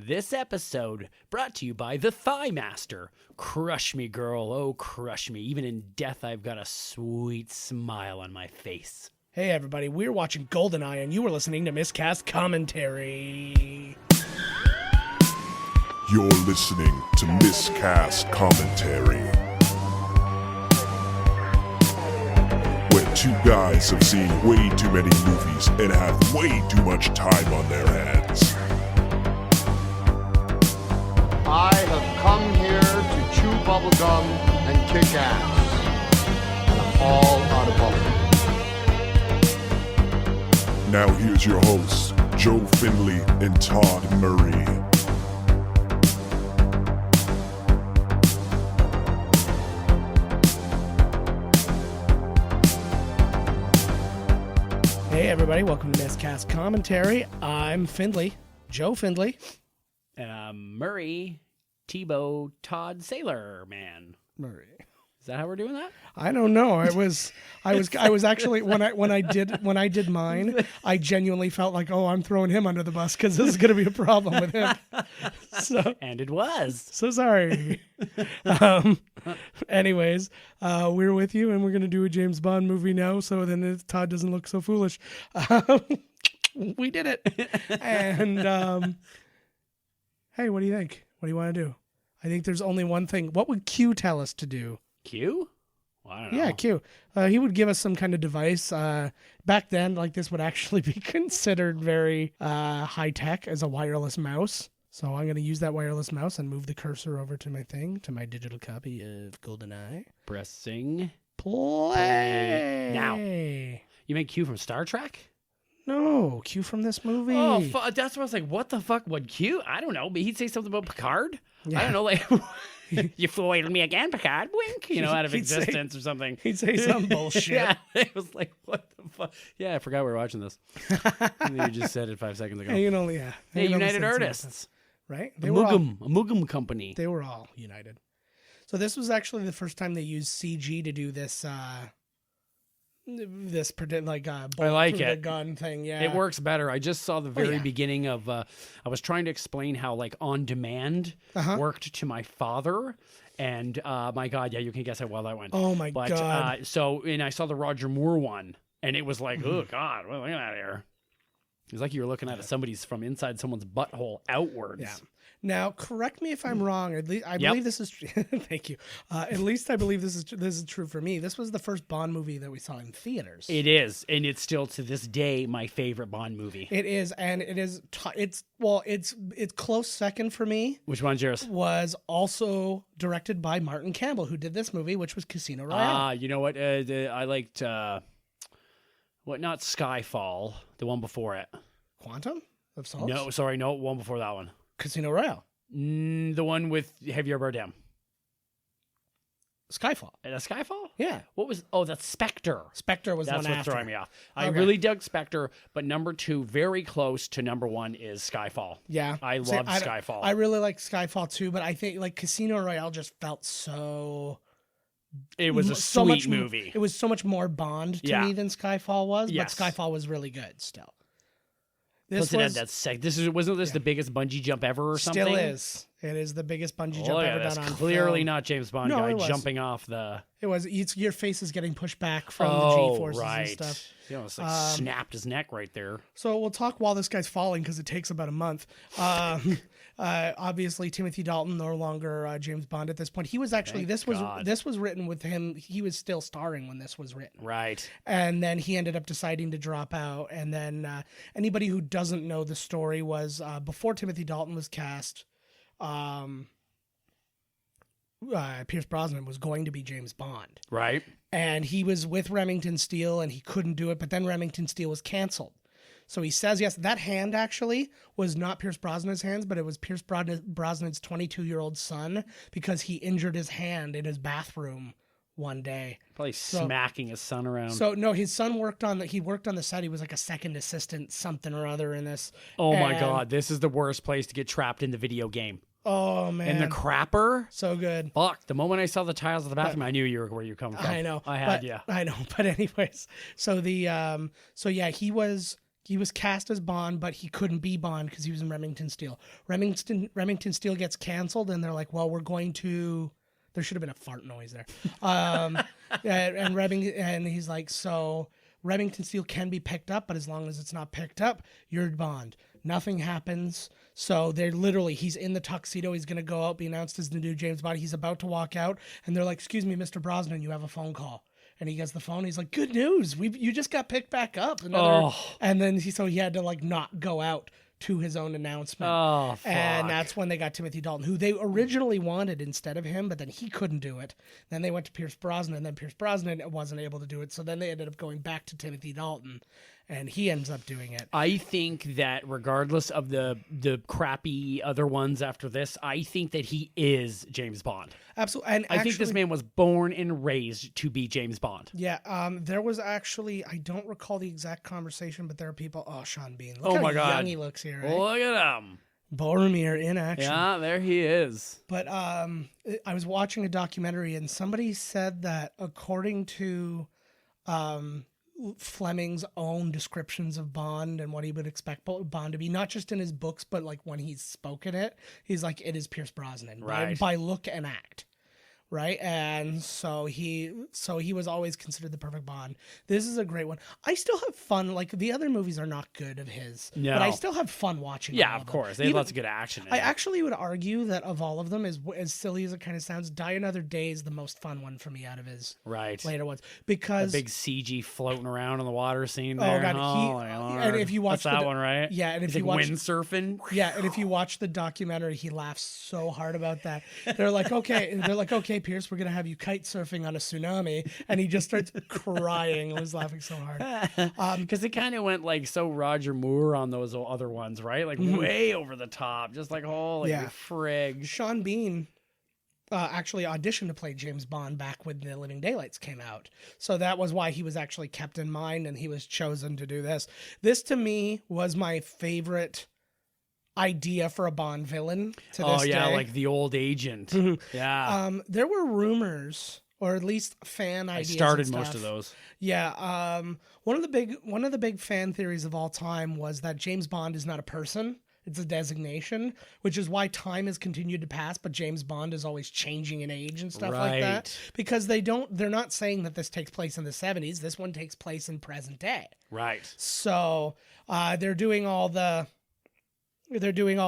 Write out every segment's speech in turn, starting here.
This episode brought to you by the Thigh Master. Crush me, girl. Oh, crush me. Even in death, I've got a sweet smile on my face. Hey, everybody. We're watching Goldeneye, and you were listening to Miscast Commentary. You're listening to Miscast Commentary, where two guys have seen way too many movies and have way too much time on their hands. I have come here to chew bubblegum and kick ass. And I'm all out of bubblegum. Now here's your hosts, Joe Findlay and Todd Murray. Hey, everybody. Welcome to Miscast Commentary. I'm Findlay, Joe Findlay. And Murray, Tebow, Todd, Sailor Man. Murray. Is that how we're doing that? I don't know. I was actually when I did mine, I genuinely felt like, oh, I'm throwing him under the bus because this is going to be a problem with him. So, And it was. so sorry. Anyways, we're with you, and we're going to do a James Bond movie now, so then Todd doesn't look so foolish. We did it. And hey, what do you think? What do you want to do? I think there's only one thing. What would Q tell us to do? Q? Well, I don't know. Yeah, Q. He would give us some kind of device. Back then, like, this would actually be considered very high tech as a wireless mouse. So I'm going to use that wireless mouse and move the cursor over to my thing, to my digital copy of Goldeneye. Pressing Play. now. You mean Q from Star Trek? No, Q from this movie. Oh, that's what I was like, what the fuck? What Q? I don't know. But he'd say something about Picard? Yeah. I don't know, like, you foiled me again, Picard, wink, out of existence or something. He'd say some bullshit. Yeah, it was like, what the fuck? Yeah, I forgot we were watching this. And you just said it 5 seconds ago. Hey, you know, yeah. Hey, United Artists. Right? A Mugum company. They were all united. So this was actually the first time they used CG to do this I like it. gun thing. Yeah, It works better. I just saw the very beginning of I was trying to explain how like on demand worked to my father, and my God, yeah, you can guess how well that went. Oh my God. And I saw the Roger Moore one, and it was like, oh God, what are we looking at here? It was like you were looking at somebody's from inside someone's butthole outwards. Yeah. Now, correct me if I'm wrong. At least I believe this is. Thank you. At least I believe this is true for me. This was the first Bond movie that we saw in theaters. It is, and it's still to this day my favorite Bond movie. It is, and it is. It's close second for me. Which one's yours? Was also directed by Martin Campbell, who did this movie, which was Casino Royale. You know what? I liked not Skyfall, the one before it. Quantum of Solace? No, one before that one. Casino Royale. The one with Javier Bardem. Skyfall. Skyfall? Yeah. What was? Oh, that's Spectre. Spectre was that's one what's after. throwing me off. I really dug Spectre, but number 2, very close to number 1, is Skyfall. Yeah. I loved Skyfall. I really like Skyfall too, but I think like Casino Royale just felt so. It was a sweet movie. It was so much more Bond to me than Skyfall was, yes. but Skyfall was really good still. Wasn't this the biggest bungee jump ever or something? Still is. It is the biggest bungee jump ever done on clearly film. not James Bond guy jumping off the... It was. Your face is getting pushed back from the G-forces and stuff. He almost snapped his neck right there. So we'll talk while this guy's falling because it takes about a month. Obviously, Timothy Dalton no longer James Bond at this point. He was actually this was written with him. He was still starring when this was written. Right. And then he ended up deciding to drop out. And then anybody who doesn't know the story was before Timothy Dalton was cast. Pierce Brosnan was going to be James Bond. Right. And he was with Remington Steele and he couldn't do it, but then Remington Steele was canceled. So he says, yes, that hand actually was not Pierce Brosnan's hands, but it was Pierce Brosnan's 22-year-old son because he injured his hand in his bathroom one day. Probably smacking his son around. So no, his son worked on the set. He was like a second assistant something or other in this. Oh my God, this is the worst place to get trapped in the video game. Oh man. And the crapper. So good. Fuck. The moment I saw the tiles of the bathroom, I knew you were where you come from. I know. I had you. I know. But anyways, so he was He was cast as Bond, but he couldn't be Bond because he was in Remington Steele. Remington Steele gets canceled, and they're like, well, we're going to... There should have been a fart noise there. And he's like, so Remington Steele can be picked up, but as long as it's not picked up, you're Bond. Nothing happens. So they're literally, he's in the tuxedo. He's going to go out, be announced as the new James Bond. He's about to walk out, and they're like, excuse me, Mr. Brosnan, you have a phone call. And he gets the phone. He's like, "Good news! You just got picked back up." And then he had to like not go out to his own announcement. Oh, fuck. And that's when they got Timothy Dalton, who they originally wanted instead of him, but then he couldn't do it. Then they went to Pierce Brosnan, and then Pierce Brosnan wasn't able to do it. So then they ended up going back to Timothy Dalton, and he ends up doing it. I think that regardless of the crappy other ones after this, I think that he is James Bond. Absolutely. And I think this man was born and raised to be James Bond. Yeah. There was actually, I don't recall the exact conversation, but there are people. Oh, Sean Bean. Look how my God. young he looks here. Right? Look at him. Boromir in action. Yeah, there he is. But I was watching a documentary, and somebody said that according to Fleming's own descriptions of Bond and what he would expect Bond to be, not just in his books, but like when he's spoken it, he's like, it is Pierce Brosnan, right? By look and act. Right. And so he was always considered the perfect Bond. This is a great one. I still have fun. Like the other movies are not good of his, but I still have fun watching. Yeah, of course. They have lots of good action. I actually would argue that of all of them, as silly as it kind of sounds, Die Another Day is the most fun one for me out of his later ones, because the big CG floating around on the water scene there. Oh God, and if you watch that one, right? Yeah, and if he's you watch windsurfing. Yeah, and if you watch the documentary, he laughs so hard about that. They're like, okay, Pierce, we're gonna have you kite surfing on a tsunami, and he just starts crying. I was laughing so hard because it kind of went like so Roger Moore on those other ones, right? Like way over the top, just like holy frig. Sean Bean actually auditioned to play James Bond back when The Living Daylights came out, so that was why he was actually kept in mind, and he was chosen to do this. This to me was my favorite idea for a Bond villain to this day. Like the old agent. Yeah. There were rumors, or at least fan ideas. I started most of those. Yeah. One of the big fan theories of all time was that James Bond is not a person. It's a designation, which is why time has continued to pass, but James Bond is always changing in age and stuff like that. Because they're not saying that this takes place in the 70s. This one takes place in present day. Right. So they're doing all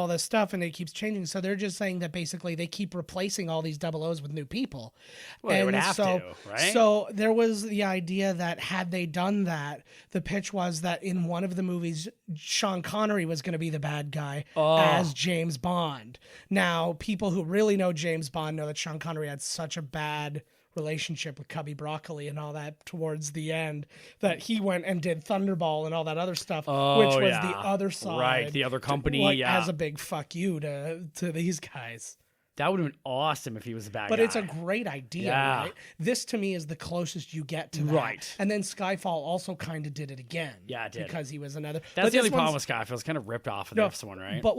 this stuff, and it keeps changing. So they're just saying that basically they keep replacing all these 00s with new people. Well, they would have to, right? So there was the idea that had they done that, the pitch was that in one of the movies, Sean Connery was going to be the bad guy as James Bond. Now, people who really know James Bond know that Sean Connery had such a bad relationship with Cubby Broccoli and all that towards the end that he went and did Thunderball and all that other stuff, which was the other side. Right, the other company, as a big fuck you to these guys. That would have been awesome if he was a bad guy. But it's a great idea, right? This, to me, is the closest you get to that. Right. And then Skyfall also kind of did it again. Yeah, it did. Because he was another... That's the only problem with Skyfall. It's kind of ripped off of this one, right? But,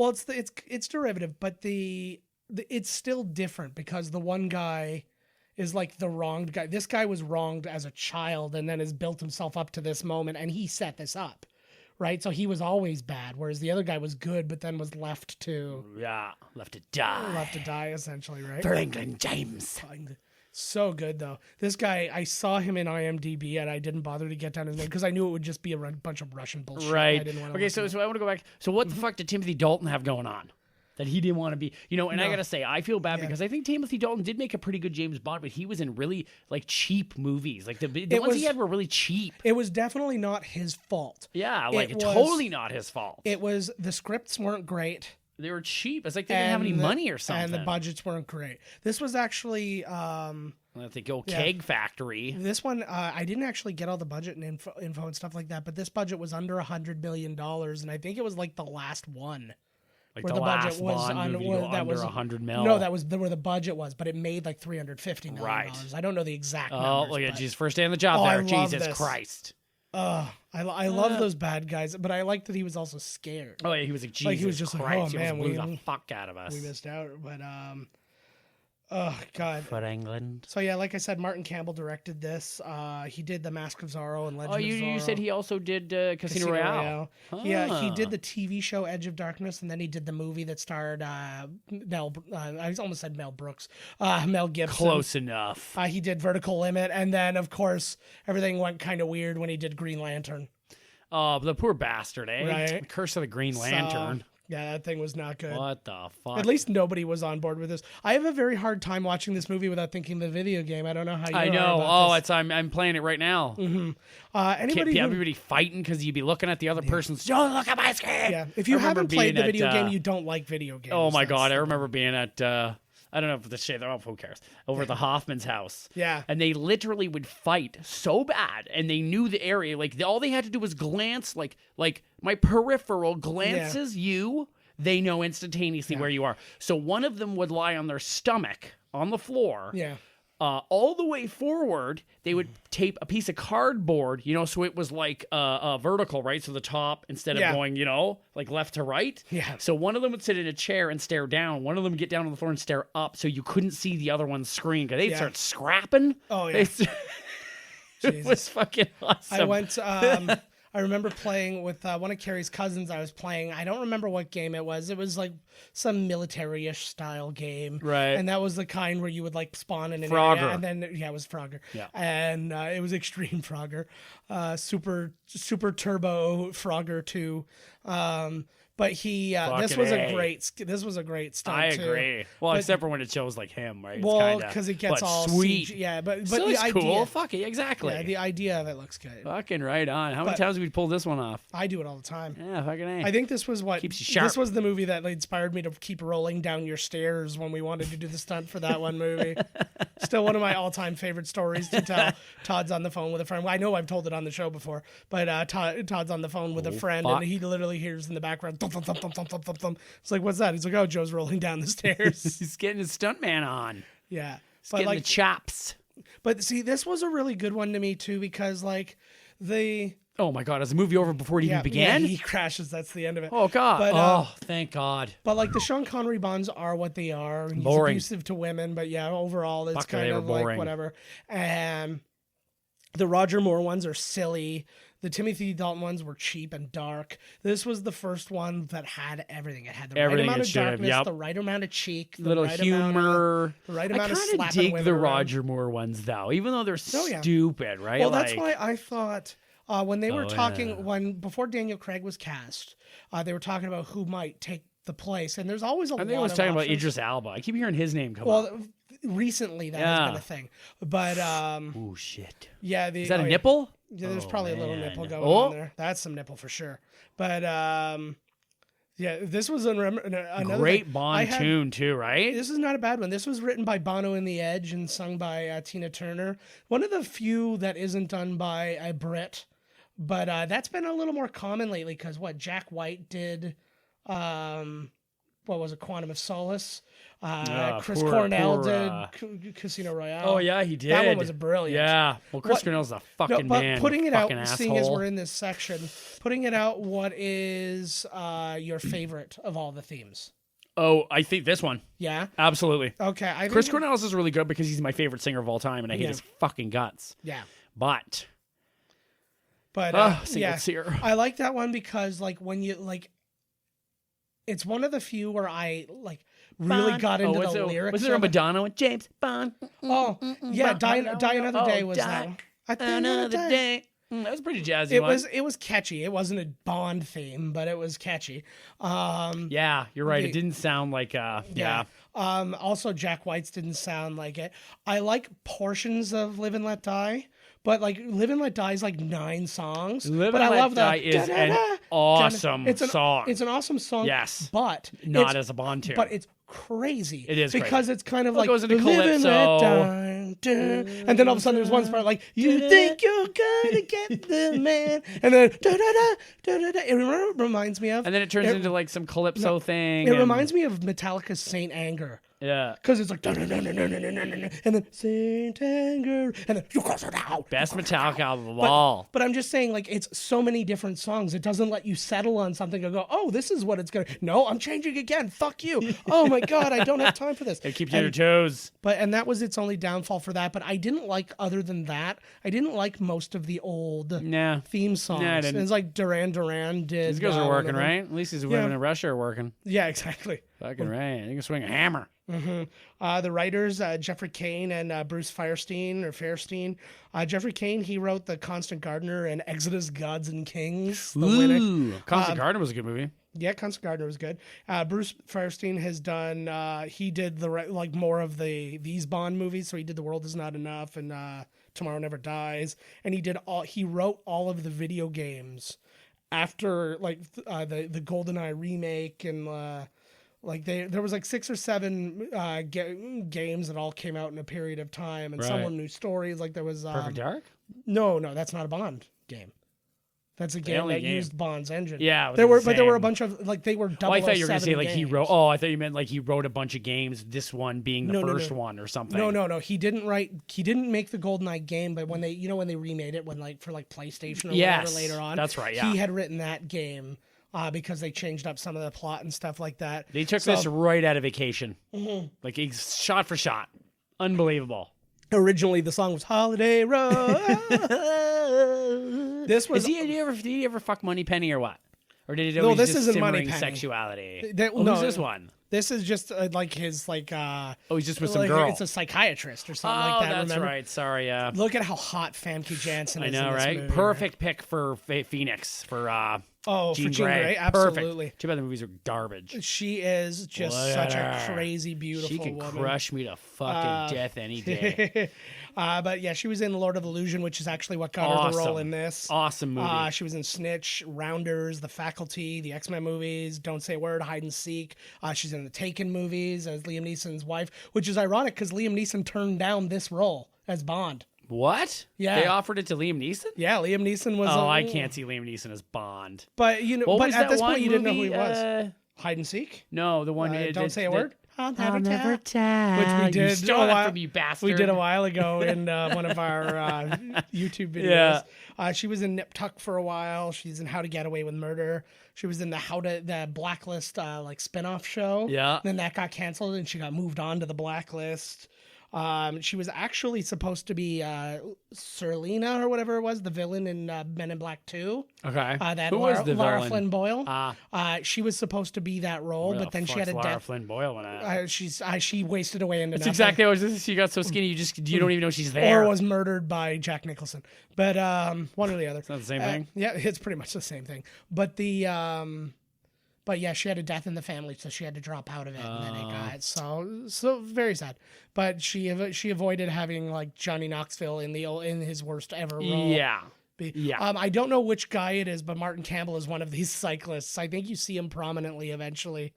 it's derivative, but it's still different because the one guy is like the wronged guy. This guy was wronged as a child and then has built himself up to this moment, and he set this up, right? So he was always bad, whereas the other guy was good, but then was left to... Yeah, left to die. Left to die, essentially, right? For England, James. So good, though. This guy, I saw him in IMDb, and I didn't bother to get down his name because I knew it would just be a bunch of Russian bullshit. Right. I didn't want to okay, so I want to go back. So what the fuck did Timothy Dalton have going on that he didn't want to be? And I gotta say, I feel bad because I think Timothy Dalton did make a pretty good James Bond, but he was in really like cheap movies. Like the ones he had were really cheap. It was definitely not his fault. Yeah, like totally not his fault. It was, the scripts weren't great. They were cheap. It's like they didn't have any money or something. And the budgets weren't great. This was actually... the old Keg Factory. This one, I didn't actually get all the budget and info and stuff like that, but this budget was under $100 million, and I think it was like the last one. Like where the budget was under $100 million. No, that was where the budget was, but it made like $350 million. Right. I don't know the exact numbers. Oh, look at Jesus, first day on the job there. Jesus Christ. I love those bad guys, but I like that he was also scared. Oh yeah, he was like, Jesus, he was just Christ, like, oh man, blew the fuck out of us. We missed out, but Oh God. For England. So yeah, like I said, Martin Campbell directed this. He did The Mask of Zorro and Legend of Zorro. You said he also did Casino Royale. Yeah, he did the TV show Edge of Darkness, and then he did the movie that starred I almost said Mel Brooks. Mel Gibson. Close enough. He did Vertical Limit, and then of course everything went kind of weird when he did Green Lantern. Oh, the poor bastard, eh? Right. Curse of the Green Lantern. So, yeah, that thing was not good. What the fuck? At least nobody was on board with this. I have a very hard time watching this movie without thinking the video game. I don't know how you. I know. About this. I'm playing it right now. Mm-hmm. Everybody fighting because you'd be looking at the other person's. Oh, look at my screen. Yeah. If you haven't played the video game, you don't like video games. Oh my God! I remember being at. I don't know if the shit. Oh, who cares? Over at the Hoffman's house. Yeah. And they literally would fight so bad, and they knew the area. Like all they had to do was glance. Like my peripheral glances you. They know instantaneously where you are. So one of them would lie on their stomach on the floor. Yeah. All the way forward, they would tape a piece of cardboard, so it was like vertical, right? So the top, instead of going, like left to right. Yeah. So one of them would sit in a chair and stare down. One of them would get down on the floor and stare up, so you couldn't see the other one's screen because they'd start scrapping. Oh, yeah. It was fucking awesome. I went... I remember playing with one of Carrie's cousins. I was playing. I don't remember what game it was. It was like some military-ish style game, right? And that was the kind where you would like spawn in an Frogger. area, and then it was Frogger. Yeah, and it was Extreme Frogger, super turbo Frogger 2. But this was a great stunt. I agree. Well, except for when it shows like him, right? Well, because it gets all sweet. CG, but still the it's idea, cool. Fuck it, exactly. Yeah, the idea of it looks good. Fucking right on. How many times have we pulled this one off? I do it all the time. Yeah, fucking A. I think this was what keeps you sharp. This was the movie that inspired me to keep rolling down your stairs when we wanted to do the stunt for that one movie. Still one of my all-time favorite stories to tell. Todd's on the phone with a friend. I know I've told it on the show before, but Todd's on the phone with a friend, and he literally hears in the background thump, thump, thump, thump, thump, thump, thump. It's like, what's that? He's like, oh, Joe's rolling down the stairs. He's getting his stuntman on. Yeah. He's getting the chops. But see, this was a really good one to me too, because oh my God, is the movie over before it even began? Yeah, he crashes. That's the end of it. Oh God. But, thank God. But the Sean Connery Bonds are what they are. He's abusive to women, but yeah, overall it's kind of like whatever. And the Roger Moore ones are silly. The Timothy Dalton ones were cheap and dark. This was the first one that had everything. It had the right amount of darkness, the right amount of cheek, the little right humor, the right amount of slapping women. I kind of dig the around. Roger Moore ones though, even though they're stupid, right? Well, that's why I thought when they were talking before Daniel Craig was cast, they were talking about who might take the place, and there's always a lot of I think I was talking about Idris Elba. I keep hearing his name come up. Well, recently that has been a thing, but oh shit, yeah, is that a nipple? Yeah, there's probably a little nipple going on there. That's some nipple for sure. But yeah, this was another great Bond tune too, right? This is not a bad one. This was written by Bono and the Edge and sung by Tina Turner. One of the few that isn't done by a Brit, but that's been a little more common lately because Jack White did. What was it? Quantum of Solace. Chris Cornell did Casino Royale. Oh yeah, he did. That one was brilliant. Yeah. Well, Chris Cornell's a fucking man. Putting it out, asshole. seeing as we're in this section, putting it out. What is your favorite of all the themes? Oh, I think this one. Yeah. Absolutely. Okay. Chris Cornell's is really good because he's my favorite singer of all time, and I hate his fucking guts. Yeah. But yeah, I like that one because when you it's one of the few where I really got into the lyrics. Was there a Madonna with James Bond? Oh, yeah, Die Another Day was that one. Another day. That was pretty jazzy. It was catchy. It wasn't a Bond theme, but it was catchy. Yeah, you're right. It didn't sound like yeah. Also, Jack White's didn't sound like it. I like portions of Live and Let Die. But Live and Let Die is 9 songs. Live and Let Die is an awesome song. It's an awesome song. Yes. But not as a Bond tune. But it's crazy. It is because it's kind of it goes into Live and Let Die, and then all of a sudden there's one part you think you're gonna get the man, and then it reminds me of. And then it turns into some calypso thing. It reminds me of Metallica's Saint Anger. Yeah. Because it's like, dun, dun, dun, dun, dun, dun, dun, dun, dun, and then Saint Anger, and then you guys are now. Best Metallica album of all. But I'm just saying, like, it's so many different songs. It doesn't let you settle on something and go, oh, this is what it's going to. No, I'm changing again. Fuck you. Oh, my God, I don't have time for this. It keeps you on your toes. And that was its only downfall for that. But I didn't like, other than that, I didn't like most of the old theme songs. Nah, I didn't. And it's like Duran Duran did. These guys are working, right? At least these women in Russia are working. Yeah, exactly. Fucking right. You can swing a hammer. Mm-hmm. The writers, Jeffrey Kane and Bruce Fairstein. Jeffrey Kane, he wrote The Constant Gardener and Exodus, Gods and Kings. Constant Gardener was a good movie. Yeah, Constant Gardener was good. Bruce Fairstein has done, he did more of these Bond movies. So he did The World Is Not Enough and Tomorrow Never Dies. And he wrote all of the video games after the GoldenEye remake and there was 6 or 7 games that all came out in a period of time, and some were new stories. Like there was Perfect Dark. No, that's not a Bond game. That's a game that used Bond's engine. Yeah, there were a bunch of they were. Oh, I thought you were going to say games. he wrote. Oh, I thought you meant he wrote a bunch of games. This one being the first one or something. No. He didn't write. He didn't make the GoldenEye game, but when they remade it for PlayStation or whatever later on. That's right. Yeah, he had written that game. Because they changed up some of the plot and stuff like that. They took this right out of Vacation. Mm-hmm. Shot for shot. Unbelievable. Originally, the song was Holiday Road. This was. Did he ever fuck Moneypenny or what? Or did it always this just isn't simmering Moneypenny. Sexuality? No, who's this one? This is just his he's just with some girl. It's a psychiatrist or something like that. Oh, that's remember? right. Sorry. Look at how hot Famke Janssen is. I know, in this right? movie. Perfect pick for Phoenix for Jean Grey. Absolutely. Perfect. Too bad the movies are garbage. She is just such a crazy, beautiful She can woman. crush me to fucking death any day. But yeah, she was in Lord of Illusion, which is actually what got her the role in this. Awesome movie. She was in Snitch, Rounders, The Faculty, the X-Men movies, Don't Say a Word, Hide and Seek. She's in the Taken movies as Liam Neeson's wife, which is ironic because Liam Neeson turned down this role as Bond. What? Yeah. They offered it to Liam Neeson? Yeah, Liam Neeson was. I can't see Liam Neeson as Bond. But at this point, you didn't know who he was. Hide and Seek? No, the one. Don't Say a Word. I'll never tell. Which we did. You stole that from you, bastard. We did a while ago in one of our YouTube videos. Yeah. She was in Nip Tuck for a while. She's in How to Get Away with Murder. She was in the Blacklist spinoff show. Yeah. Then that got canceled and she got moved on to the Blacklist. She was actually supposed to be Serlina or whatever it was, the villain in Men in Black 2. Okay. Who was the Laura villain? Flynn Boyle. She was supposed to be that role, but then she had a Laura death. Flynn Boyle went out. She wasted away into That's nothing. exactly what it was. She got so skinny you don't even know she's there. Or was murdered by Jack Nicholson. But one or the other. It's not the same thing? Yeah, it's pretty much the same thing. But But yeah, she had a death in the family, so she had to drop out of it, and then it got so very sad. But she avoided having Johnny Knoxville in his worst ever role. Yeah. I don't know which guy it is, but Martin Campbell is one of these cyclists. I think you see him prominently eventually.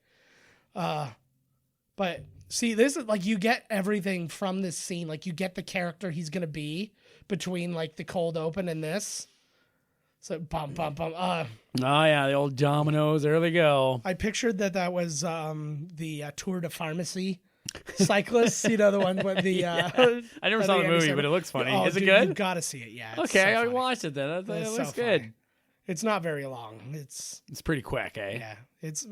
But see, this is you get everything from this scene. You get the character he's gonna be between the cold open and this. So bum bum bum. Oh yeah, the old dominoes. There they go. I pictured that was the Tour de Pharmacy cyclists. The one with the. I never saw the movie, but it looks funny. Is it dude, good? You've got to see it. Yeah. Okay, I watched it then. It looks good. Funny. It's not very long. It's pretty quick, eh? Yeah. It's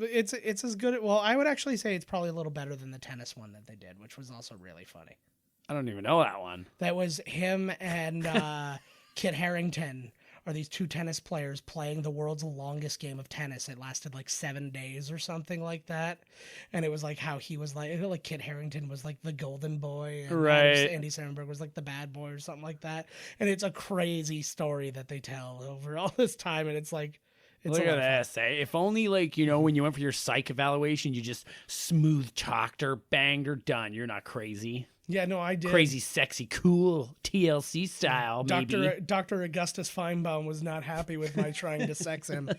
as good. Well, I would actually say it's probably a little better than the tennis one that they did, which was also really funny. I don't even know that one. That was him and Kit Harington. Are these two tennis players playing the world's longest game of tennis? It lasted 7 days or something like that. And it was how he was Kit Harington was the golden boy. And right. Andy Samberg was the bad boy or something like that. And it's a crazy story that they tell over all this time. And it's look at this, eh? If only when you went for your psych evaluation, you just smooth talked her, banged her, done. You're not crazy. Yeah, no, I did. Crazy, sexy, cool TLC style, maybe. Dr. Augustus Feinbaum was not happy with my trying to sex him.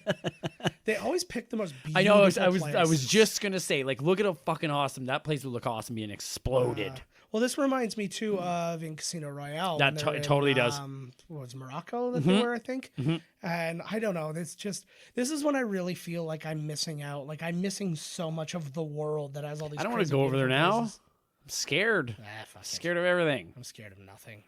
They always pick the most beautiful places. I was just going to say, look at how fucking awesome. That place would look awesome being exploded. Well, this reminds me, too, of in Casino Royale. That totally does. What was Morocco that they were, I think? Mm-hmm. And I don't know. This is when I really feel I'm missing out. I'm missing so much of the world that has all these. I don't want to go over there now. scared. Fuck it. Scared of everything. I'm scared of nothing.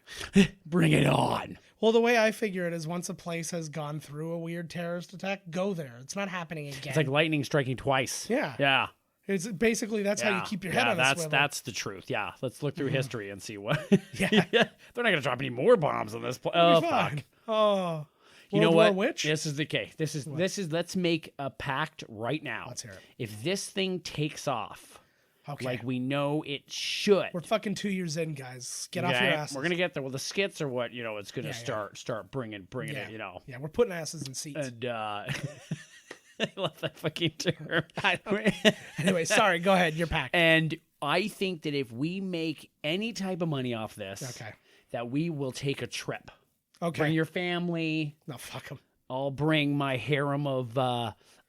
Bring it on. Well, the way I figure it is once a place has gone through a weird terrorist attack, go there. It's not happening again. It's like lightning striking twice. Yeah. Yeah. It's basically that's how you keep your head on a swivel. That's the truth. Yeah. Let's look through history and see what. Yeah. They're not going to drop any more bombs on this place. Oh, fuck. Oh. You know World what? War Which? This is the case. This is let's make a pact right now. Let's hear it. If this thing takes off, Okay. like we know it should. We're fucking 2 years in, guys. Get off your asses. We're gonna get there. Well, the skits are what it's gonna start bringing Yeah. it. Yeah, we're putting asses in seats. And I love that fucking term. Anyway, sorry. Go ahead. You're packed. And I think that if we make any type of money off this, that we will take a trip. Okay. Bring your family. No, fuck them. I'll bring my harem of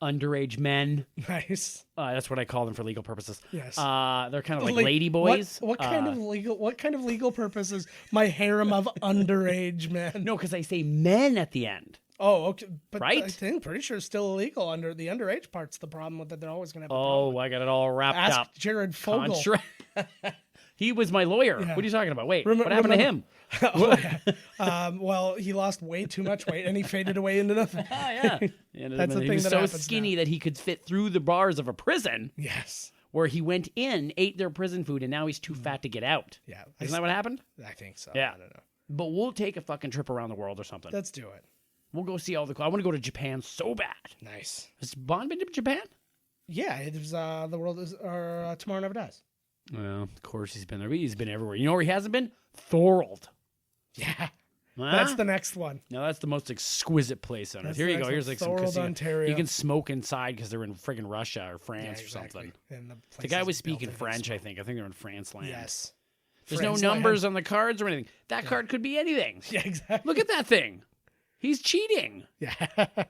underage men. Nice. That's what I call them for legal purposes. Yes. They're kind of like lady boys. What kind of legal purposes? My harem of underage men. No, because I say men at the end. Oh, okay. But Right? I think pretty sure it's still illegal under the underage part's the problem with that. They're always going to have a Oh, problem. I got it all wrapped Ask up. Jared Fogle. He was my lawyer. Yeah. What are you talking about? Wait, what happened to him? Oh, yeah. Well, he lost way too much weight and he faded away into nothing. Yeah. That's the he thing was that so happens skinny that he could fit through the bars of a prison Yes. where he went in, ate their prison food, and now he's too fat to get out. Yeah. Isn't that what happened? I think so. Yeah. I don't know. But we'll take a fucking trip around the world or something. Let's do it. We'll go see all the. I want to go to Japan so bad. Nice. Has Bond been to Japan? Yeah. There's the world is or Tomorrow Never Dies. Well, of course he's been there. He's been everywhere. You know where he hasn't been? Thorold. Yeah. Huh? That's the next one. No, that's the most exquisite place on earth. That's Here the you go. next Here's one. like some Thorold, casino. Ontario. You can smoke inside because they're in friggin' Russia or France Yeah, or something. And The guy was speaking French, I think. I think they're in France land. Yes. There's France no land. numbers on the cards or anything. That card could be anything. Yeah, exactly. Look at that thing. He's cheating. Yeah.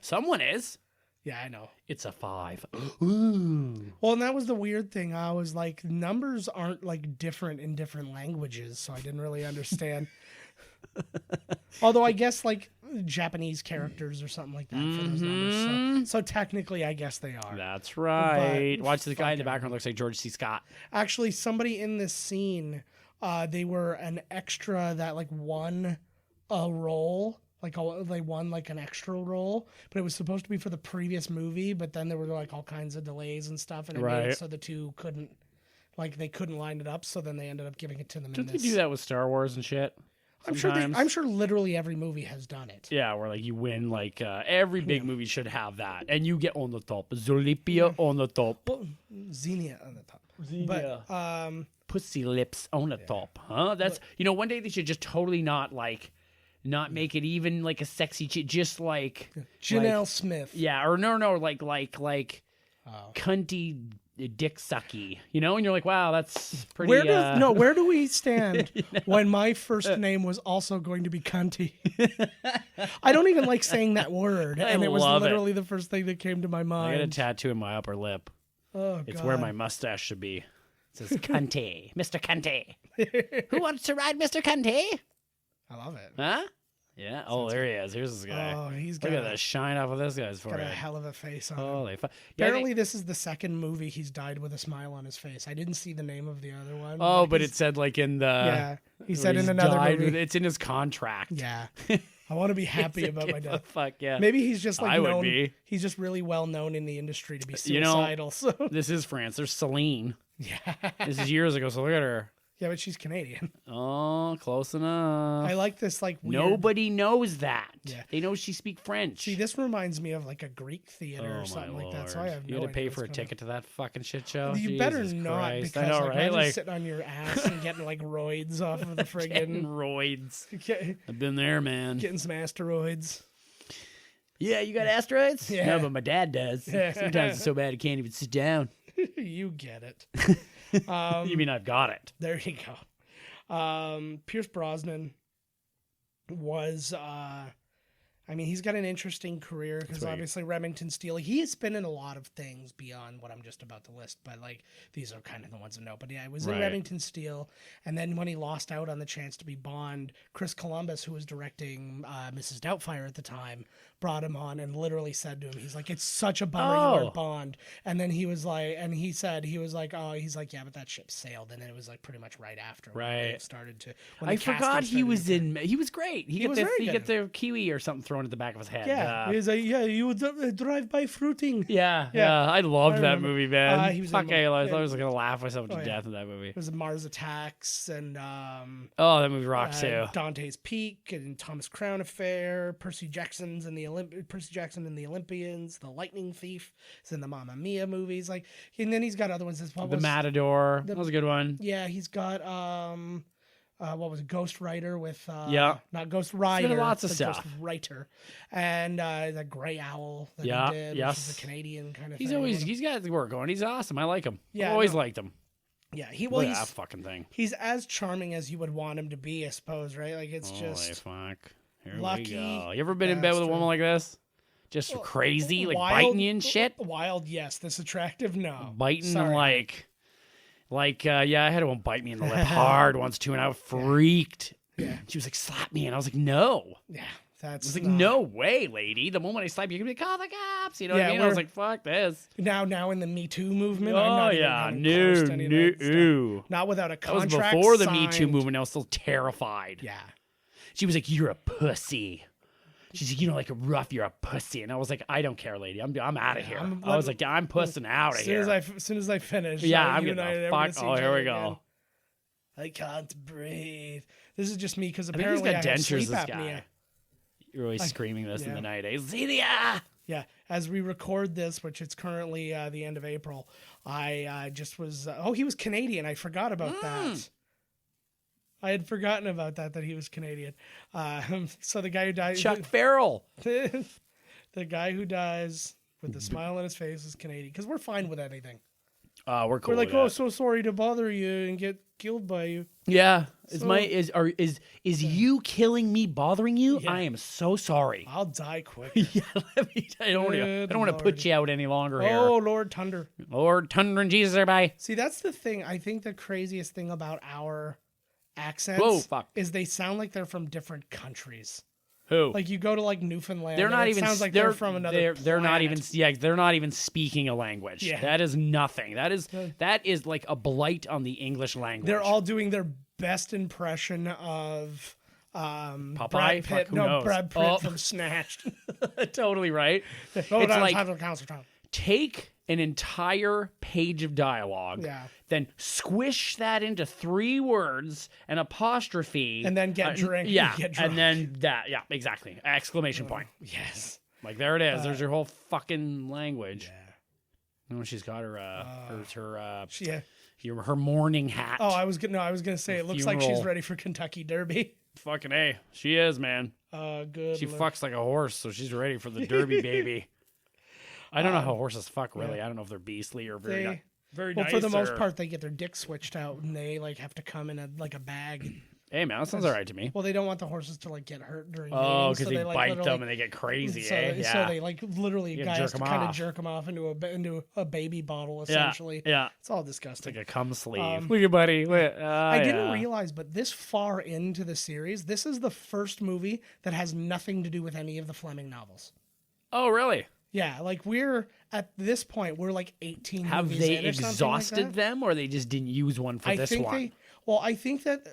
Someone is. Yeah, I know. It's a 5. Well, and that was the weird thing. I was like, numbers aren't like different in different languages, so I didn't really understand. Although I guess like Japanese characters or something like that for those numbers. So technically, I guess they are. That's right. But Watch the guy in the background looks like George C. Scott. Actually, somebody in this scene, they were an extra that like won a role. They won like an extra role, but it was supposed to be for the previous movie. But then there were like all kinds of delays and stuff, and it made it so the two couldn't line it up. So then they ended up giving it to them. Don't they do that with Star Wars and shit? Sometimes? I'm sure literally every movie has done it. Yeah, where like you win, like every big movie should have that, and you get on the top. Zolipia on the top. Well, Xenia on the top. But Pussy lips on the top, huh? That's one day they should just totally not make it even like a sexy chick, just like Janelle Smith. Yeah, or no, like cunty dick sucky, and you're like, wow, that's pretty. Where do we stand when my first name was also going to be cunty? I don't even like saying that word, and it was literally the first thing that came to my mind. I got a tattoo in my upper lip. Oh, it's God. where my mustache should be. It says Cunty, Mr. Cunty. Who wants to ride Mr. Cunty? I love it. Huh? Yeah. Oh, there he is. Here's this guy. Oh, he's Look at the shine off of this guy's got forehead. a hell of a face on him. Holy fuck. Apparently, this is the second movie he's died with a smile on his face. I didn't see the name of the other one. Oh, but it said like in the. Yeah, he said he's in another died movie. It's in his contract. Yeah. I want to be happy about my death. Fuck yeah. Maybe he's just like I would known. be. He's just really well known in the industry to be suicidal. So This is France. There's Celine. yeah, This is years ago, so look at her. yeah, but she's Canadian. Oh, close enough. I like this like weird... Nobody knows that. Yeah. They know she speaks French. See, this reminds me of like a Greek theater Oh, or something my like that. So I Lord. have You no had to pay idea for a what's going ticket to that fucking shit show? on. You Jesus better not, Christ. because I know, like, right? imagine Like sitting on your ass and getting like roids off of the getting friggin' roids. I've been there, man. getting some asteroids. Yeah, you got asteroids? Yeah. No, but my dad does. Sometimes it's so bad he can't even sit down. You get it. You mean I've got it? There you go. Pierce Brosnan was, I I mean, he's got an interesting career because obviously Remington Steele, he has been in a lot of things beyond what I'm just about to list, but like these are kind of the ones to know. But yeah, it was in Remington Steele. And then when he lost out on the chance to be Bond, Chris Columbus, who was directing Mrs. Doubtfire at the time, brought him on and literally said to him, he's like, it's such a bummer you weren't Bond. And then he was like, and he said, he was like, yeah, but that ship sailed. And then it was like pretty much right after. When it started to. When I forgot he was in. He was great. He got the kiwi or something thrown at the back of his head. Yeah, he's like, you would drive by fruiting. Yeah. I loved that movie, man. He was I was gonna laugh myself to death in that movie. It was Mars Attacks and that movie rocks too. Dante's Peak and Thomas Crown Affair, Percy Jackson and the Olympians, The Lightning Thief. He's in the Mamma Mia movies, like, and then he's got other ones as well. The Matador, that was a good one. Yeah, he's got what was it, Ghost Rider with not Ghost Rider, been lots of stuff. Ghost Writer, and the Grey Owl that he did, which is a Canadian kind of thing. He's got the work going. He's awesome. I like him. Yeah, I've always liked him. Yeah, Look at that fucking thing. He's as charming as you would want him to be, I suppose, right? Like it's Holy fuck. Here lucky. We go. You ever been in bed with a woman like this? Just crazy, like biting you and shit? Wild, yes. This attractive, no. Biting and I had one bite me in the lip hard once too, and I freaked. Yeah. She was like, slap me, and I was like, no. Yeah, I was like, no way, lady. The moment I slap you, you're going to be like, call the cops. You know what I mean? I was like, fuck this. Now in the Me Too movement, oh, I'm not yeah, no. Not without a contract. That was before the signed. Me Too movement. I was still terrified. Yeah. She was like, you're a pussy. She's like, you don't like a rough, you're a pussy. And I was like, I don't care, lady. I'm out of here. I was like, I'm pussing out of here. As soon as I finish. I'm getting the fuck. Oh, here we go. I can't breathe. This is just me because apparently I think he's got have dentures, sleep this apnea. guy. You're always screaming this in the night. Zelia! Yeah, as we record this, which it's currently the end of April, I just was... he was Canadian. I forgot about that. I had forgotten about that he was Canadian. So the guy who died... Chuck Farrell. The guy who dies with a smile on his face is Canadian, because we're fine with anything. We're cool. We're like, so sorry to bother you and get killed by you. Yeah. Is you killing me bothering you? Yeah. I am so sorry. I'll die quick. Yeah, I don't want to put you out any longer here. Oh, Lord Thunder. Lord Thunder and Jesus, everybody. See, that's the thing. I think the craziest thing about our accents is they sound like they're from different countries. Who? Like you go to like Newfoundland. They're not even. Sounds like they're from another. They're not even. Yeah, they're not even speaking a language. Yeah. That is nothing. That is like a blight on the English language. They're all doing their best impression of Popeye. Brad Pitt. Who knows? Brad Pitt from Snatched. Totally right. It's like take an entire page of dialogue, then squish that into 3 words, an apostrophe, and then get drink. And then that. Yeah, exactly. Exclamation point. Yes. Like there it is. There's your whole fucking language. Yeah. You know, she's got her her mourning hat. Oh, I was gonna say it looks like she's ready for Kentucky Derby. Fucking A. She is, man. Good. She fucks like a horse, so she's ready for the Derby, baby. I don't know how horses fuck, really. Yeah. I don't know if they're beastly or very nice. Well, for the most part, they get their dicks switched out, and they like have to come in a bag. Hey, man, that sounds all right to me. Well, they don't want the horses to like get hurt during. Oh, because they bite them and they get crazy. So they like literally guys to kind of jerk them off into a baby bottle, essentially. Yeah, it's all disgusting. It's like a cum sleeve. Look at buddy. I didn't realize, but this far into the series, this is the first movie that has nothing to do with any of the Fleming novels. Oh, really? Yeah, like we're at this point, we're like 18 Have movies they in or exhausted like them, or they just didn't use one for this one? I think that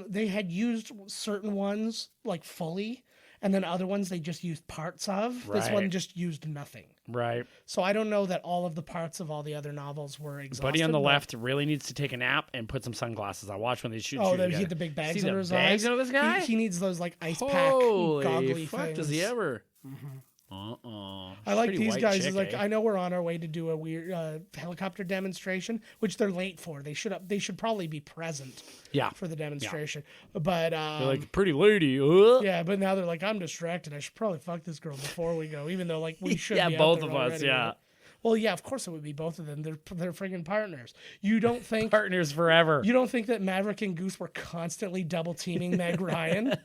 they had used certain ones like fully, and then other ones they just used parts of. Right. This one just used nothing. Right. So I don't know that all of the parts of all the other novels were exhausted. Buddy on the left really needs to take a nap and put some sunglasses on. Watch when they shoot. They hit the big bags under his eyes. Bags under this guy? He needs those like ice pack goggly fuck, things. Does he ever? Mm-hmm. I I like these guys. Is like I know we're on our way to do a weird helicopter demonstration, which they're late for. They should probably be present. Yeah. For the demonstration, but they're like pretty lady. Yeah, but now they're like I'm distracted. I should probably fuck this girl before we go, even though like we should. Yeah, be both out there of us. already, Yeah. Right? Well, yeah, of course it would be both of them. They're friggin' partners. You don't think partners forever? You don't think that Maverick and Goose were constantly double teaming Meg Ryan?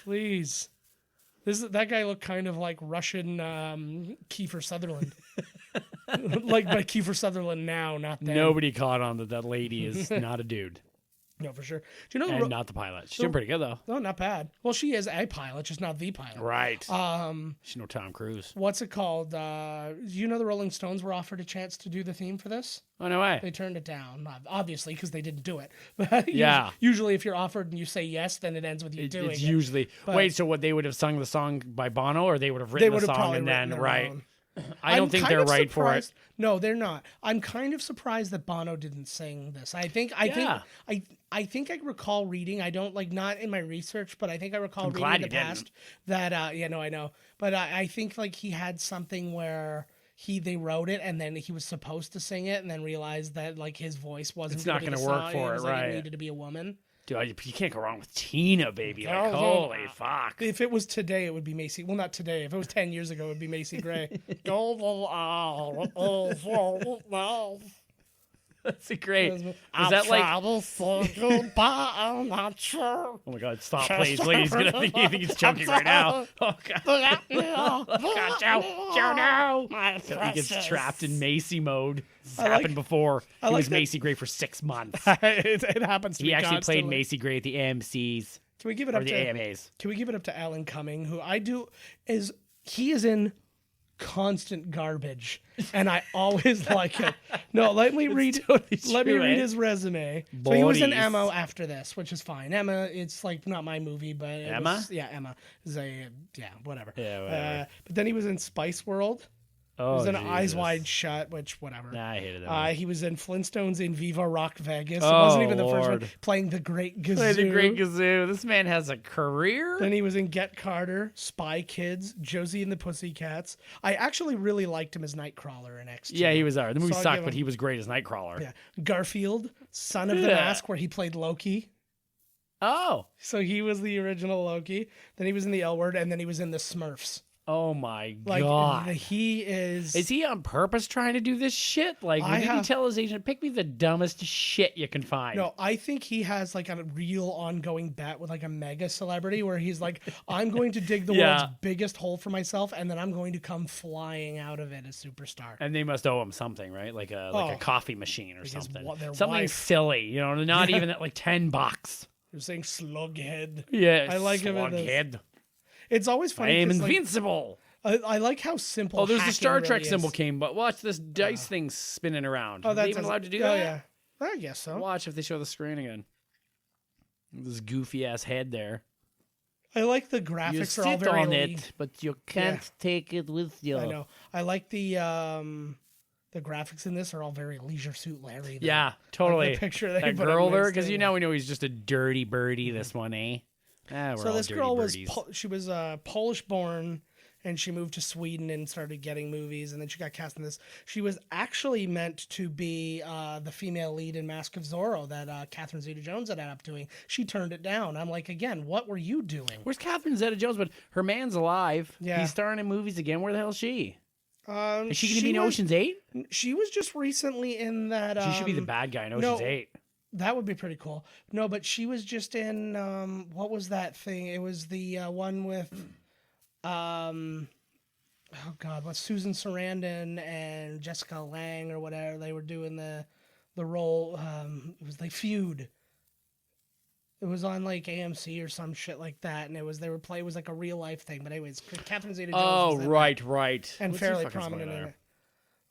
Please. That guy looked kind of like Russian Kiefer Sutherland. Like by Kiefer Sutherland now, not then. Nobody caught on that lady is not a dude. No, for sure. Do you know And not the pilot. She's doing pretty good, though. No, not bad. Well, she is a pilot, just not the pilot. Right. She's no Tom Cruise. What's it called? You know the Rolling Stones were offered a chance to do the theme for this? Oh, no way. They turned it down, obviously, because they didn't do it. But Yeah. Usually, if you're offered and you say yes, then it ends with you doing It's it. usually... But- Wait, so what, they would have sung the song by Bono, or they would have written the song probably and then... written their Right. own. I don't I'm think kind they're of right for it. surprised- No, they're not. I'm kind of surprised that Bono didn't sing this. I think I recall reading. I don't not in my research, but I think I recall I'm reading glad in the you didn't. past that I know. But I think he had something where they wrote it and then he was supposed to sing it and then realized that his voice wasn't. It's not going to work for it, right? It needed to be a woman. Dude, you can't go wrong with Tina, baby. Like, No, holy fuck. If it was today, it would be Macy. Well, not today. If it was 10 years ago, it would be Macy Gray. That's great. Is that I'm not sure. Oh my god, stop, please. He's gonna think he's choking right now. Oh god. Oh god, Joe, no. He gets trapped in Macy mode. This happened before. He was Macy Gray for 6 months. It happens to me He actually played constantly. Macy Gray at the AMCs. Can we give it or up the to AMAs. Can we give it up to Alan Cumming, who he is in constant garbage, and I always like it. No, let me read. Let me read his resume. So he was in Bodies. Emma after this, which is fine. Emma, it's not my movie, but Emma? Emma is whatever. Yeah, whatever. But then he was in Spice World. Oh, He was in Jesus. Eyes Wide Shut, which whatever. Nah, I hated that. He was in Flintstones in Viva Rock Vegas. It Oh, wasn't even the first Lord. one. Playing the Great Gazoo. Play the Great Gazoo. This man has a career. Then he was in Get Carter, Spy Kids, Josie and the Pussycats. I actually really liked him as Nightcrawler in X2. Yeah, he was alright. The movie So I'll sucked, give but him- he was great as Nightcrawler. Yeah. Garfield, Son of the Yeah. Mask, where he played Loki. Oh. So he was the original Loki. Then he was in the L Word, and then he was in the Smurfs. Oh my Like god. he is. Is he on purpose trying to do this shit? Like, I did he have- tell his agent, pick me the dumbest shit you can find? No, I think he has a real ongoing bet with a mega celebrity where he's like, I'm going to dig the Yeah. world's biggest hole for myself, and then I'm going to come flying out of it as superstar. And they must owe him something, right? Like a coffee machine or Because something. their Something wife- silly, not even at $10. You're saying Slughead. Yeah, I like him in this. Slughead. It's always I funny. am 'cause, invincible. I like how simple. Oh, there's the hacking Star Trek really symbol is. came, but watch this dice thing spinning around. Oh, Are they that's even allowed to do oh, that? yeah, I guess so. Watch if they show the screen again. This goofy ass head there. I like the You graphics are all sit very on elite. it, but you can't take it with you. I know. I like the graphics in this are all very Leisure Suit Larry. though. Yeah, totally. Like the picture they that put girl up there, next because to you it. know we know he's just a dirty birdie. This one, eh? Ah, we're So all this dirty girl birdies. she was Polish born, and she moved to Sweden and started getting movies, and then she got cast in this. She was actually meant to be the female lead in Mask of Zorro that Catherine Zeta-Jones ended up doing. She turned it down. I'm like, again, what were you doing? Where's Catherine Zeta-Jones? But her man's alive. Yeah. He's starring in movies again. Where the hell is she? Is she going to she be in was- Ocean's 8? She was just recently in that. She should be the bad guy in Ocean's 8. That would be pretty cool. No, but she was just in what was that thing? It was the one with oh god, what's Susan Sarandon and Jessica Lange or whatever. They were doing the role. It was like Feud. It was on AMC or some shit like that, and it was like a real life thing. But anyways, Catherine Zeta-Jones. Oh, was in right. it, and What's fairly your fucking prominent smell in there? it.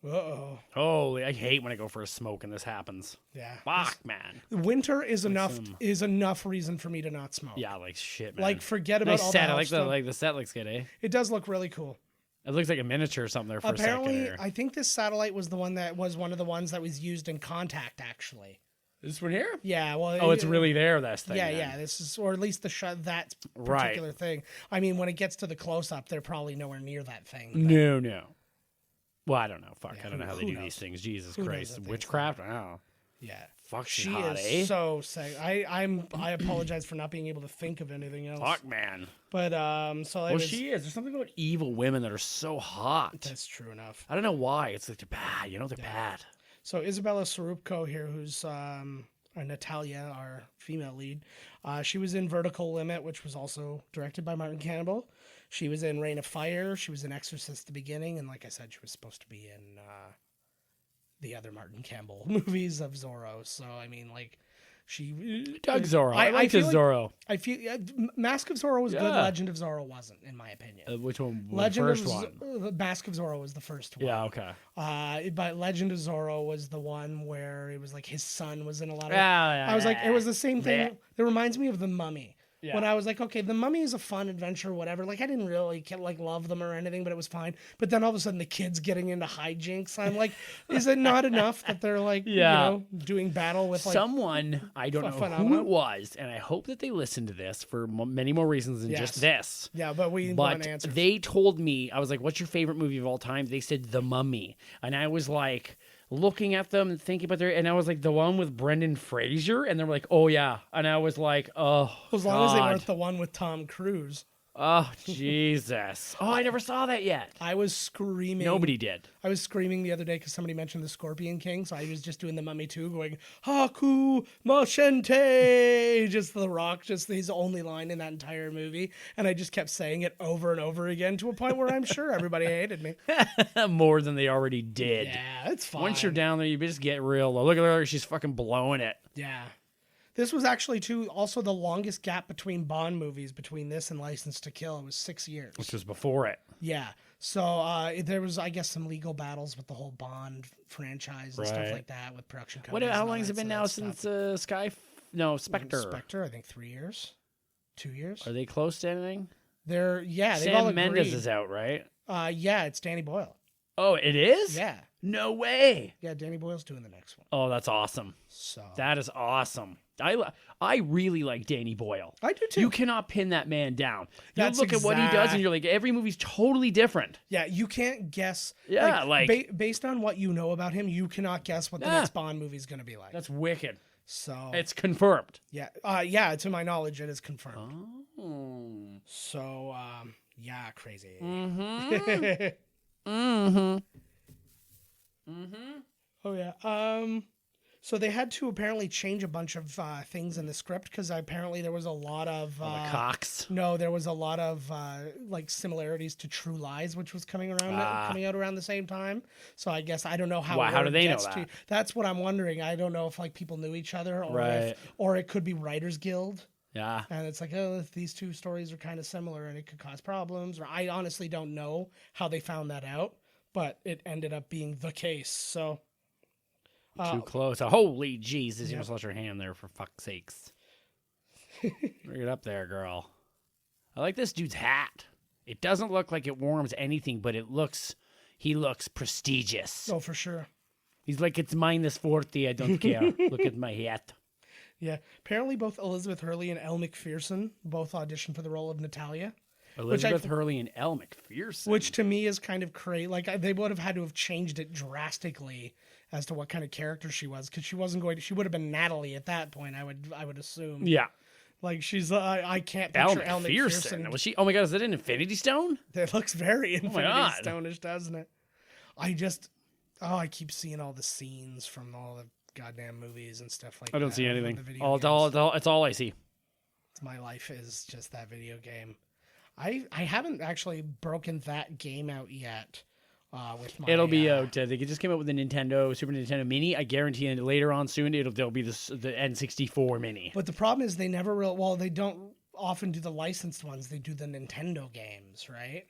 Uh-oh. Holy, I hate when I go for a smoke and this happens. Yeah. Fuck, man. Winter is enough reason for me to not smoke. Yeah, shit, man. Forget about Nice all set. the I health like stuff. the set looks good, eh? It does look really cool. It looks like a miniature or something there for Apparently, a second. I think this satellite was one of the ones that was used in Contact, actually. This one here? Yeah, well... Oh, it's really there, this thing. Yeah, then. yeah, this is... Or at least that Right. particular thing. I mean, when it gets to the close-up, they're probably nowhere near that thing. but- No. Well, I don't know. Fuck, Yeah, I don't know how they who do knows? these things. Jesus Who knows Christ. what things Witchcraft? I don't know. Yeah. Fuck, She hot, is eh? so sick. I apologize for not being able to think of anything else. Fuck, man. But, so... Well, she is. There's something about evil women that are so hot. That's true enough. I don't know why. It's like they're bad. They're bad. So Isabella Sorupko here, who's Natalia, our female lead, she was in Vertical Limit, which was also directed by Martin Cannibal. She was in Reign of Fire. She was in Exorcist at the beginning. And like I said, she was supposed to be in the other Martin Campbell movies of Zorro. So, I mean, like, she... Doug Zorro. I like his Zorro. I feel Mask of Zorro was good. Legend of Zorro wasn't, in my opinion. Which one? Legend the first of one? Mask of Zorro was the first one. Yeah, okay. But Legend of Zorro was the one where it was like his son was in a lot of... Yeah, I was like, it was the same thing. Yeah. It reminds me of The Mummy. Yeah. When I was like, okay, The Mummy is a fun adventure, whatever. Like, I didn't really like love them or anything, but it was fine. But then all of a sudden, the kids getting into hijinks. I'm like, is it not enough that they're like, doing battle with like someone? I don't know who it was, and I hope that they listen to this for many more reasons than just this. Yeah, but we want answers. They told me, I was like, "What's your favorite movie of all time?" They said The Mummy, and I was like, looking at them and thinking about and I was like, the one with Brendan Fraser, and they were like, "Oh yeah," and I was like, "Oh, as long as they weren't the one with Tom Cruise." Oh Jesus! Oh, I never saw that yet. I was screaming. Nobody did. I was screaming the other day because somebody mentioned the Scorpion King, so I was just doing The Mummy 2, going Haku Machente, just The Rock, just his only line in that entire movie, and I just kept saying it over and over again to a point where I'm sure everybody hated me. More than they already did. Yeah, it's fine. Once you're down there, you just get real low. Look at her; she's fucking blowing it. Yeah. This was actually, too, also the longest gap between Bond movies between this and License to Kill. It was 6 years. Which was before it. Yeah. So there was, I guess, some legal battles with the whole Bond franchise and stuff like that with production companies. How long has it been now since Spectre? Spectre, I think 3 years. 2 years. Are they close to anything? They've all Sam agreed. Mendes is out, right? Yeah, it's Danny Boyle. Oh, it is? Yeah. No way. Yeah, Danny Boyle's doing the next one. Oh, that's awesome. So that is awesome. I really like Danny Boyle. I do too. You cannot pin that man down. You That's look at what he does, and you're like, every movie's totally different. Yeah, you can't guess. Yeah, based on what you know about him, you cannot guess what the next Bond movie is going to be like. That's wicked. So it's confirmed. Yeah, to my knowledge, it is confirmed. Oh. So yeah, crazy. Mm-hmm. mm-hmm. Mm-hmm. Oh yeah. So they had to apparently change a bunch of things in the script because apparently there was a lot of the cocks. No, there was a lot of like similarities to True Lies, which was coming out around the same time. So I guess I don't know how. How do they know that? That's what I'm wondering. I don't know if like people knew each other, or it could be Writers Guild. Yeah. And it's like, oh, these two stories are kind of similar, and it could cause problems. Or I honestly don't know how they found that out, but it ended up being the case. So. Too close. Holy Jesus, you almost lost your hand there, for fuck's sakes. Bring it up there, girl. I like this dude's hat. It doesn't look like it warms anything, but he looks prestigious. Oh, for sure. He's like, it's -40, I don't care. Look at my hat. Yeah. Apparently both Elizabeth Hurley and Elle Macpherson both auditioned for the role of Natalia. Elizabeth Hurley and Elle Macpherson. Which to me is kind of crazy. Like, they would have had to have changed it drastically as to what kind of character she was, because she would have been Natalie at that point, I would assume. Yeah. Like, she's, I can't picture Elle Macpherson. Was she, oh my God, is that an Infinity Stone? It looks very Infinity Stone-ish, doesn't it? I keep seeing all the scenes from all the goddamn movies and stuff like that. I don't see anything. It's all I see. My life is just that video game. I haven't actually broken that game out yet. It'll be out. They just came out with the Super Nintendo Mini. I guarantee later on soon there'll be the N64 Mini. But the problem is they don't often do the licensed ones. They do the Nintendo games, right?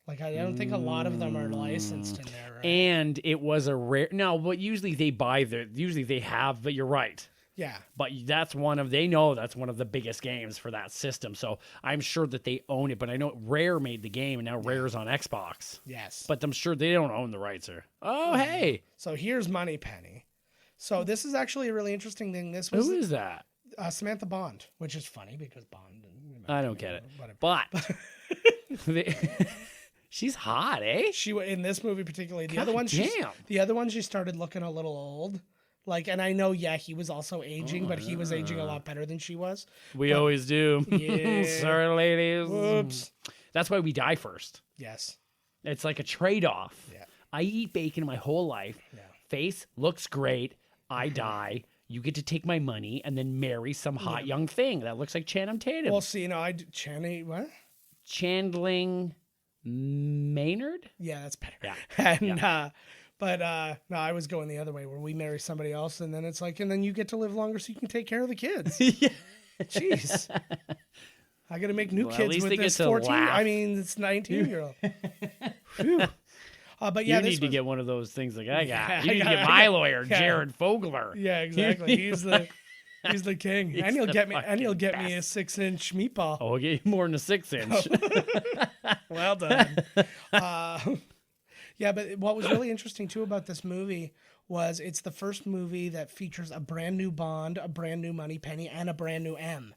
Like, I don't think a lot of them are licensed in there, right? And it was a rare... No, but usually they have, but you're right. Yeah. But that's one of the biggest games for that system. So I'm sure that they own it, but I know Rare made the game and now Rare's on Xbox. Yes. But I'm sure they don't own the rights. Hey. So here's Moneypenny. So this is actually a really interesting thing. Who is that? Samantha Bond, which is funny because Bond. I don't get it. But she's hot, eh? She in this movie particularly. The other one she started looking a little old. Like, and I know, he was also aging, but he was aging a lot better than she was. We always do. Yeah. Sorry, ladies. Whoops. That's why we die first. Yes. It's like a trade-off. Yeah. I eat bacon my whole life. Yeah. Face looks great. I die. You get to take my money and then marry some hot young thing that looks like Channing Tatum. Well, see, Channing, what? Chandling Maynard. Yeah, that's better. Yeah. And no, I was going the other way where we marry somebody else, and then it's like, and then you get to live longer so you can take care of the kids. Yeah. Jeez. I got to make new Well, at kids least with they get this to 14. laugh. I mean, it's 19-year-old. But yeah, You need to get one of those things like I got. Yeah, You need to I get got- my lawyer, yeah. Jared Fogler. Yeah, exactly. He's the king, He's and he'll the get me. And fucking he'll get me a best. 6-inch meatball. Oh, I'll get you more than a 6-inch. Well done. Yeah, but what was really interesting too about this movie was it's the first movie that features a brand new Bond, a brand new Moneypenny, and a brand new M.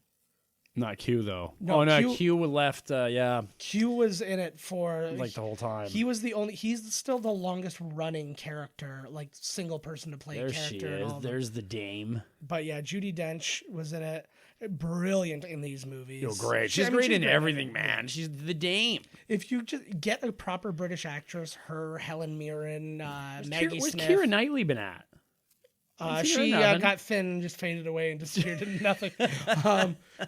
Not Q though. No, no, Q- Q left. Yeah, Q was in it for like the whole time. He was the only. He's still the longest running character, like single person to play There character. she and is. all of them. There's the dame. But yeah, Judi Dench was in it. Brilliant in these movies. Oh, great. She's She's great in great everything, it. man. She's the dame. If you just get a proper British actress, her, Helen Mirren, Maggie Where's Smith. Keira Knightley been at? She nothing. got thin and just faded away and disappeared into nothing.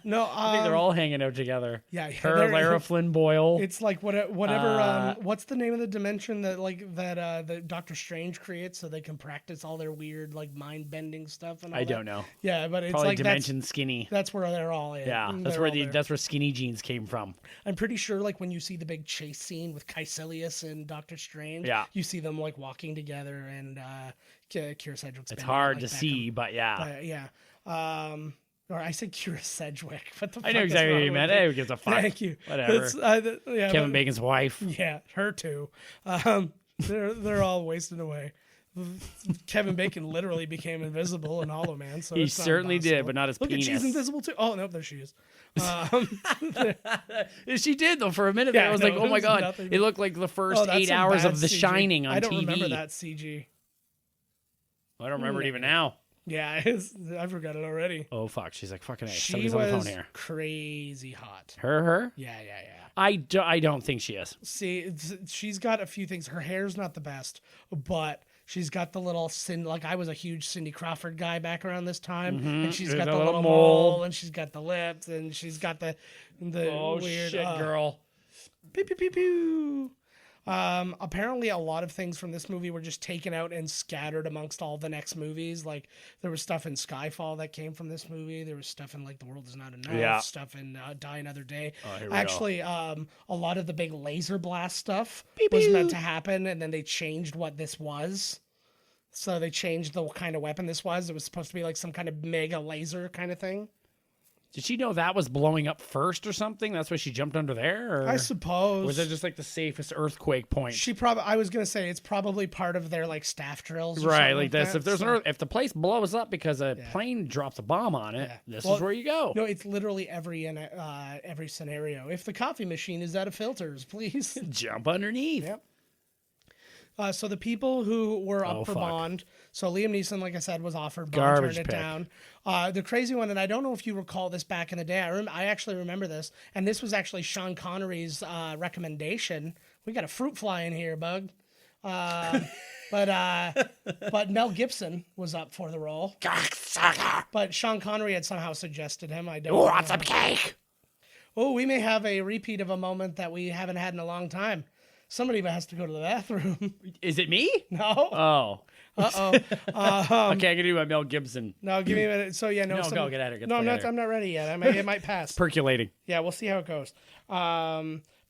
No, I think they're all hanging out together. yeah, Her, they're- Lara Flynn Boyle. It's like whatever. What's the name of the dimension that Doctor Strange creates so they can practice all their weird like mind bending stuff and all I that? don't know. Yeah, but it's Probably like Dimension Skinny. that's where they're all in. Yeah, that's They're where all there. that's where skinny jeans came from. I'm pretty sure like when you see the big chase scene with Caecilius and Doctor Strange, Yeah. you see them like walking together and Kira Sedgwick's. It's bending hard like to Beckham. see, but yeah. Yeah. Or I said Kira Sedgwick. What the I know fuck is exactly what wrong you with meant. you? Hey, who gives a fuck? Thank you. Whatever. Yeah, Kevin but- Bacon's wife. Yeah, her too. They're all wasting away. Kevin Bacon literally became invisible in Hollow Man. So He it's not certainly did, possible. but not his Look, penis. and she's invisible too. Oh no, there she is. She did though for a minute. Yeah, There. I was no, like, it oh my was god! nothing. It looked like the first Oh, that's 8 some hours bad of The CG. Shining on I don't TV. remember that CG. I don't remember it even now. Yeah, I forgot it already. Oh fuck! She's like fucking. She Somebody's on the was phone here. crazy hot. Her. Yeah. I don't think she is. See, she's got a few things. Her hair's not the best, but she's got the little like I was a huge Cindy Crawford guy back around this time, and she's There's got a the little little mole. mole, and she's got the lips, and she's got the Oh weird shit, girl. Pew, pew, pew, pew. Apparently a lot of things from this movie were just taken out and scattered amongst all the next movies. Like there was stuff in Skyfall that came from this movie. There was stuff in like The World Is Not Enough. Yeah. Stuff in Die Another Day. Oh, here we go. Actually, a lot of the big laser blast stuff Pew, was pew. meant to happen, and then they changed what this was. So they changed the kind of weapon this was. It was supposed to be like some kind of mega laser kind of thing. Did she know that was blowing up first or something? That's why she jumped under there? Or I suppose. was it just like the safest earthquake point? She probably. I was gonna say it's probably part of their like staff drills. Or Right, something like this. that. If there's So- if the place blows up because a plane drops a bomb on it, Yeah. this Well, is where you go. No, it's literally every scenario. If the coffee machine is out of filters, please. Jump underneath. Yep. So the people who were up Oh, for fuck. Bond, so Liam Neeson, like I said, was offered Bond, Garbage turned it pick. down. The crazy one, and I don't know if you recall this back in the day. I actually remember this, and this was actually Sean Connery's recommendation. We got a fruit fly in here, bug. But Mel Gibson was up for the role. Cocksucker. But Sean Connery had somehow suggested him. I don't Who know. wants some cake? Oh, we may have a repeat of a moment that we haven't had in a long time. Somebody has to go to the bathroom. Is it me? No. Oh. Uh-oh. Okay, I can do my Mel Gibson. No, give me a minute. So yeah, no. No, some- go, get out of here, get No, the I'm fuck not. out of I'm not ready yet. It might pass. Percolating. Yeah, we'll see how it goes.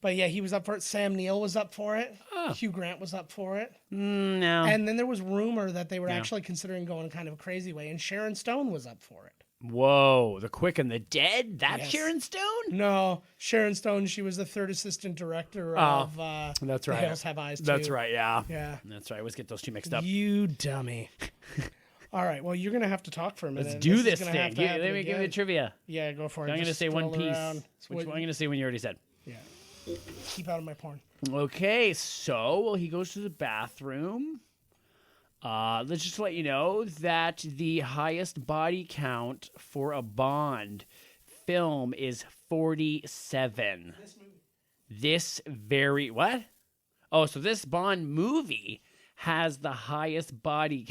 But yeah, he was up for it. Sam Neill was up for it. Hugh Grant was up for it. No. And then there was rumor that they were actually considering going kind of a crazy way, and Sharon Stone was up for it. Whoa, The Quick and the Dead? That's Yes. Sharon Stone? No, Sharon Stone. She was the third assistant director of. That's The right. Hills Have Eyes Too. That's right, yeah. Yeah. That's right. I always get those two mixed up. You dummy. All right. Well, you're gonna have to talk for a minute. Let's do is this gonna thing. have to happen Let me give you the again. trivia. Yeah, go for it. I'm going to Just say One scroll Piece. around. Which one I'm going to say when you already said. Yeah. Keep out of my porn. Okay, so he goes to the bathroom. Let's just let you know that the highest body count for a Bond film is 47. This very what? Oh, so this Bond movie has the highest body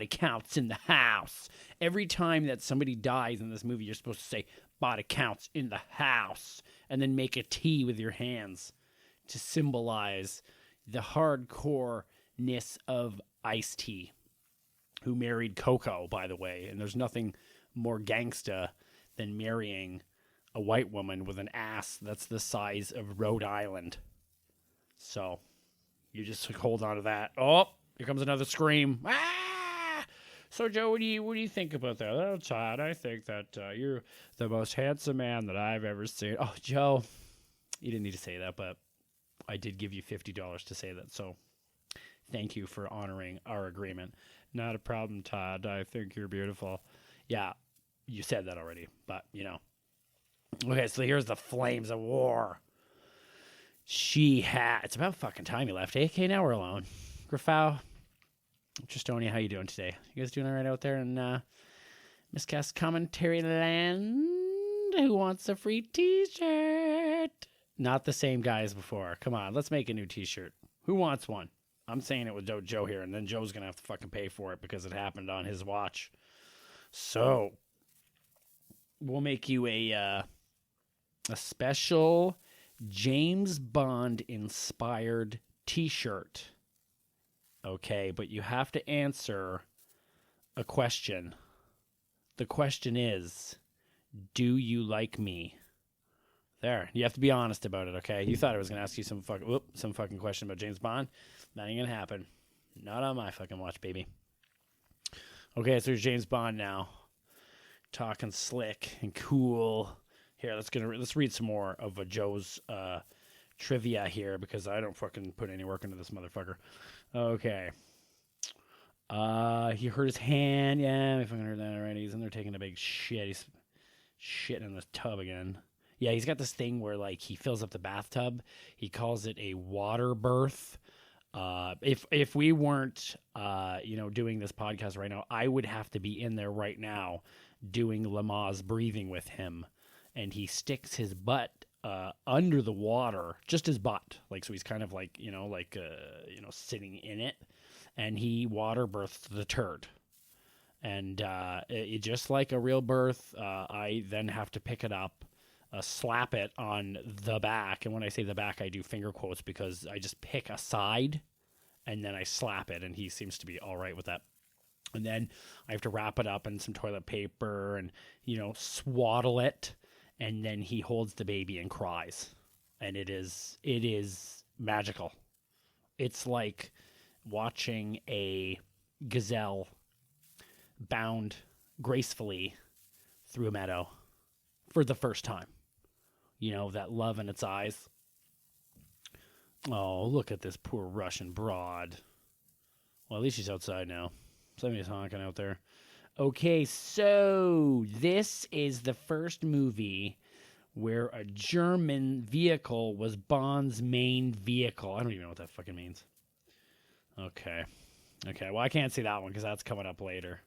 counts in the house. Every time that somebody dies in this movie, you're supposed to say body counts in the house and then make a T with your hands to symbolize the hardcore-ness of Ice-T, who married Coco, by the way. And there's nothing more gangsta than marrying a white woman with an ass that's the size of Rhode Island. So you just hold on to that. Oh, here comes another scream. Ah! So, Joe, what do you think about that? Oh, Todd, I think that you're the most handsome man that I've ever seen. Oh, Joe, you didn't need to say that, but I did give you $50 to say that. So thank you for honoring our agreement. Not a problem, Todd. I think you're beautiful. Yeah, you said that already, but, you know. Okay, so here's the flames of war. It's about fucking time you left. Okay, now we're alone. Grafau, Tristonia, how you doing today? You guys doing all right out there in Miscast Commentary Land? Who wants a free t-shirt? Not the same guy as before. Come on, let's make a new t-shirt. Who wants one? I'm saying it with Joe here, and then Joe's going to have to fucking pay for it because it happened on his watch. So, we'll make you a special James Bond inspired t-shirt. Okay, but you have to answer a question. The question is, do you like me? There, you have to be honest about it, okay? You thought I was going to ask you some fucking question about James Bond. That ain't going to happen. Not on my fucking watch, baby. Okay, so there's James Bond now. Talking slick and cool. Here, let's read some more of Joe's trivia here because I don't fucking put any work into this motherfucker. Okay. He hurt his hand. Yeah, I fucking heard that already. He's in there taking a big shit. He's shitting in the tub again. Yeah, he's got this thing where, like, he fills up the bathtub. He calls it a water birth. If we weren't, doing this podcast right now, I would have to be in there right now doing Lamaze breathing with him. And he sticks his butt under the water, just his butt. Like, so he's kind of like, sitting in it. And he water births the turd. And it just like a real birth, I then have to pick it up, slap it on the back. And when I say the back, I do finger quotes because I just pick a side and then I slap it. And he seems to be all right with that. And then I have to wrap it up in some toilet paper and, swaddle it. And then he holds the baby and cries. And it is magical. It's like watching a gazelle bound gracefully through a meadow for the first time. That love in its eyes. Oh, look at this poor Russian broad. Well, at least she's outside now. Somebody's honking out there. Okay, so this is the first movie where a German vehicle was Bond's main vehicle. I don't even know what that fucking means. Okay, well, I can't see that one because that's coming up later.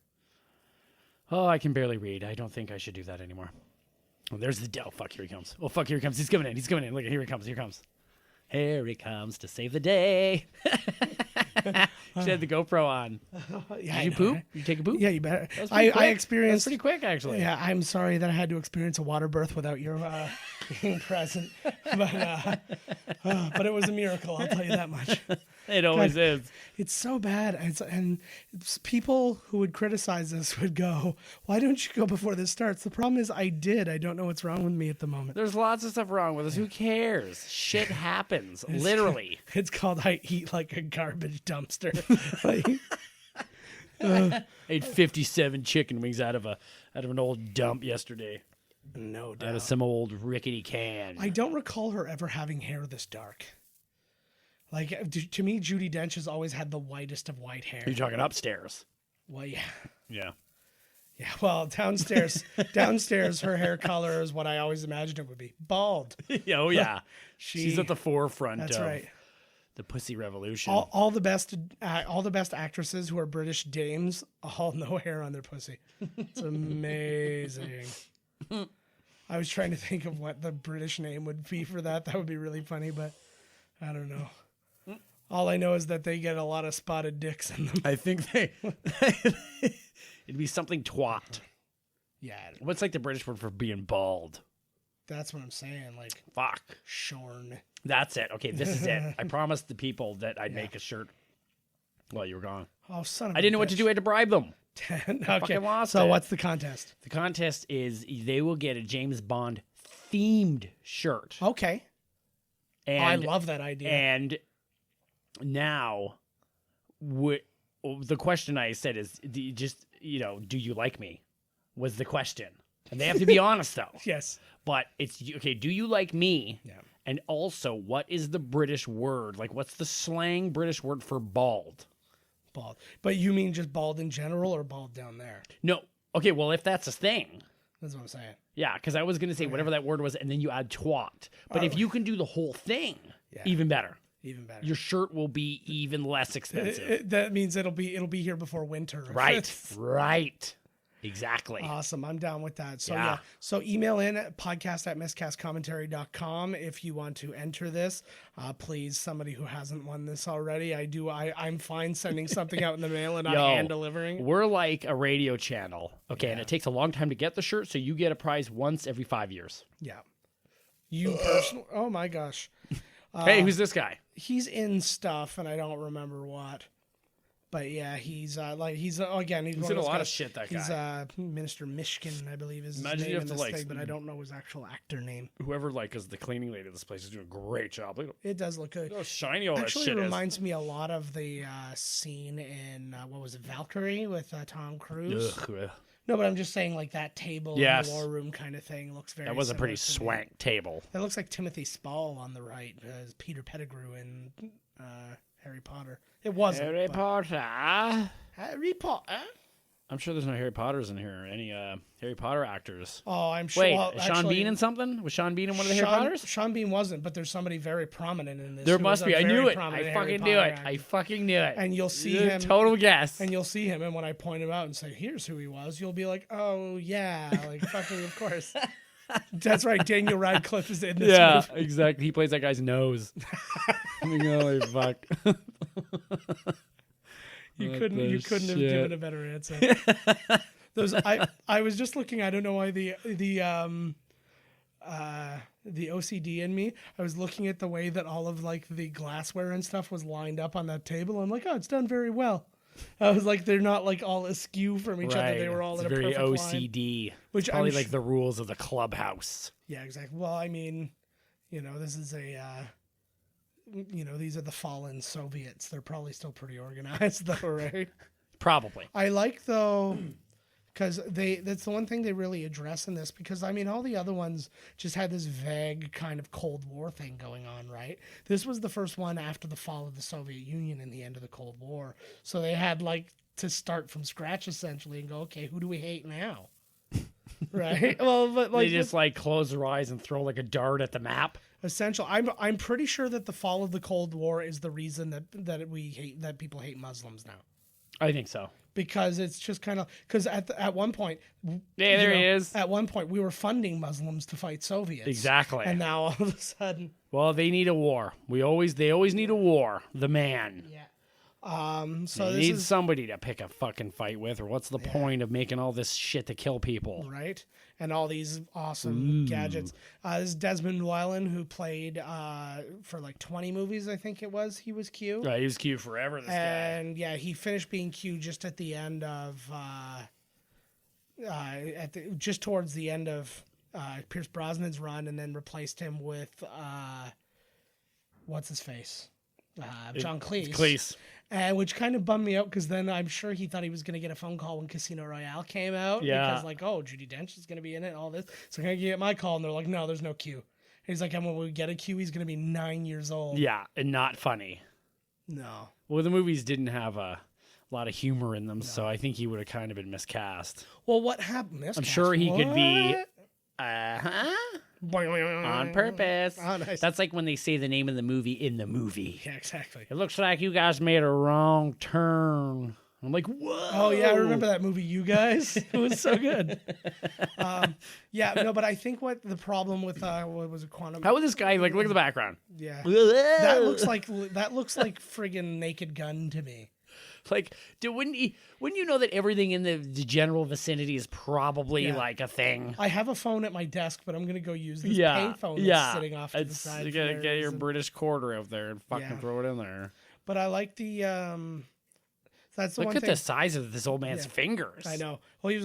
Oh, I can barely read. I don't think I should do that anymore. Oh, there's the... Oh, fuck, here he comes. Oh, fuck, here he comes. He's coming in. Look, here he comes. Here he comes to save the day. She had the GoPro on. Yeah, Did you poop? You take a poop? Yeah, you better. I experienced... That's pretty quick, actually. Yeah, I'm sorry that I had to experience a water birth without your being present. But it was a miracle, I'll tell you that much. It always is. It's so bad. People who would criticize this would go, why don't you go before this starts? The problem is I did. I don't know what's wrong with me at the moment. There's lots of stuff wrong with us. Who cares? Shit happens. Literally. It's called I eat like a garbage dumpster. I ate 57 chicken wings out of an old dump yesterday. No doubt. Out of some old rickety can. I don't recall her ever having hair this dark. Like, to me, Judi Dench has always had the whitest of white hair. You're talking upstairs. Well, yeah. Yeah. Yeah, well, downstairs, her hair color is what I always imagined it would be. Bald. Oh, yeah. She's at the forefront that's of right. the pussy revolution. All the best actresses who are British dames, all no hair on their pussy. It's amazing. I was trying to think of what the British name would be for that. That would be really funny, but I don't know. All I know is that they get a lot of spotted dicks in them. I think they. It'd be something twat. Yeah, What's like the British word for being bald? that's what I'm saying. Like, Fuck. shorn. That's it. Okay, this is it. I promised the people that I'd make a shirt while you were gone. Oh, son of I didn't know what to do. I had to bribe them. Okay, fucking lost so it. what's the contest? The contest is they will get a James Bond themed shirt. Okay. And, I love that idea. And now, the question I said is, do you like me? Was the question. And they have to be honest, though. Yes. But it's, okay, do you like me? Yeah. And also, what is the British word? Like, what's the slang British word for bald? Bald. But you mean just bald in general or bald down there? No. Okay, well, if that's a thing. That's what I'm saying. Yeah, because I was going to say whatever that word was, and then you add twat. But if you can do the whole thing, even better. Even better. Your shirt will be even less expensive. That means it'll be here before winter. Right. Right. Exactly. Awesome. I'm down with that. So Yeah. So email in at podcast@miscastcommentary.com if you want to enter this. Please, somebody who hasn't won this already. I'm fine sending something out in the mail and not hand delivering. We're like a radio channel. Okay, and it takes a long time to get the shirt, so you get a prize once every 5 years. Yeah. You personally. Oh my gosh. Hey, who's this guy? He's in stuff and I don't remember what. But yeah, he's in a one lot of shit, that he's, guy. Minister Mishkin, I believe is Imagine his you name have in to, this like, thing, but I don't know his actual actor name. Whoever is the cleaning lady of this place is doing a great job. Look It does look good. how shiny all Actually, that shit it is. reminds me a lot of the scene in what was it, Valkyrie with Tom Cruise. Ugh. No, but I'm just saying, like that table in Yes. the war room kind of thing looks very. That was a pretty similar to me. swank table. That looks like Timothy Spall on the right as Peter Pettigrew in Harry Potter. It wasn't. Harry but- Potter. Harry Potter. I'm sure there's no Harry Potters in here. Any Harry Potter actors? Oh, I'm sure. Wait, well, is Sean actually, Bean in something? Was Sean Bean in one of the Harry Potters? Sean Bean wasn't, but there's somebody very prominent in this. There who must was be. a I very knew it. prominent I Harry fucking Potter knew it. actor. I fucking knew it. And you'll see Yeah, him. Total guess. And you'll see him, and when I point him out and say, "Here's who he was," you'll be like, "Oh yeah, like fucking of course." That's right. Daniel Radcliffe is in this Yeah, movie. exactly. He plays that guy's nose. Holy fuck. You What couldn't the have shit? given a better answer. I was just looking. I don't know why the OCD in me. I was looking at the way that all of like the glassware and stuff was lined up on that table. I'm like, oh, it's done very well. I was like, they're not like all askew from each other. They were all It's in a very perfect OCD. line. Which It's probably I'm like the rules of the clubhouse. Yeah, exactly. Well, I mean, this is these are the fallen Soviets. They're probably still pretty organized, though, right? Probably. I like though, because that's the one thing they really address in this. Because I mean, all the other ones just had this vague kind of Cold War thing going on, right? This was the first one after the fall of the Soviet Union and the end of the Cold War, so they had like to start from scratch essentially and go, okay, who do we hate now? Right. Well, but like They just like close their eyes and throw like a dart at the map. essential. I'm pretty sure that the fall of the Cold War is the reason that people hate Muslims now. I think so. Because it's just kind of because at one point, Yeah, there he is. At one point, we were funding Muslims to fight Soviets. Exactly. And now all of a sudden, Well, they need a war. They always need a war. The man. yeah. So They this need is somebody to pick a fucking fight with, or what's the point of making all this shit to kill people? right, and all these awesome gadgets. This is Desmond Llewellyn, who played for like 20 movies, I think it was. He was Q. He was Q forever. This guy. And yeah, he finished being Q just at the end of just towards the end of Pierce Brosnan's run, and then replaced him with what's his face, John Cleese. Cleese. Which kind of bummed me out because then I'm sure he thought he was going to get a phone call when Casino Royale came out. Yeah. Because like, oh, Judi Dench is going to be in it and all this. So can I get my call? And they're like, no, there's no Q. And he's like, and when we get a Q, he's going to be 9 years old. Yeah, and not funny. No. Well, the movies didn't have a lot of humor in them, so I think he would have kind of been miscast. Well, what happened? I'm sure he could be on purpose. Oh, nice. That's like when they say the name of the movie in the movie. Yeah, exactly. It looks like you guys made a wrong turn. I'm like, whoa. Oh yeah, I remember that movie, You Guys. It was so good. Yeah, no, but I think what the problem with what was it, Quantum? How would this guy like? Look at the background. Yeah, that looks like friggin' Naked Gun to me. Like, wouldn't you know that everything in the general vicinity is probably like a thing? I have a phone at my desk, but I'm gonna go use this payphone that's sitting off to the side. You gotta get your British quarter out there and fucking throw it in there. But I like the that's the Look one at thing. the size of this old man's fingers. I know. Well, he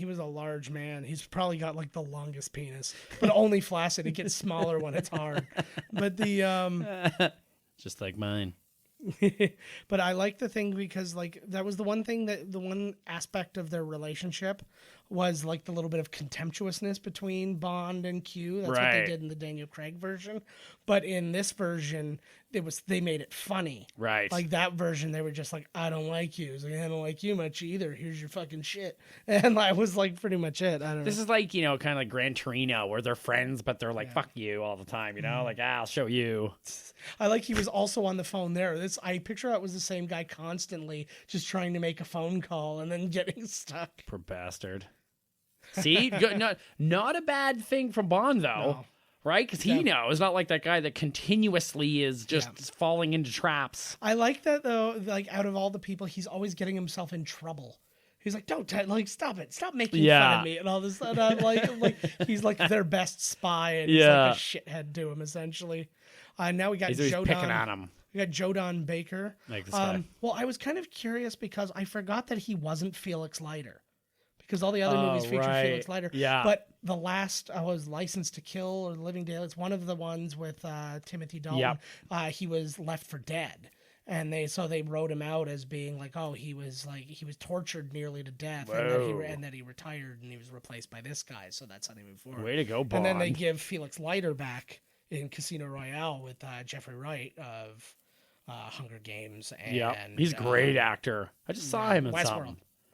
was a large man. He's probably got like the longest penis, but only flaccid. It gets smaller when it's hard. But the just like mine. but I like the thing because like that was the one aspect of their relationship was like the little bit of contemptuousness between Bond and Q. That's what they did in the Daniel Craig version. But in this version, they made it funny. Right. Like that version, they were just like, I don't like you. It's like, I don't like you much either. Here's your fucking shit. And that was like pretty much it. I don't know. This is like, kind of like Gran Torino where they're friends, but they're like, fuck you all the time, Like, I'll show you. I like he was also on the phone there. I picture that was the same guy constantly just trying to make a phone call and then getting stuck. Poor bastard. See? Not a bad thing from Bond, though. No. Right? Because he knows. Not like that guy that continuously is just falling into traps. I like that, though. Like, out of all the people, he's always getting himself in trouble. He's like, don't, stop it. Stop making fun of me and all this. And I'm like, he's like their best spy and he's like a shithead to him, essentially. Now we got He's always Jodan. picking on him. We got Jodan Baker. Like this guy. Well, I was kind of curious because I forgot that he wasn't Felix Leiter. Because all the other movies feature Felix Leiter. Yeah. But the last was License to Kill or Living Daylights, one of the ones with Timothy Dalton. Yep. He was left for dead. And they wrote him out as being like, oh, he was tortured nearly to death, and that he retired and he was replaced by this guy. So that's how they moved forward. Way to go, Bond. And then they give Felix Leiter back in Casino Royale with Jeffrey Wright of Hunger Games. And he's a great actor. I just saw him in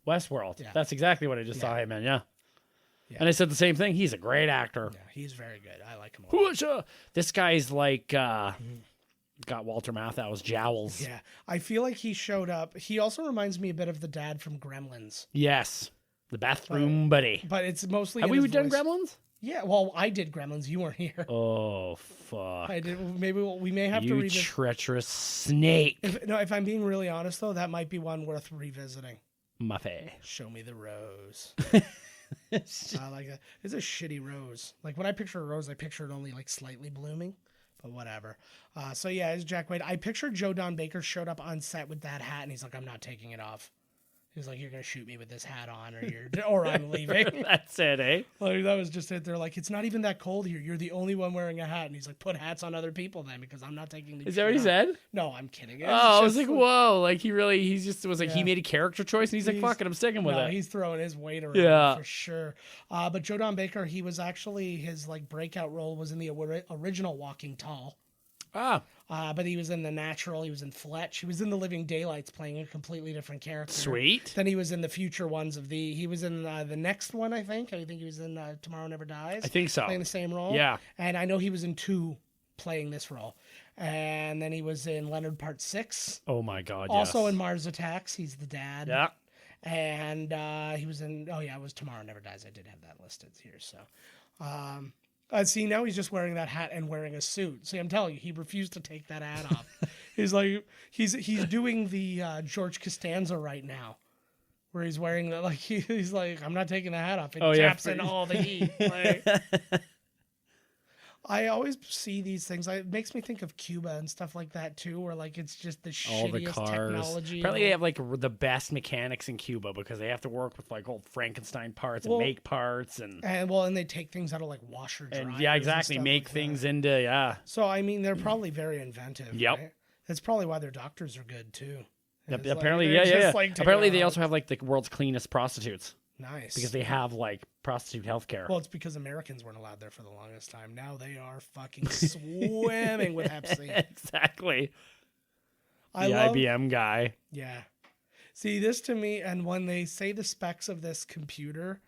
Westworld. Yeah. That's exactly what I just saw him in. Yeah. And I said the same thing. He's a great actor. Yeah, he's very good. I like him a lot. This guy's like got Walter Matthau's jowls. Yeah, I feel like he showed up. He also reminds me a bit of the dad from Gremlins. Yes, the bathroom buddy. But it's mostly. Have we done Gremlins? Yeah, well, I did Gremlins. You weren't here. Oh fuck! I did. Maybe we may have to revisit. You treacherous snake. If I'm being really honest though, that might be one worth revisiting. Muffy. Show me the rose. I like that. It's a shitty rose. Like when I picture a rose, I picture it only like slightly blooming. But whatever. So yeah, it's Jack Wade. I pictured Jodan Baker showed up on set with that hat, and he's like, "I'm not taking it off." He's like, "You're gonna shoot me with this hat on, or I'm leaving." That's it, eh? Like that was just it. They're like, "It's not even that cold here. You're the only one wearing a hat." And he's like, "Put hats on other people then, because I'm not taking the." Is that what he said? No, I'm kidding. I was like, whoa! Like he made a character choice, and he's like, "Fuck it, I'm sticking with it." He's throwing his weight around for sure. But Jodan Baker, he was actually his like breakout role was in the original Walking Tall. But he was in The Natural. He was in Fletch. He was in The Living Daylights, playing a completely different character. Sweet. Then he was in the future ones of the. He was in the next one, I think. I think he was in Tomorrow Never Dies. I think so. Playing the same role. Yeah. And I know he was in 2, playing this role. And then he was in Leonard Part 6. Oh my God! Also in Mars Attacks, he's the dad. Yeah. And he was in. Oh yeah, it was Tomorrow Never Dies. I did have that listed here. So. See, now he's just wearing that hat and wearing a suit. See, I'm telling you, he refused to take that hat off. He's like, he's doing the George Costanza right now, where he's wearing the, like, he's like, I'm not taking the hat off. It taps in all the heat. Like, I always see these things. It makes me think of Cuba and stuff like that too, where like it's just the shittiest technology. Apparently, they have like the best mechanics in Cuba because they have to work with like old Frankenstein parts and make parts and they take things out of like washer dryers. And exactly. Make like things into So I mean, they're probably very inventive. Yep. Right? That's probably why their doctors are good too. Apparently, like, apparently, they also have like the world's cleanest prostitutes. Nice. Because they have like prostitute healthcare. Well, it's because Americans weren't allowed there for the longest time. Now they are fucking swimming with Hep C. Exactly. IBM guy. Yeah. See, this to me, and when they say the specs of this computer,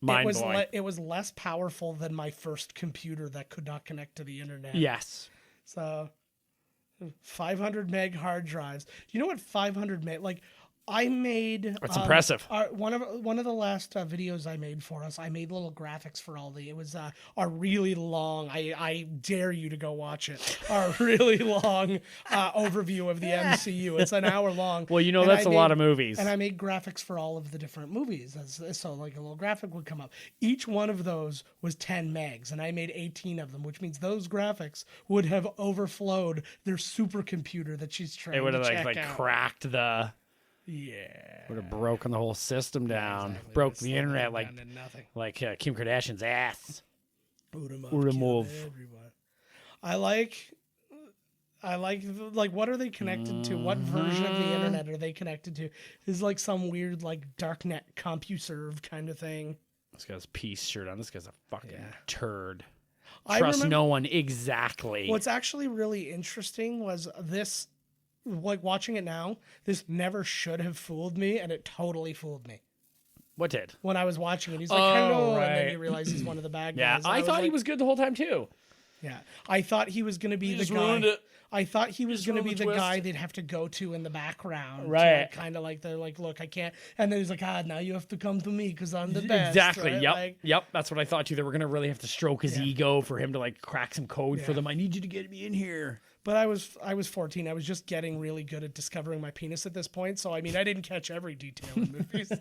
it was less powerful than my first computer that could not connect to the internet. Yes. So 500 meg hard drives. Do you know what 500 meg, like I made. That's impressive. One of the last videos I made for us, I made little graphics for all the. It was a really long. I dare you to go watch it. A really long overview of the MCU. It's an hour long. Well, that's a lot of movies. And I made graphics for all of the different movies. So like a little graphic would come up. Each one of those was 10 megs, and I made 18 of them, which means those graphics would have overflowed their supercomputer that she's trying to check out. It would have like cracked the. Yeah. Would have broken the whole system down. Exactly. Broke the internet like Kim Kardashian's ass. Would have moved. I like what are they connected to? What version of the internet are they connected to? Is like some weird like darknet CompuServe kind of thing. This guy's peace shirt on. This guy's a fucking turd. Trust no one. Exactly. What's actually really interesting was this. Like watching it now, this never should have fooled me, and it totally fooled me. What did? When I was watching it, he's like, hello, and then you realize he's one of the bad guys. Yeah, I thought he was good the whole time, too. Yeah, I thought he was going to be the guy. I thought he was going to be the guy they'd have to go to in the background. Right. Kind of like, they're like, look, I can't. And then he's like, now you have to come to me because I'm the best. Exactly. Right? Yep. That's what I thought, too. They were going to really have to stroke his ego for him to, like, crack some code for them. I need you to get me in here. But I was 14. I was just getting really good at discovering my penis at this point. So, I mean, I didn't catch every detail in movies.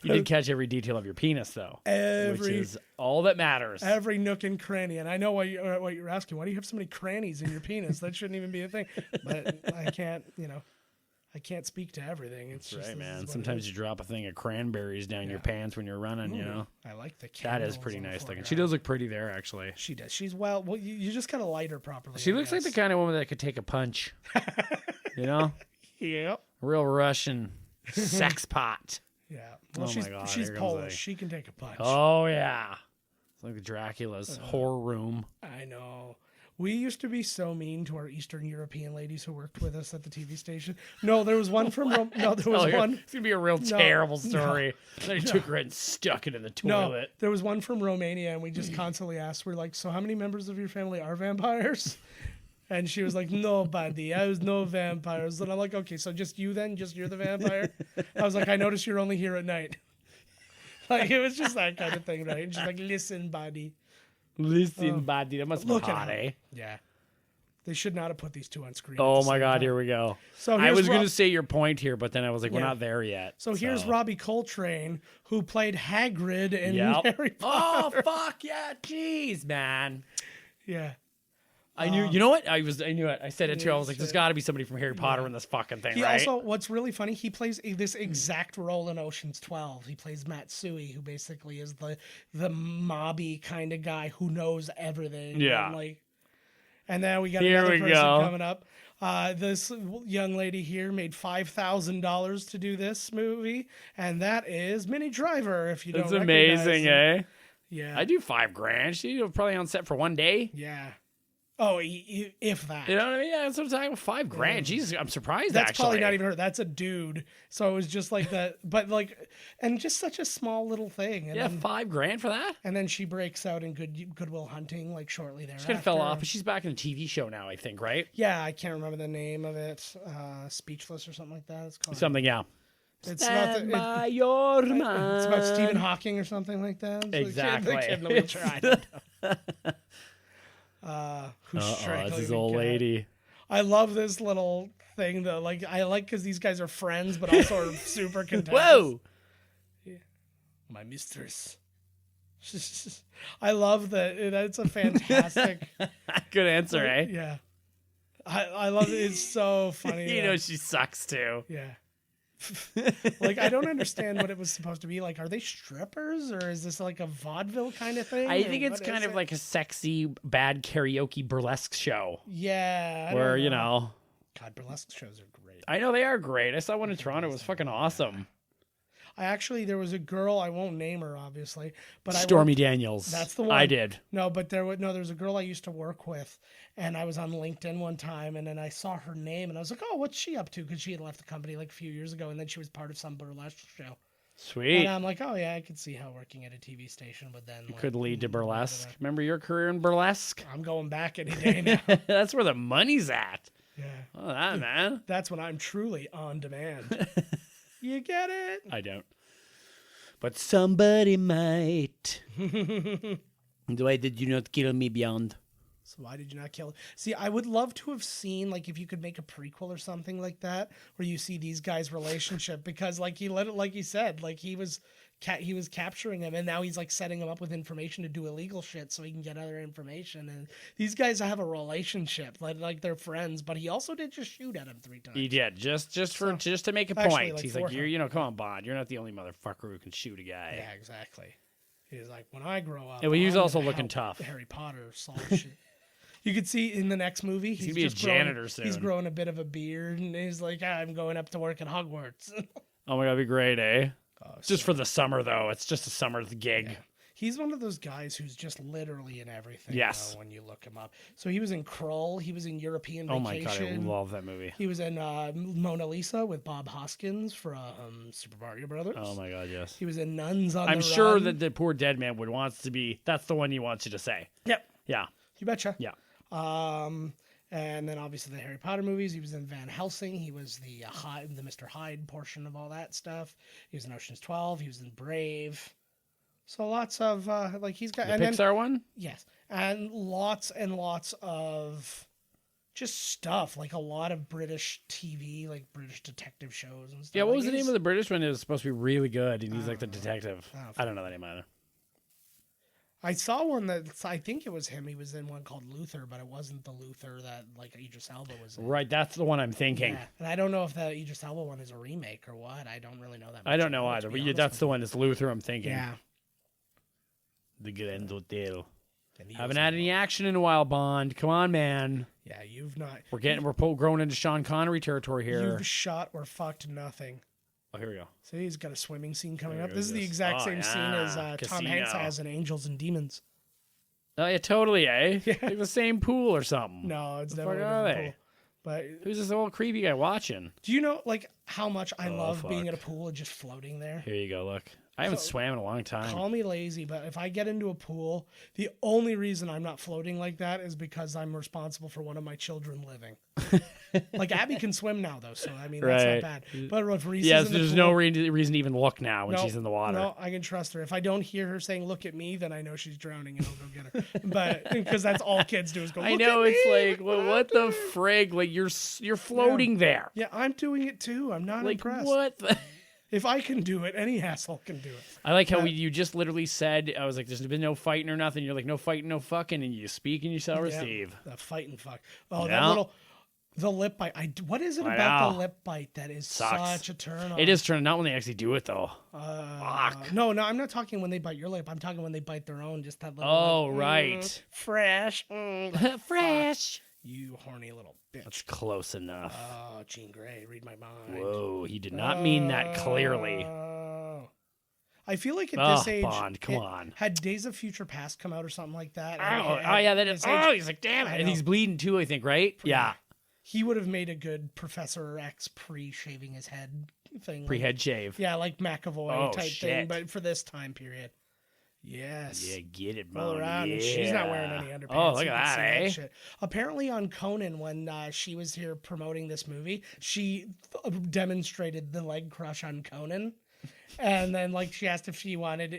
You did catch every detail of your penis, though. Which is all that matters. Every nook and cranny. And I know what you're asking. Why do you have so many crannies in your penis? That shouldn't even be a thing. But I can't, I can't speak to everything. It's That's just, right, man. Sometimes you drop a thing of cranberries down your pants when you're running, I like the That is pretty nice looking. She does look pretty there, actually. She does. She's well, you just gotta light her properly. She looks like the kind of woman that could take a punch. Yep. Real Russian sex pot. Yeah. Well, she's Polish. She can take a punch. Oh, yeah. It's like Dracula's horror room. I know. We used to be so mean to our Eastern European ladies who worked with us at the TV station. No, there was one from... one. It's going to be a real terrible story. They took her and stuck it in the toilet. No, there was one from Romania, and we just constantly asked, we're like, so how many members of your family are vampires? And she was like, nobody. I was no vampires. And I'm like, okay, so just you then? Just you're the vampire? I was like, I noticed you're only here at night. Like, it was just that kind of thing, right? And she's like, listen, buddy. Listen, buddy, that must be hot, eh? Yeah. They should not have put these two on screen. Oh my God, here we go. So I was going to say your point here, but then I was like, we're not there yet. So here's Robbie Coltrane, who played Hagrid in Harry Potter. Oh, fuck yeah. Jeez, man. Yeah. I knew, you know what? I knew it. I said it too. I was like, there's got to be somebody from Harry Potter in this fucking thing, right? Also, what's really funny, he plays this exact role in Ocean's 12. He plays Matsui, who basically is the mobby kind of guy who knows everything. Yeah. And then we got another person coming up. This young lady here made $5,000 to do this movie, and that is Minnie Driver. If you don't, that's amazing, eh? Yeah, I do $5,000. She's probably on set for one day. Yeah. Oh, if that. You know what I mean? Yeah, that's what I'm talking about. $5,000. Jesus, I'm surprised. That's probably not even her. That's a dude. So it was just like that, but and just such a small little thing. And then, $5,000 for that. And then she breaks out in Goodwill Hunting shortly thereafter. She kind of fell off, but she's back in a TV show now, I think, right? Yeah, I can't remember the name of it. Speechless or something like that. It's called something. Yeah. It's about Stephen Hawking or something like that. Exactly. Who's strangling it's his old lady. I love this little thing though. I like because these guys are friends, but also are super contentious. Whoa, yeah. My mistress. I love that. It's a fantastic. Good answer, eh? Yeah. I love it. It's so funny. You know she sucks too. Yeah. I don't understand what it was supposed to be. Are they strippers or is this like a vaudeville kind of thing? I think it's kind of like a sexy, bad karaoke burlesque show. Yeah. Where, God, burlesque shows are great. I know they are great. I saw one in Toronto. It was fucking awesome. There was a girl, I won't name her obviously, but Stormy Daniels. That's the one. I did. No, but there was a girl I used to work with, and I was on LinkedIn one time, and then I saw her name, and I was like, oh, what's she up to? Because she had left the company a few years ago, and then she was part of some burlesque show. Sweet. And I'm like, oh yeah, I could see how working at a TV station would then could lead to burlesque. Remember your career in burlesque? I'm going back any day now. That's where the money's at. Yeah. Oh, that man. That's when I'm truly on demand. You get it? I don't. But somebody might. Why did you not kill me, Beyond? So why did you not kill him? See, I would love to have seen, like, if you could make a prequel or something like that, where you see these guys' relationship, because, like, he let it, like he said, like, he was capturing him, and now he's, like, setting him up with information to do illegal shit so he can get other information. And these guys have a relationship, like they're friends, but he also did just shoot at him 3 times. He did, just to make a Actually, point. like He's 4 like, times. you know, come on, Bond, you're not the only motherfucker who can shoot a guy. Yeah, exactly. He's like, when I grow up, Yeah, well, he was I'm also gonna looking help tough. Harry Potter solve shit. You could see in the next movie, he's gonna be a just growing- janitor soon. He's growing a bit of a beard, and he's like, I'm going up to work at Hogwarts. Oh my God, that'd be great, eh? Oh, Just for the summer, though. It's just a summer gig. Yeah. He's one of those guys who's just literally in everything. Yes. Though, when you look him up. So he was in Krull. He was in European Oh my God, I Vacation. love that movie. He was in Mona Lisa with Bob Hoskins from Super Mario Brothers. Oh my God, yes. He was in Nuns on I'm the sure Run. that the poor dead man would wants to be. That's the one he wants you to say. Yep. Yeah. You betcha. Yeah. And then obviously the Harry Potter movies. He was in Van Helsing. He was the Mr. Hyde portion of all that stuff. He was in Ocean's 12. He was in Brave. So lots of like he's got The and Pixar then, one? yes, and lots of just stuff, like a lot of British TV, like British detective shows and stuff. Yeah, what Like, was the name he's- of the British one? It was supposed to be really good, and he's like the detective. Oh, I don't know the name either. I saw one that I think it was him. He was in one called Luther, but it wasn't the Luther that like Idris Elba was in. Right, that's the one I'm thinking. Yeah, and I don't know if the Idris Elba one is a remake or what. I don't really know that much. I don't know about it, either, to be but honest that's with the one that's Luther I'm thinking. you. Yeah. The Grand Hotel. And he Haven't was had in any one. action in a while, Bond. Come on, man. Yeah, you've not. We're growing into Sean Connery territory here. You've shot or fucked nothing. Oh, here we go. See, he's got a swimming scene coming There up. goes This is the this. exact Oh, same scene yeah. as Tom Casino. Hanks has in Angels and Demons. Oh yeah, totally, eh? Yeah. Like the same pool or something. No, it's The never fuck are been they? cool. But Who's this old creepy guy watching? do you know like how much I Oh, love being fuck. at a pool and just floating there? Here you go. Look, I haven't swam in a long time. Call me lazy, but if I get into a pool, the only reason I'm not floating like that is because I'm responsible for one of my children living. Like Abby can swim now, though, so I mean that's Right. not bad. But if Reese Yes, is in the there's pool, no reason to even look now when no, she's in the water. No, I can trust her. If I don't hear her saying "look at me," then I know she's drowning, and I'll go get her. But because that's all kids do is go. I "Look know at it's me, like, well, what the frig? Like you're floating there. Yeah, I'm doing it too. I'm not Like impressed. what? The... If I can do it, any asshole can do it. I like how you just literally said, I was like, there's been no fighting or nothing. You're like, no fighting, no fucking, and you speak and you shall receive. The fight and fuck. Oh, Yeah. that little. The lip bite. What is it I about the know. lip bite that is Sucks. such a turn on? It is turning, not when they actually do it though. Fuck. No, I'm not talking when they bite your lip. I'm talking when they bite their own. Just that little. Oh, like, right. fresh. Fresh. You horny little bitch. That's close enough. Oh, Jean Grey, read my mind. Whoa, he did not mean that clearly. Oh. I feel like at Oh, this age, Bond, come on. Had Days of Future Past come out or something like that? Oh, yeah, that is. this age, Oh, he's like, damn I it. And know. he's bleeding too, I think, right? Yeah. he would have made a good Professor X pre-shaving his head thing. Pre-head shave. Yeah, like McAvoy Oh, type thing, shit. but for this time period. Yes. Yeah, get it, Roll Bond. around, Yeah. and she's not wearing any underpants. Oh, look You at can that, see eh? shit. Apparently on Conan, when she was here promoting this movie, she demonstrated the leg crush on Conan. And then, like, she asked if he wanted her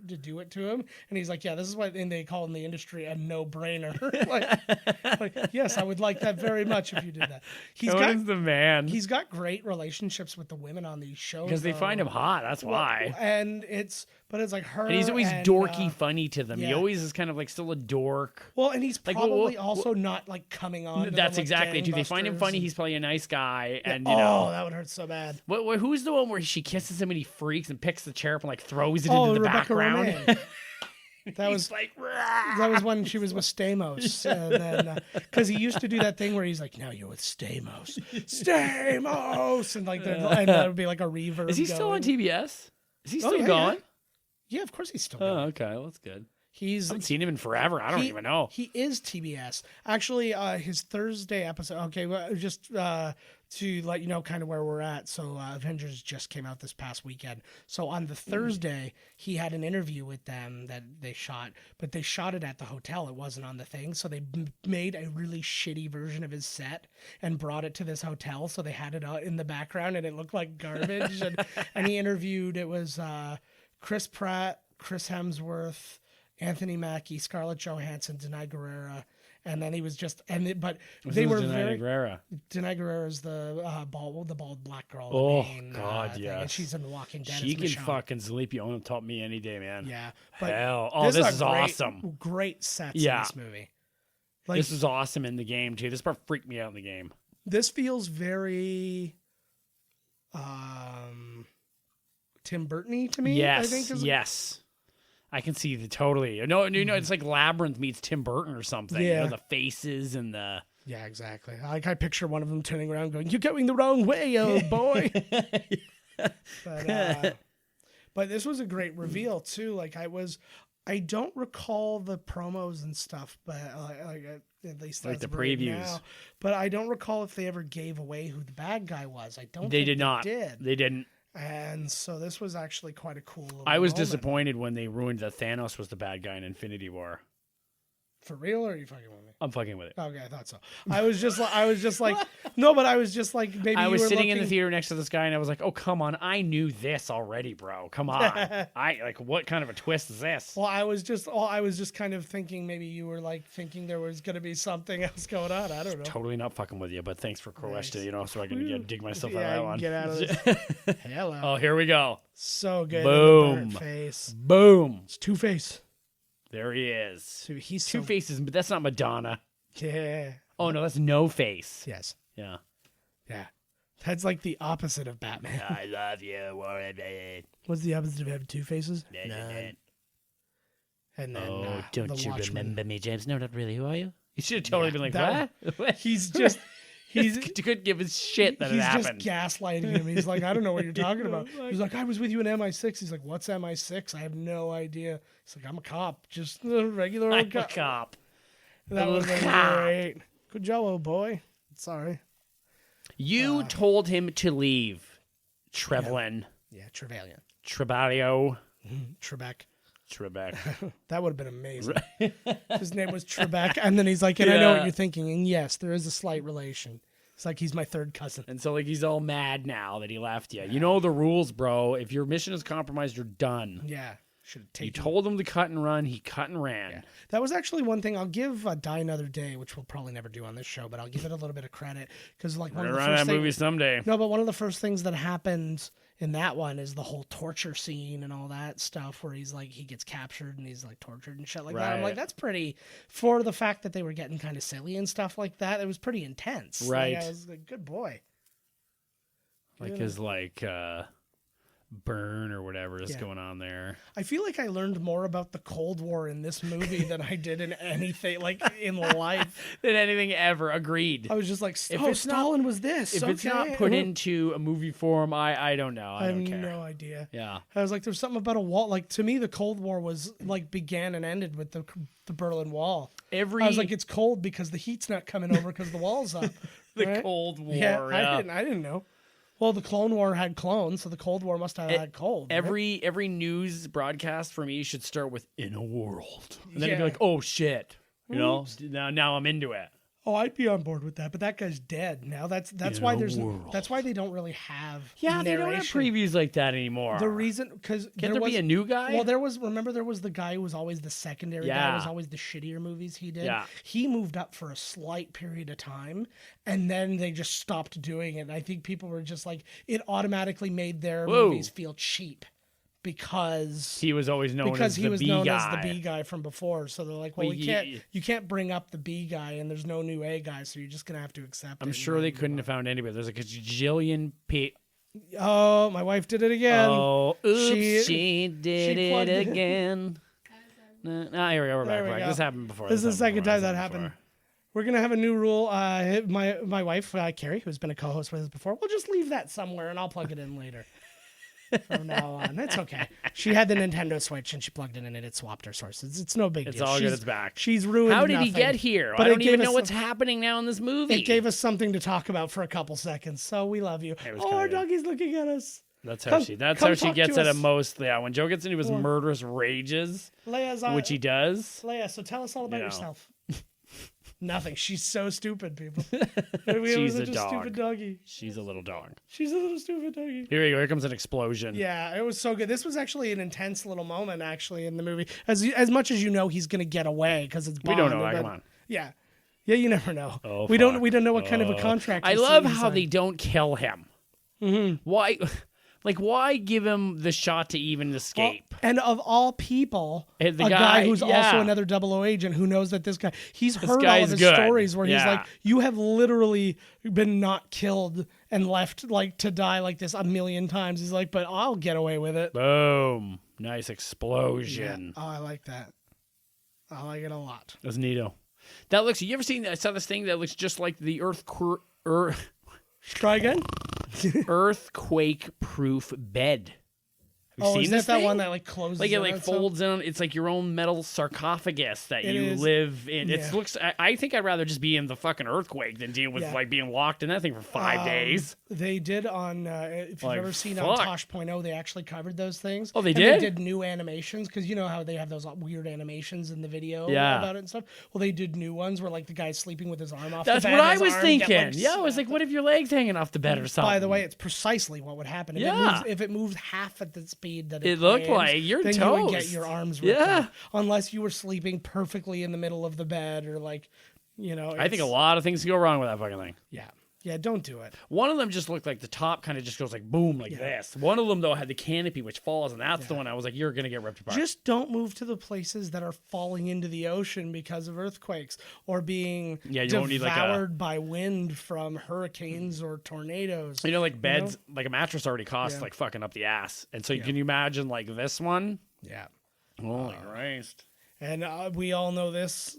to do it to him, and he's like, "Yeah, this is what they call in the industry a no-brainer." like, yes, I would like that very much if you did that. Conan's the man. He's got great relationships with the women on these shows Because they find him hot, that's why. And it's like her, And he's always and, dorky funny to them. He yeah. always is kind of like still a dork. Well, and he's Like, probably well, also not like coming on. to That's them, like, exactly. Do they find him gangbusters funny? and- He's probably a nice guy, and oh, you know. that would hurt so bad. Who's the one where she kisses him and he freaks and picks the chair up and like throws it Oh, into the Rebecca background? Romaine. That was like, that was when she was with Stamos, and then because he used to do that thing where he's like, "Now you're with Stamos, Stamos," and like and that would be like a reverb. is he still on going. TBS? Is he Oh, still yeah, going? Yeah, of course he's still. Oh, Going. okay, well, that's good. I haven't seen him in forever. I don't even know. He is TBS. Actually, his Thursday episode. Okay, well, just to let you know kind of where we're at. So Avengers just came out this past weekend. So on the Thursday, he had an interview with them that they shot, but they shot it at the hotel. It wasn't on the thing. So they made a really shitty version of his set and brought it to this hotel. So they had it out in the background and it looked like garbage. and he interviewed, it was Chris Pratt, Chris Hemsworth, Anthony Mackie, Scarlett Johansson, Denai Guerrera, and then he was just but they were very. Denai Guerrera is the bald black girl. Oh main, God, yeah. And she's in Walking Dead. She can fucking sleep you on top me any day, man. Yeah, but hell, this is awesome. Great sets in this movie. Like, this is awesome in the game too. This part freaked me out in the game. This feels very Tim Burton-y to me. Yes, I think yes. I can see the totally. No, it's like Labyrinth meets Tim Burton or something. Yeah. You know, the faces and the. Yeah, exactly. I picture one of them turning around going, "You're going the wrong way, old boy." But this was a great reveal too. Like I don't recall the promos and stuff, but at least like that's the right previews. now. But I don't recall if they ever gave away who the bad guy was. I don't. They think did not. They didn't. And so this was actually quite a cool little I was moment. disappointed when they ruined that Thanos was the bad guy in Infinity War. For real, or are you fucking with me? I'm fucking with it. Okay, I thought so. I was just like, no, but I was just like, maybe I you was were sitting in looking... the theater next to this guy, and I was like, "Oh, come on! I knew this already, bro. Come on! What kind of a twist is this?" Well, I was just kind of thinking maybe you were like thinking there was going to be something else going on. I don't know. Totally not fucking with you, but thanks for question, so I can dig myself out of Yeah, that one. get out of this. Hello. Oh, here we go. So good. Boom. In the burnt face. Boom. It's Two-Face. There he is. So he's Two Faces, but that's not Madonna. Yeah. Oh no, that's No Face. Yes. Yeah. Yeah. That's like the opposite of Batman. I love you. What's the opposite of having two faces? None. And then, don't the you Watchmen. remember me, James? No, not really. Who are you? You should have totally been like, what? He's couldn't give a shit that it he's happened. just gaslighting him. He's like, I don't know what you're talking about. He's like, I was with you in MI6. He's like, what's MI6? I have no idea. He's like, I'm a cop, just a regular old I'm a cop. That was great. Good job, old boy. Sorry. You told him to leave, Trevelyan. Yeah, Trevelyan. Trebalio. Trebek. Trebek. That would have been amazing. His name was Trebek, and then he's like, and I know what you're thinking, and yes, there is a slight relation. It's like he's my third cousin. And so he's all mad now that he left you. You know the rules, bro. If your mission is compromised, you're done. Yeah. Should have taken. You told him to cut and run. He cut and ran. Yeah. That was actually one thing. I'll give Die Another Day, which we'll probably never do on this show, but I'll give it a little bit of credit because like one of the first that movie someday. No, but one of the first things that happens in that one is the whole torture scene and all that stuff where he's like he gets captured and he's like tortured and shit like that. I'm like, that's pretty for the fact that they were getting kind of silly and stuff like that. It was pretty intense. Right. Like, I was like, good boy. Like his burn or whatever is going on there. I feel like I learned more about the Cold War in this movie than I did in anything like in life. Than anything ever. Agreed. I was just like, Stalin was this. If it's not put into a movie form, I don't know. I don't care. have no idea. Yeah. I was like, there's something about a wall. Like to me, the Cold War was like began and ended with the Berlin Wall. I was like, it's cold because the heat's not coming over because the wall's up. The Cold War. Yeah, I didn't know. Well, the Clone War had clones, so the Cold War must have had cold. Every news broadcast for me should start with "in a world," and then you'd be like, "Oh shit," you know. Now I'm into it. Oh, I'd be on board with that, but that guy's dead now. That's why that's why they don't really have they don't have previews like that anymore. The reason because can't there be a new guy? Well, there was the guy who was always the secondary guy, was always the shittier movies he did. Yeah. He moved up for a slight period of time, and then they just stopped doing it. And I think people were just like, it automatically made their movies feel cheap. Because he was always known as the B guy from before, so they're like, well, you can't bring up the B guy, and there's no new A guy, so you're just gonna have to accept it. I'm sure they couldn't have found anybody. There's like a gajillion Oh, my wife did it again. Oh, oops, she did it again. Here we go. We're back. This happened before. This is the second time that happened. We're gonna have a new rule. My wife Carrie, who's been a co-host with us before, we'll just leave that somewhere, and I'll plug it in later. from now on. It's okay. She had the Nintendo Switch and she plugged it in and it swapped her sources. It's no big deal. It's all good. It's back. She's ruined How did nothing. he get here? But I don't it even gave know us what's happening now in this movie. It gave us something to talk about for a couple seconds. So we love you. It was Oh, our kinda good. doggy's looking at us. That's how Come- she. That's come how she talk gets to at it us. most. Yeah, when Joe gets into his murderous rages, Leia's which he does. Leia, so tell us all about You know. yourself. Nothing. She's so stupid, people. She's such a a dog. stupid doggy. She's a little dog. She's a little stupid doggy. Here we go. Here comes an explosion. Yeah, it was so good. This was actually an intense little moment, actually, in the movie. As much as you know, he's gonna get away because it's We Bond. don't know that. but- Come on. Yeah, you never know. Oh, we fuck. don't know what kind of a contract. I he's love signed. how they don't kill him. Mm-hmm. Why? Like, why give him the shot to even escape? Well, and of all people, And the a guy guy- who's yeah. also another 00 agent who knows that this guy, he's heard all guy's of his good. stories where he's Yeah. like, you have literally been not killed and left like to die like this a million times. He's like, but I'll get away with it. Boom! Nice explosion. Oh, I like that. I like it a lot. That's neato. That looks. You ever seen? I saw this thing that looks just like the Try again. earthquake-proof bed. Have you Oh, seen is this that thing? one that like closes? Like it in like on itself? folds in. It's like your own metal sarcophagus that It you is. live in. It Yeah. looks. I think I'd rather just be in the fucking earthquake than deal with Yeah. like being locked in that thing for 5 days. They did on, if you've Like, ever seen on fuck. Tosh.0, they actually covered those things. Oh, they And did? They did new animations because you know how they have those weird animations in the video Yeah. about it and stuff. Well, they did new ones where like the guy's sleeping with his arm off. That's the bed, what I his was arm thinking. get, like, Yeah, I was like, what if your leg's hanging off the bed or something? By the way, it's precisely what would happen Yeah. if it moved half at the speed that It looked plans, like you're then you would get toast. your arms ripped Yeah. off, unless you were sleeping perfectly in the middle of the bed or like, you know. I think a it's- lot of things can go wrong with that fucking thing. Yeah, don't do it. One of them just looked like the top kind of just goes like boom like this. One of them though had the canopy which falls, and that's the one I was like, you're gonna get ripped apart. Just don't move to the places that are falling into the ocean because of earthquakes or being Yeah, you won't need, like, a- devoured by wind from hurricanes or tornadoes. you know, like beds, like a mattress already costs Yeah. like fucking up the ass, and so can you imagine like this one? Yeah. Holy Christ! And we all know this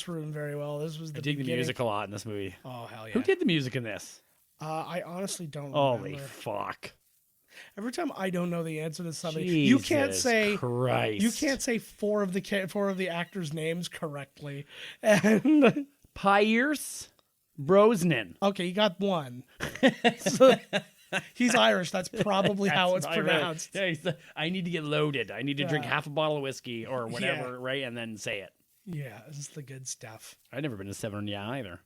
room very well. This was the I dig the beginning. music a lot in this movie. Oh, hell yeah. Who did the music in this? I honestly don't Holy remember. fuck! Every time I don't know the answer to something, you can't Jesus say Christ. you can't say four of the actors' names correctly. And Pierce Brosnan. okay, you got one. So, he's Irish. That's probably how it's That's probably pronounced. right. Yeah, I need to get loaded. I need to drink half a bottle of whiskey or whatever, Yeah. right? And then say it. Yeah, this is the good stuff. I've never been to Seven Yeah either.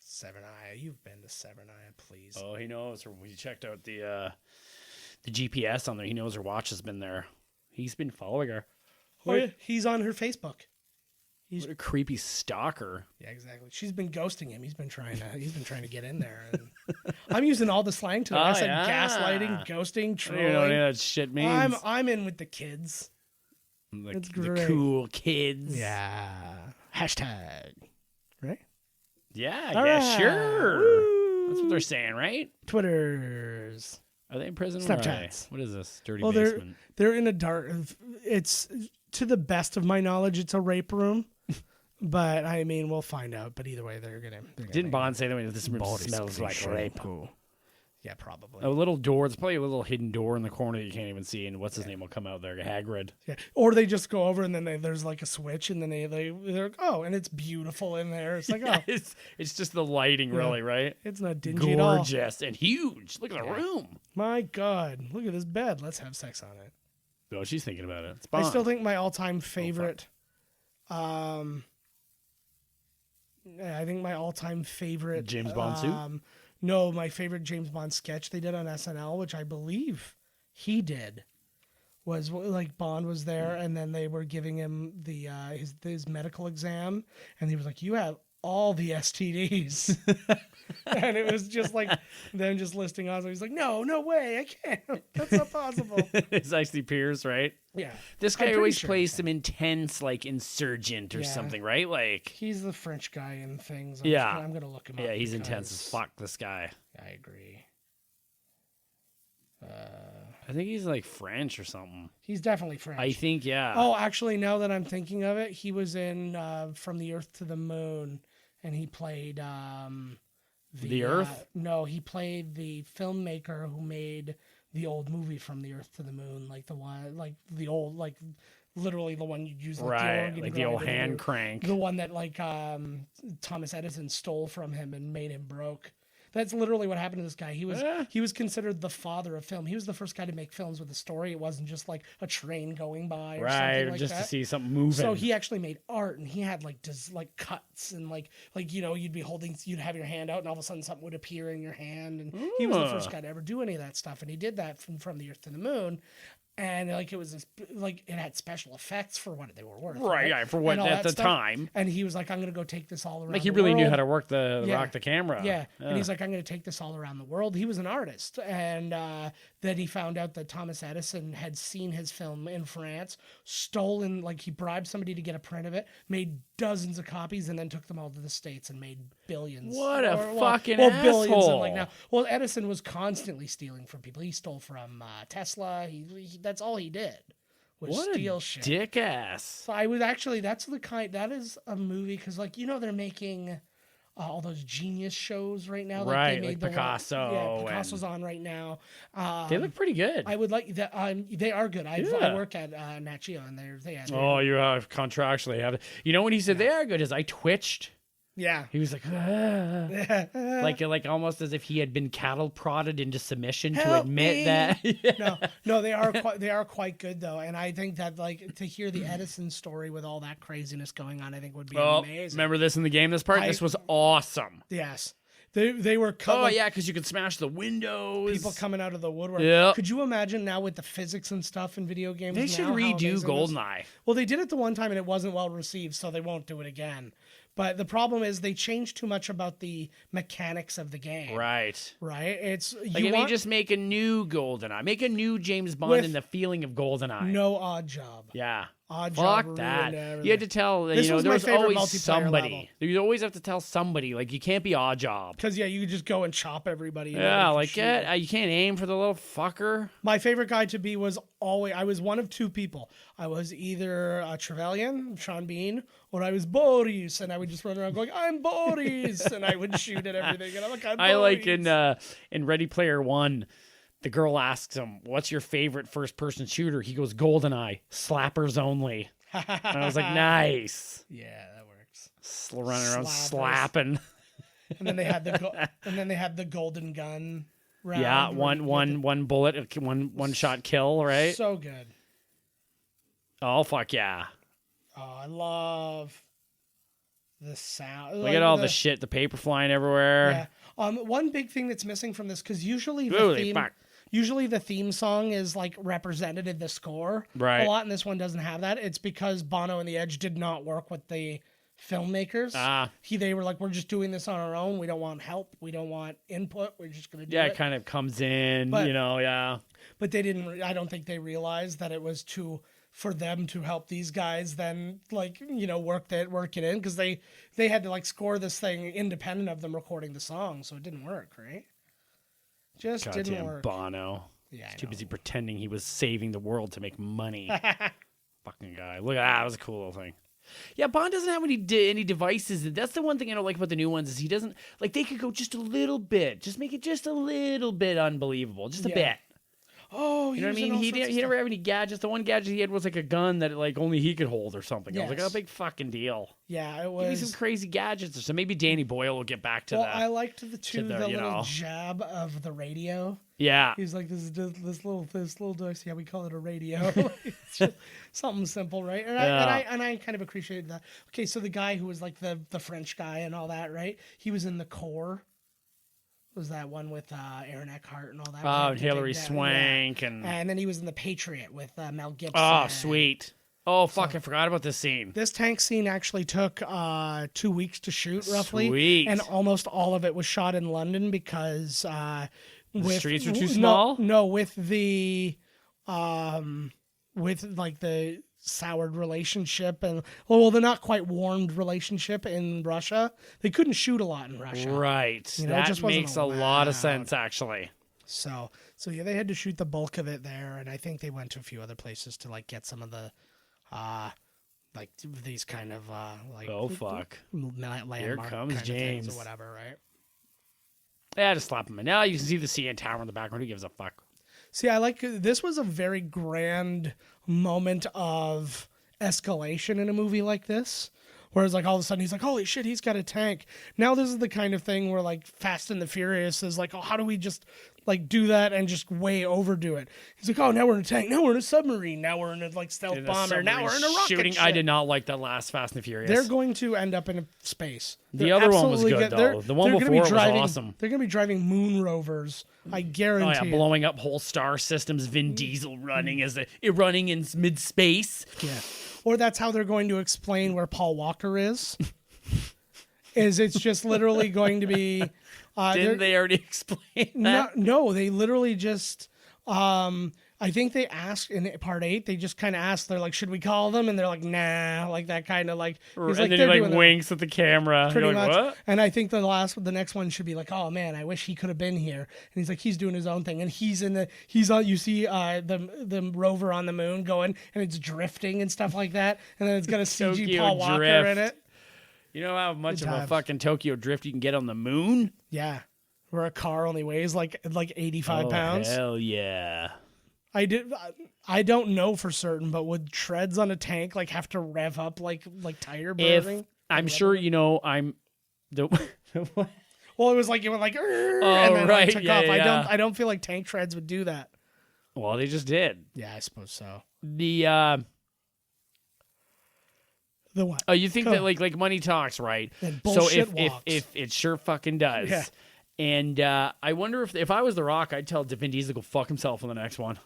Seven Eye, you've been to Seven Eye, please. Oh, he knows. We checked out the GPS on there. He knows her watch has been there. He's been following her. Oh, yeah, he's on her Facebook. What a creepy stalker. Yeah, exactly. She's been ghosting him. He's been trying to get in there. And I'm using all the slang today. I Oh, said yeah. gaslighting, ghosting, I don't trolling. know what any of that shit means. I'm in with the kids. It's the great. cool kids. Yeah. Hashtag. Right? Yeah, All yeah, right. sure. Woo. That's what they're saying, right? Twitters. Are they in prison? Snapchats. What is this? Dirty Well, basement. they're in a dark. It's to the best of my knowledge, it's a rape room. But I mean, we'll find out. But either way, they're gonna Didn't Bond say that when this room Body smells like shampoo. rape? Yeah, probably. A little door. There's probably a little hidden door in the corner that you can't even see. And what's his name will come out there? Hagrid. Yeah. Or they just go over and then there's like a switch and then they're like, oh, and it's beautiful in there. It's like, oh, It's just the lighting, really, right? it's not dingy at all. Gorgeous and huge. Look at the room. My God, look at this bed. Let's have sex on it. Oh, she's thinking about it. It's I Bond. still think my all-time favorite. I think my all-time favorite James Bond suit? No, my favorite James Bond sketch they did on SNL, which I believe he did, was like Bond was there, and then they were giving him the his medical exam, and he was like, "You have all the STDs," and it was just like them just listing off. He's like, "No, no way, I can't. That's not possible." It's actually Pierce, right? Yeah, This I'm guy pretty always sure. plays some intense, like, insurgent or Yeah. something, right? Like, He's the French guy in things. Yeah. I'm gonna look him up. yeah, he's intense as because fuck, this guy. I agree. I think he's, like, French or something. He's definitely French. I think, yeah. Oh, actually, now that I'm thinking of it, he was in From the Earth to the Moon, and he played The Earth? No, he played the filmmaker who made the old movie From the Earth to the Moon, like the one, like the old, like literally the one you'd use, like the Right, organ like the old grinder, hand crank. the one that like Thomas Edison stole from him and made him broke. That's literally what happened to this guy. He was considered the father of film. He was the first guy to make films with a story. It wasn't just like a train going by or Right, something or like just that. to see something moving. So he actually made art, and he had like like cuts and like you know, you'd have your hand out, and all of a sudden something would appear in your hand, and he was the first guy to ever do any of that stuff, and he did that from the Earth to the Moon. And like it was like it had special effects for what they were worth, right? Yeah, for what at the time. And he was like, "I'm going to go take this all around." Like he the really world. knew how to work rock the camera. Yeah, and he's like, "I'm going to take this all around the world." He was an artist, and then he found out that Thomas Edison had seen his film in France, stolen, like he bribed somebody to get a print of it, made dozens of copies, and then took them all to the States and made billions. What a fucking billions. asshole! And like now, well, Edison was constantly stealing from people. He stole from Tesla. That's all he did. Was What steal a shit. dick ass. So that is a movie, because like, you know, they're making all those Genius shows right now. Right, they made like Picasso. Picasso's on right now. They look pretty good. I would like that. They are good. I work at Nat Geo, and they're you have contractually have. You know when he said they are good, is I twitched. Yeah. He was like, like almost as if he had been cattle prodded into submission to Help admit me. that. No, they are quite good though, and I think that like to hear the Edison story with all that craziness going on, I think would be amazing. Remember this in the game? This was awesome. Yes. They were because you could smash the windows. People coming out of the woodwork. Yep. Could you imagine now with the physics and stuff in video games? They should now, redo Goldeneye. Well, they did it the one time and it wasn't well received, so they won't do it again. But the problem is they changed too much about the mechanics of the game. Right. Right? It's just make a new Goldeneye. Make a new James Bond in the feeling of Goldeneye. No odd job. Yeah. Odd Fuck job. that. You had to tell, This was there my was favorite always somebody. level. You always have to tell somebody. Like, you can't be odd job. Because, you could just go and chop everybody. Yeah, like, you can't aim for the little fucker. My favorite guy to be was I was one of two people. I was either Trevelyan, Sean Bean, or I was Boris, and I would just run around going, "I'm Boris," and I would shoot at everything, and I'm like, "I'm Boris." I like in Ready Player One, the girl asks him, "What's your favorite first-person shooter?" He goes, "Goldeneye, slappers only." And I was like, nice. Yeah, that works. Running around slapping. And then they had the golden gun round. Yeah, one bullet, one shot kill, right? So good. Oh fuck yeah. Oh, I love the sound. Look at all the shit, the paper flying everywhere. Yeah. One big thing that's missing from this, because usually the theme song is like represented in the score right. a lot, and this one doesn't have that. It's because Bono and the Edge did not work with the filmmakers. They were like, "We're just doing this on our own. We don't want help. We don't want input. We're just going to do it." Yeah, it kind of comes in, yeah. But they didn't. I don't think they realized that it was for them to help these guys then work it in, because they had to score this thing independent of them recording the song, so it didn't work, right? Just didn't work. Bono. Yeah, he's too busy pretending he was saving the world to make money. Fucking guy. Look at that. That was a cool little thing. Yeah, Bond doesn't have any devices. That's the one thing I don't like about the new ones is he doesn't they could go just a little bit, just make it just a little bit unbelievable, just a bit. Oh, you know what I mean? He never have any gadgets. The one gadget he had was like a gun that only he could hold or something. Yes. I was like, oh, big fucking deal. Yeah, it was. Give me some crazy gadgets or so. Maybe Danny Boyle will get back to that. Well, I liked the little jab of the radio. Yeah. He's like, this little device. Yeah, we call it a radio. It's just something simple, right? And I kind of appreciated that. Okay, so the guy who was like the French guy and all that, right? He was in The Core. Was that one with Aaron Eckhart and all that? Oh, Hilary Swank. And then he was in The Patriot with Mel Gibson. Oh, sweet. Oh, fuck, I forgot about this scene. This tank scene actually took 2 weeks to shoot, roughly. Sweet. And almost all of it was shot in London because... the streets were too small? No, with the... with the soured relationship and the not quite warmed relationship in Russia, they couldn't shoot a lot in Russia. Right. That just makes a lot of sense, actually. So yeah, they had to shoot the bulk of it there, and I think they went to a few other places to get some of the these kind of oh fuck, landmark here comes kind James of or whatever, right? Yeah, just slap him in. Now you can see the CN Tower in the background. Who gives a fuck? See, I like this was a very grand moment of escalation in a movie like this. Whereas like all of a sudden he's like, holy shit, he's got a tank. Now this is the kind of thing where like Fast and the Furious is like, oh, how do we just like do that and just way overdo it? He's like, oh, now we're in a tank. Now we're in a submarine. Now we're in a like stealth bomber. Now we're in a rocket shooting. ship. I did not like that last Fast and the Furious. They're going to end up in space. The other one was good though. The one before was awesome. They're going to be driving moon rovers. I guarantee. Oh yeah, blowing up whole star systems. Vin Diesel running in mid space. Yeah. Or that's how they're going to explain where Paul Walker is. It's just literally going to be... Didn't they already explain that? No, they literally just... I think they asked in part 8, they just kind of asked, they're like, should we call them? And they're like, nah, like that kind of like... And then he like winks at the camera. Pretty much. What? And I think the next one should be like, oh man, I wish he could have been here. And he's like, he's doing his own thing. And you see the rover on the moon going and it's drifting and stuff like that. And then it's got a CG Paul Walker in it. You know how much of a fucking Tokyo drift you can get on the moon? Yeah. Where a car only weighs like 85 pounds. Hell yeah. I don't know for certain, but would treads on a tank like have to rev up like tire burning? I'm sure I'm the well, it was like it went like and then right. It took yeah, off. Yeah. I don't feel like tank treads would do that. Well, they just did. Yeah, I suppose so. The what? Oh, you think that like money talks, right? So if it sure fucking does. Yeah. And I wonder if I was The Rock, I'd tell Vin Diesel to go fuck himself on the next one.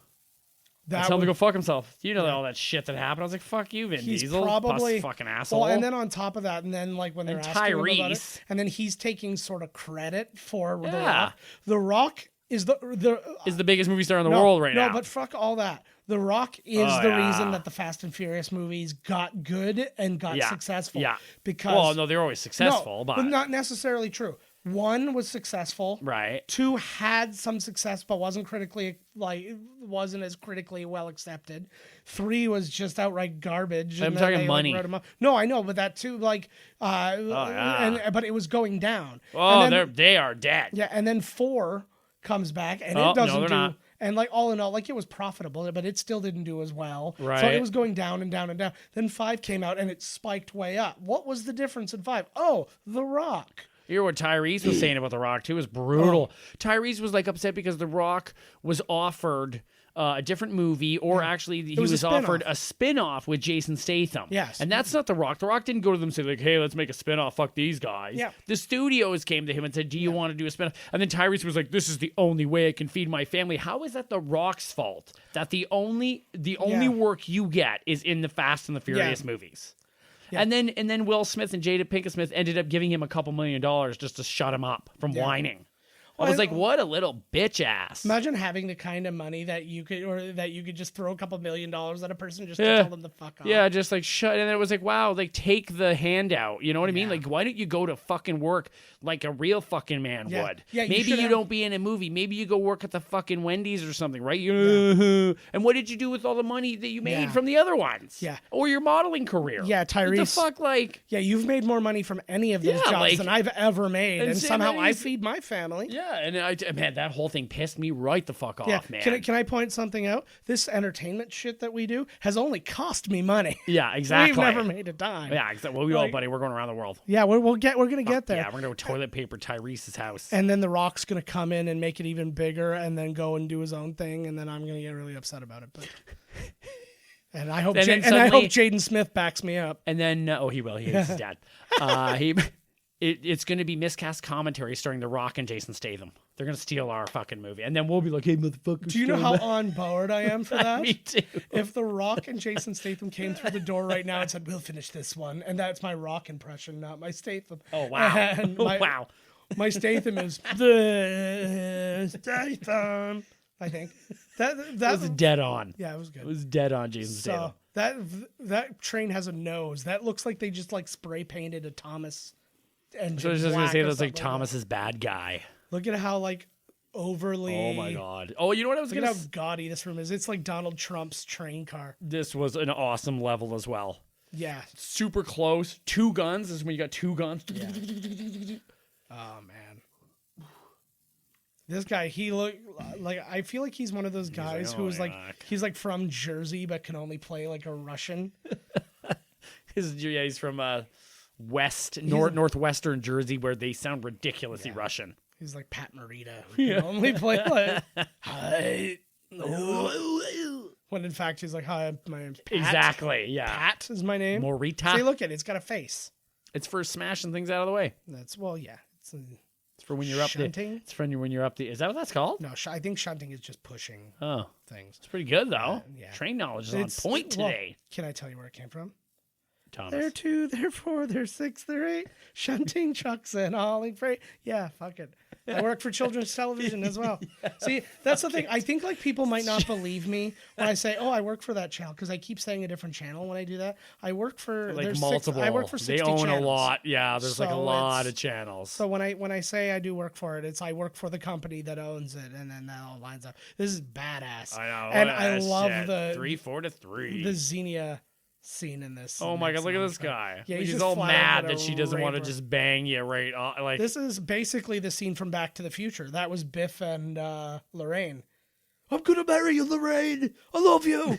I'd tell him to go fuck himself. You know all that shit that happened. I was like, fuck you, Vin Diesel. Probably fucking asshole. Well, and then on top of that, and then like when they're asking him about it, and then he's taking sort of credit for The Rock. The Rock is the biggest movie star in the world right now. No, but fuck all that. The Rock is the reason that the Fast and Furious movies got good and got successful. Yeah. Because they're always successful, but not necessarily true. 1 was successful. Right. 2 had some success, but wasn't as critically well accepted. 3 was just outright garbage. I'm talking money. No, I know, but that too, but it was going down. Oh, they are dead. Yeah, and then 4 comes back and it doesn't do. Not. And like all in all, like it was profitable, but it still didn't do as well. Right. So it was going down and down and down. Then 5 came out and it spiked way up. What was the difference in 5? Oh, The Rock. You hear what Tyrese was saying about The Rock, too? It was brutal. Tyrese was, like, upset because The Rock was offered a different movie, or actually he was offered a spin-off with Jason Statham. Yes. And that's not The Rock. The Rock didn't go to them and say, like, hey, let's make a spin-off. Fuck these guys. Yeah. The studios came to him and said, do you want to do a spin-off? And then Tyrese was like, this is the only way I can feed my family. How is that The Rock's fault? That the only work you get is in the Fast and the Furious movies? Yeah. And then Will Smith and Jada Pinkett Smith ended up giving him a couple $1 million just to shut him up from whining. I was like, what a little bitch ass. Imagine having the kind of money that you could just throw a couple $1 million at a person just to tell them to fuck off. Yeah, just like shut. And then it was like, wow, like take the handout. You know what I mean? Like, why don't you go to fucking work like a real fucking man would? Yeah, maybe you don't be in a movie. Maybe you go work at the fucking Wendy's or something, right? And what did you do with all the money that you made from the other ones? Yeah. Or your modeling career? Yeah, Tyrese. What the fuck, like? Yeah, you've made more money from any of those jobs than I've ever made, and somehow I feed my family. Yeah, and man, that whole thing pissed me right the fuck off, man. Can I point something out? This entertainment shit that we do has only cost me money. Yeah, exactly. We've never made a dime. Yeah, exactly. Well, we all, buddy, we're going around the world. Yeah, we're gonna get there. Yeah, we're gonna go toilet paper Tyrese's house, and then The Rock's gonna come in and make it even bigger, and then go and do his own thing, and then I'm gonna get really upset about it. But and I hope Jaden Smith backs me up. And then he will. He is his dad. It's going to be miscast commentary starring The Rock and Jason Statham. They're going to steal our fucking movie. And then we'll be like, hey, motherfucker. Do you know how on board I am for that? Me too. If The Rock and Jason Statham came through the door right now and said, we'll finish this one. And that's my Rock impression, not my Statham. Oh, wow. Wow. My Statham is the Statham, I think. That was dead on. Yeah, it was good. It was dead on Jason Statham. That train has a nose. That looks like they just like spray painted a Thomas engine. So I was just going to say that's like Thomas's bad guy. Look at how like overly. Oh my god. Oh, you know what I was going to say? Look at how gaudy this room is. It's like Donald Trump's train car. This was an awesome level as well. Yeah. Super close. 2 guns. This is when you got 2 guns. Yeah. Oh man. This guy, he look like, I feel like he's one of those guys like, who's "Oh, like, yuck." he's like from Jersey, but can only play like a Russian. He's from northwestern Jersey, where they sound ridiculously Russian. He's like Pat Morita, who can only play like, hi. When in fact he's like, hi, my name's Pat. Exactly, yeah. Pat is my name. Morita. See, look at it. It's got a face. It's for smashing things out of the way. That's, well, yeah. It's for when you're up there. shunting. It's for when you're up the. Is that what that's called? No, I think shunting is just pushing Oh, things. it's pretty good though. Yeah. Train knowledge is on point well, today. can I tell you where it came from? Thomas. They're 2, they're 4, they're 6, they're 8. Shunting trucks and hauling freight. Yeah, fuck it. I work for children's television as well. See, that's the thing. I think like people might not believe me when I say, "Oh, I work for that channel," because I keep saying a different channel when I do that. I work for Like multiple. I work for 60 They own channels. a lot. Yeah, there's like a So lot of channels. So when I say I do work for it, it's I work for the company that owns it, and then that all lines up. This is badass. I know, and look at I that love shit. the 3, 4 to 3. the Xenia scene in this. Oh my god, look at this guy. Yeah, He's just all flat mad out that she doesn't want to rape her. just bang you right on. Like, This is basically the scene from Back to the Future. That was Biff and Lorraine. I'm gonna marry you, Lorraine. I love you.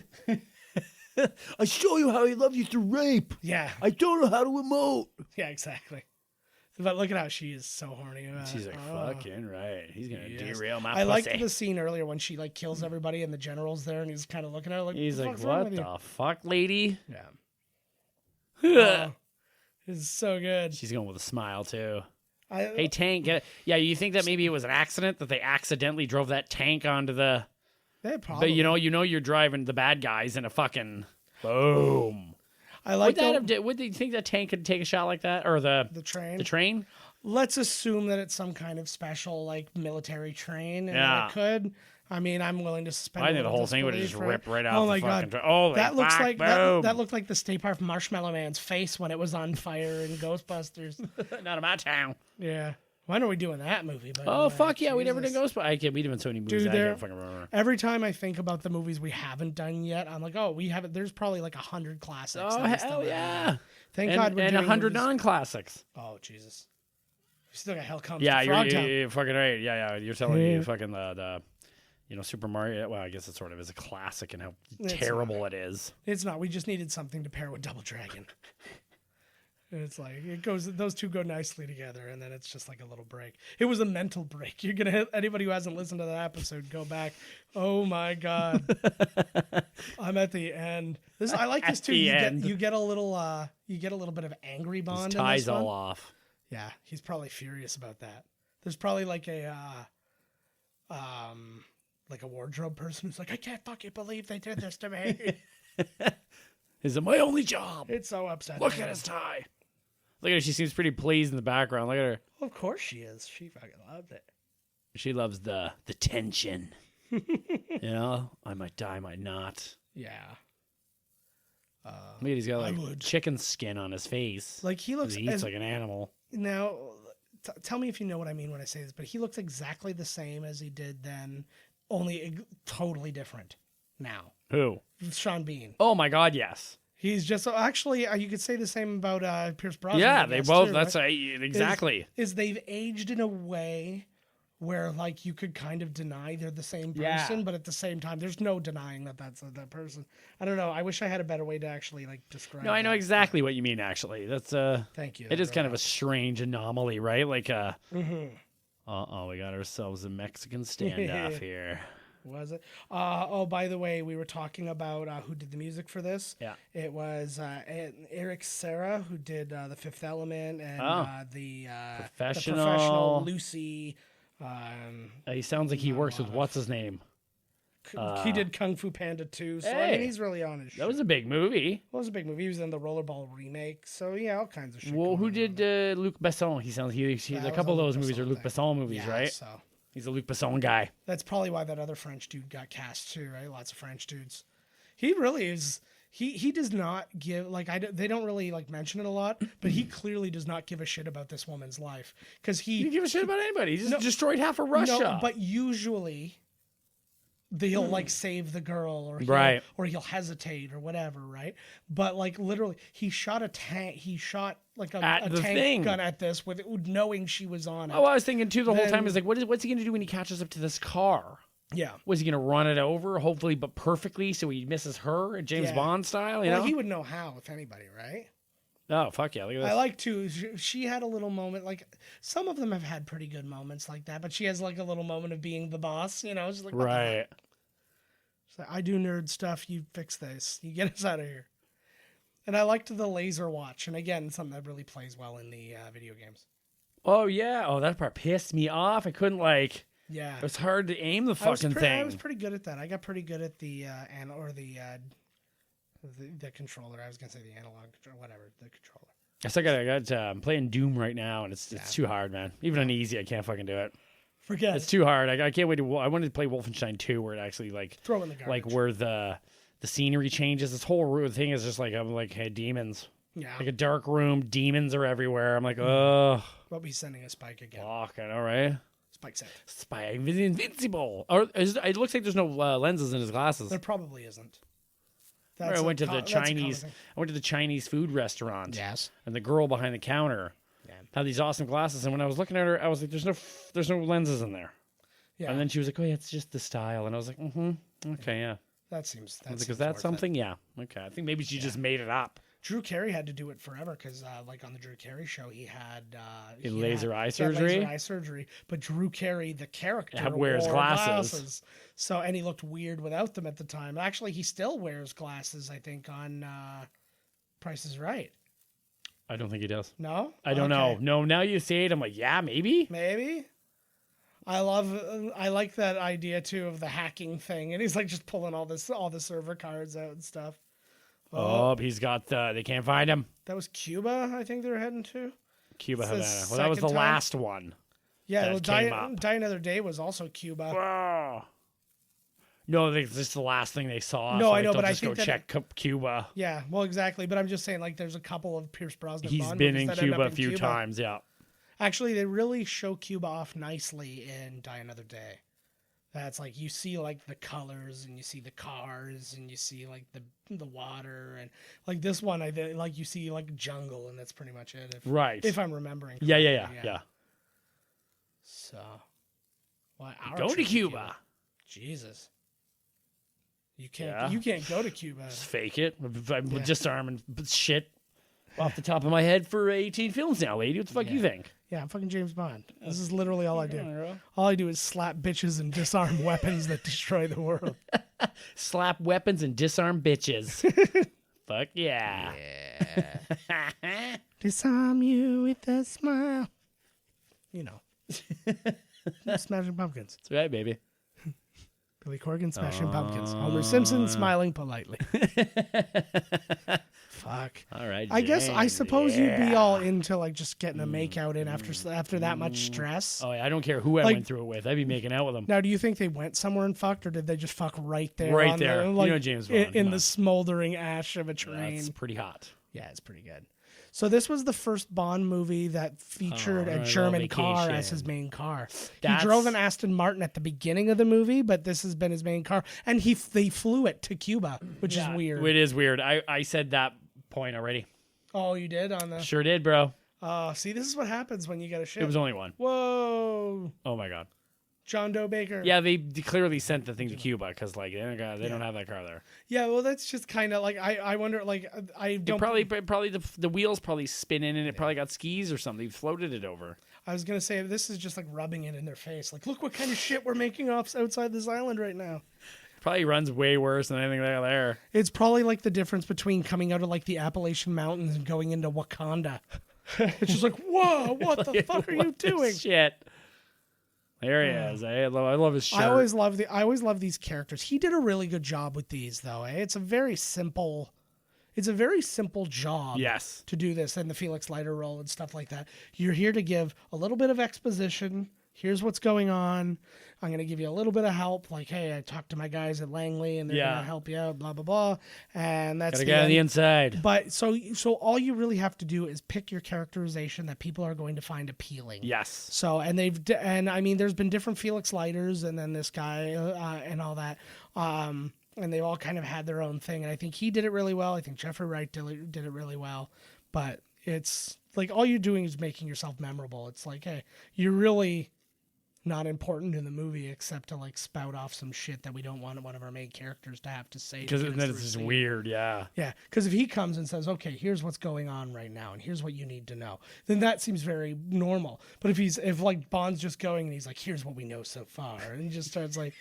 I show you how he loves you through rape. Yeah, I don't know how to emote. yeah, exactly. But look at how she is so horny about She's it. like, Oh. fucking right. He's going to Yes. derail my I pussy. liked the scene earlier when she like kills everybody and the general's there and he's kind of looking at her like, He's the like, fuck's wrong what with you?" the fuck, lady? Yeah. It's so good. She's going with a smile, too. I, Hey, tank. Yeah, you think that maybe it was an accident that they accidentally drove that tank onto the... they probably. But you know you're driving the bad guys in a fucking... Boom. I like Would they think that tank could take a shot like that? Or the train. The train? Let's assume that it's some kind of special like military train and Yeah. that it could. I mean, I'm willing to suspend. I a think the little whole thing would have just disbelief, ripped right Oh off my the fucking god! train. Oh, that looks like boom. that looked like the stay part from Marshmallow Man's face when it was on fire in Ghostbusters. Not in my town. Yeah. When are we doing that movie? By the Oh, way? fuck yeah, we never did Jesus. Ghostbusters. We did so many movies. Dude, I there- can't fucking remember. Every time I think about the movies we haven't done yet, I'm like, oh, we haven't. There's probably like 100 classics. Oh, that we still hell haven't yeah. done. Thank And, God we're and doing 100 movies. non-classics. Oh Jesus. We still got Hell Comes Yeah, to you're Frogtown. fucking right. Yeah. You're telling me Yeah. fucking the Super Mario. Well, I guess it sort of is a classic and how It's terrible it is. It's not. We just needed something to pair with Double Dragon. And it's like it goes. Those two go nicely together, and then it's just like a little break. It was a mental break. You're gonna hit anybody who hasn't listened to that episode. Go back. Oh my god, I'm at the end. I like this At too. the You end. get a little bit of angry His bond. ties in this all one. off. Yeah, he's probably furious about that. There's probably like a wardrobe person who's like, I can't fucking believe they did this to me. Is it my only job? It's so upsetting. Look at his tie. Look at her. She seems pretty pleased in the background. Look at her. Of course she is. She fucking loved it. She loves the tension. I might die, might not. Yeah. Look at he's got I like would. chicken skin on his face. Like he looks. He eats like an animal. Now, tell me if you know what I mean when I say this, but he looks exactly the same as he did then, only totally different now. Who? Sean Bean. Oh my God, yes. He's just actually. You could say the same about Pierce Brosnan. Yeah, I they guess, both. too, That's right? exactly. Is they've aged in a way where like you could kind of deny they're the same person, Yeah. but at the same time, there's no denying that that's that person. I don't know. I wish I had a better way to actually like describe. No, I know that. exactly what you mean. Actually, that's Thank you. It is kind of a strange anomaly, right? Like we got ourselves a Mexican standoff here. Was it? Oh, by the way, we were talking about who did the music for this. Yeah. It was Eric Serra who did The Fifth Element and the Professional. Lucy. He sounds like he works with what's his name. He did Kung Fu Panda 2, so I Hey. mean he's really on his shit. That was a big movie. It was a big movie. He was in the Rollerball remake, so yeah, all kinds of shit. Well, going who on did there. Luc Besson? He sounds he That a was couple of a those Luc movies are Besson Luc thing. Besson movies, Yeah, right? So He's a Luc Besson guy. that's probably why that other French dude got cast too, right? Lots of French dudes. He really is. He does not give like they don't really like mention it a lot, but he clearly does not give a shit about this woman's life because He didn't give a shit about anybody. He just destroyed half of Russia. No, but usually he'll like save the girl, or Right. or he'll hesitate or whatever, right? But like literally, he shot a tank. He shot like a tank thing. gun at this with knowing she was on it. Oh, I was thinking too the whole time is like, what's he gonna do when he catches up to this car? Yeah. Was he gonna run it over, hopefully, but perfectly, so he misses her, James Bond style? You know, he would know how, if anybody, right? Oh fuck yeah! Look at this. I like to. She had a little moment. Like some of them have had pretty good moments like that, but she has like a little moment of being the boss. You know, just like what the right. heck? She's like, I do nerd stuff. You fix this. You get us out of here. And I liked the laser watch. And again, something that really plays well in the video games. Oh yeah. Oh, that part pissed me off. I couldn't like. Yeah. It was hard to aim the fucking thing. I was pretty good at that. I got pretty good at the the controller. I was gonna say the analog controller, whatever, the controller. I'm playing Doom right now, and it's too hard, man. Even on easy, I can't fucking do it. Forget it's too hard. I can't wait to. I wanted to play Wolfenstein 2, where it actually like throw in the garbage. like where the scenery changes. This whole thing is just like I'm like, hey, demons. Yeah. Like a dark room, demons are everywhere. I'm like, oh. We'll be sending a Spike again. Fuck, I know, right? Spike sent. Spike invincible. Or it looks like there's no lenses in his glasses. There probably isn't. I went to the Chinese. I went to the Chinese food restaurant. Yes. And the girl behind the counter had these awesome glasses. And when I was looking at her, I was like, "There's no lenses in there." Yeah. And then she was like, "Oh yeah, it's just the style." And I was like, okay, yeah." That seems. Is that something? Yeah. Okay. I think maybe she just made it up. Drew Carey had to do it forever because, like on the Drew Carey show, he had laser eye surgery. But Drew Carey, the character, wears glasses. So, and he looked weird without them at the time. Actually, he still wears glasses. I think on Price is Right. I don't think he does. No, I don't know. No, now you say it, I'm like, yeah, maybe. Maybe. I like that idea too of the hacking thing, and he's like just pulling all the server cards out and stuff. Oh, he's got they can't find him. That was Cuba, I think they were heading to. Cuba, Havana. Well, that was the last one. Yeah, well, Die Another Day was also Cuba. Oh. No, this is the last thing they saw. No, so I know, but I think think check Cuba. Yeah, well, exactly. But I'm just saying, like, there's a couple of Pierce Brosnan. He's Bond been in movies Cuba a few times, yeah. Actually, they really show Cuba off nicely in Die Another Day. That's like you see like the colors and you see the cars and you see like the water and like this one like you see like jungle and that's pretty much it. If I'm remembering. Yeah. So, go to Cuba. Jesus. You can't go to Cuba. Just fake it. I'm disarming shit off the top of my head for 18 films now, lady. What the fuck you think? Yeah, I'm fucking James Bond. This is literally all I do. All I do is slap bitches and disarm weapons that destroy the world. Slap weapons and disarm bitches. Fuck yeah. Disarm you with a smile. You know. Smashing Pumpkins. That's right, baby. Billy Corgan smashing pumpkins. Homer Simpson smiling politely. Fuck. All right. I suppose you'd be all into like just getting a makeout in after that much stress. Oh, yeah, I don't care who I went through it with. I'd be making out with them. Now, do you think they went somewhere and fucked, or did they just fuck right there? Right there. Like, James Bond. In the smoldering ash of a train. That's pretty hot. Yeah, it's pretty good. So this was the first Bond movie that featured a German car as his main car. He drove an Aston Martin at the beginning of the movie, but this has been his main car. And they flew it to Cuba, which is weird. It is weird. I said that point already. Oh, you did? Sure did, bro. See, this is what happens when you get a ship. It was only one. Whoa. Oh, my God. John Doe Baker. Yeah, they clearly sent the thing to Cuba because like they don't have that car there. Yeah, well, that's just kind of like I wonder like I don't probably the wheels probably spinning and it probably got skis or something. They floated it over. I was gonna say this is just like rubbing it in their face. Like, look what kind of shit we're making outside this island right now. Probably runs way worse than anything there. It's probably like the difference between coming out of like the Appalachian Mountains and going into Wakanda. It's just like, whoa, what the fuck are you doing? Shit. There he is. I love his shirt. I always love these characters. He did a really good job with these, though. It's a very simple job. Yes. To do this and the Felix Leiter role and stuff like that. You're here to give a little bit of exposition here's what's going on. I'm going to give you a little bit of help. Like, hey, I talked to my guys at Langley and they're going to help you out, blah, blah, blah. And that's gotta get on the inside. But so all you really have to do is pick your characterization that people are going to find appealing. Yes. So, and I mean, there's been different Felix Leiters and then this guy and all that. And they all kind of had their own thing. And I think he did it really well. I think Jeffrey Wright did it really well. But it's like all you're doing is making yourself memorable. It's like, hey, you're really not important in the movie except to like spout off some shit that we don't want one of our main characters to have to say. Because then it's just weird, yeah. Yeah, because if he comes and says, okay, here's what's going on right now and here's what you need to know, then that seems very normal. But if like Bond's just going and he's like, here's what we know so far, and he just starts like...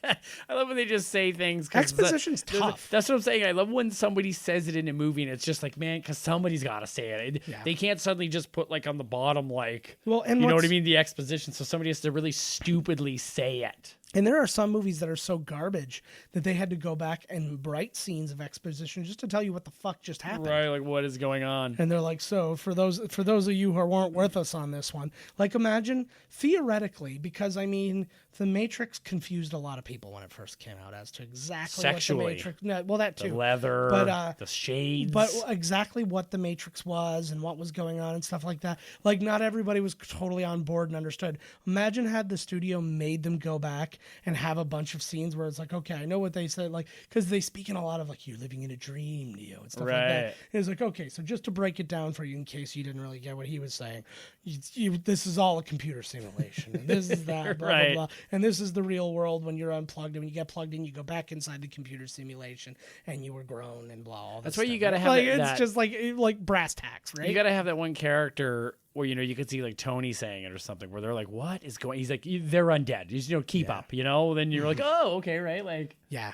I love when they just say things. Exposition's tough. That's what I'm saying. I love when somebody says it in a movie and it's just like, man, because somebody's got to say it. They can't suddenly just put like on the bottom, like, well, and you know what I mean? The exposition. So somebody has to really stupidly say it. And there are some movies that are so garbage that they had to go back and write scenes of exposition just to tell you what the fuck just happened. Right, like what is going on. And they're like, so for those of you who weren't with us on this one, like imagine theoretically, because I mean, The Matrix confused a lot of people when it first came out as to exactly sexually. What The Matrix... No, well, that too. The leather, but, the shades. But exactly what The Matrix was and what was going on and stuff like that. Like, not everybody was totally on board and understood. Imagine had the studio made them go back and have a bunch of scenes where it's like, okay, I know what they said, like, because they speak in a lot of like, you're living in a dream, Neo, and stuff like that. And it's like, okay, so just to break it down for you in case you didn't really get what he was saying, this is all a computer simulation, and this is that, blah, blah, blah, and this is the real world when you're unplugged, and when you get plugged in, you go back inside the computer simulation, and you were grown and blah, all this That's why stuff. you got to have like, that. It's just like brass tacks, right? You got to have that one character where, you know, you could see like Tony saying it or something where they're like, what is going, he's like, they're undead, just, you know, keep up, you know, then you're like, oh, okay, right, like, yeah.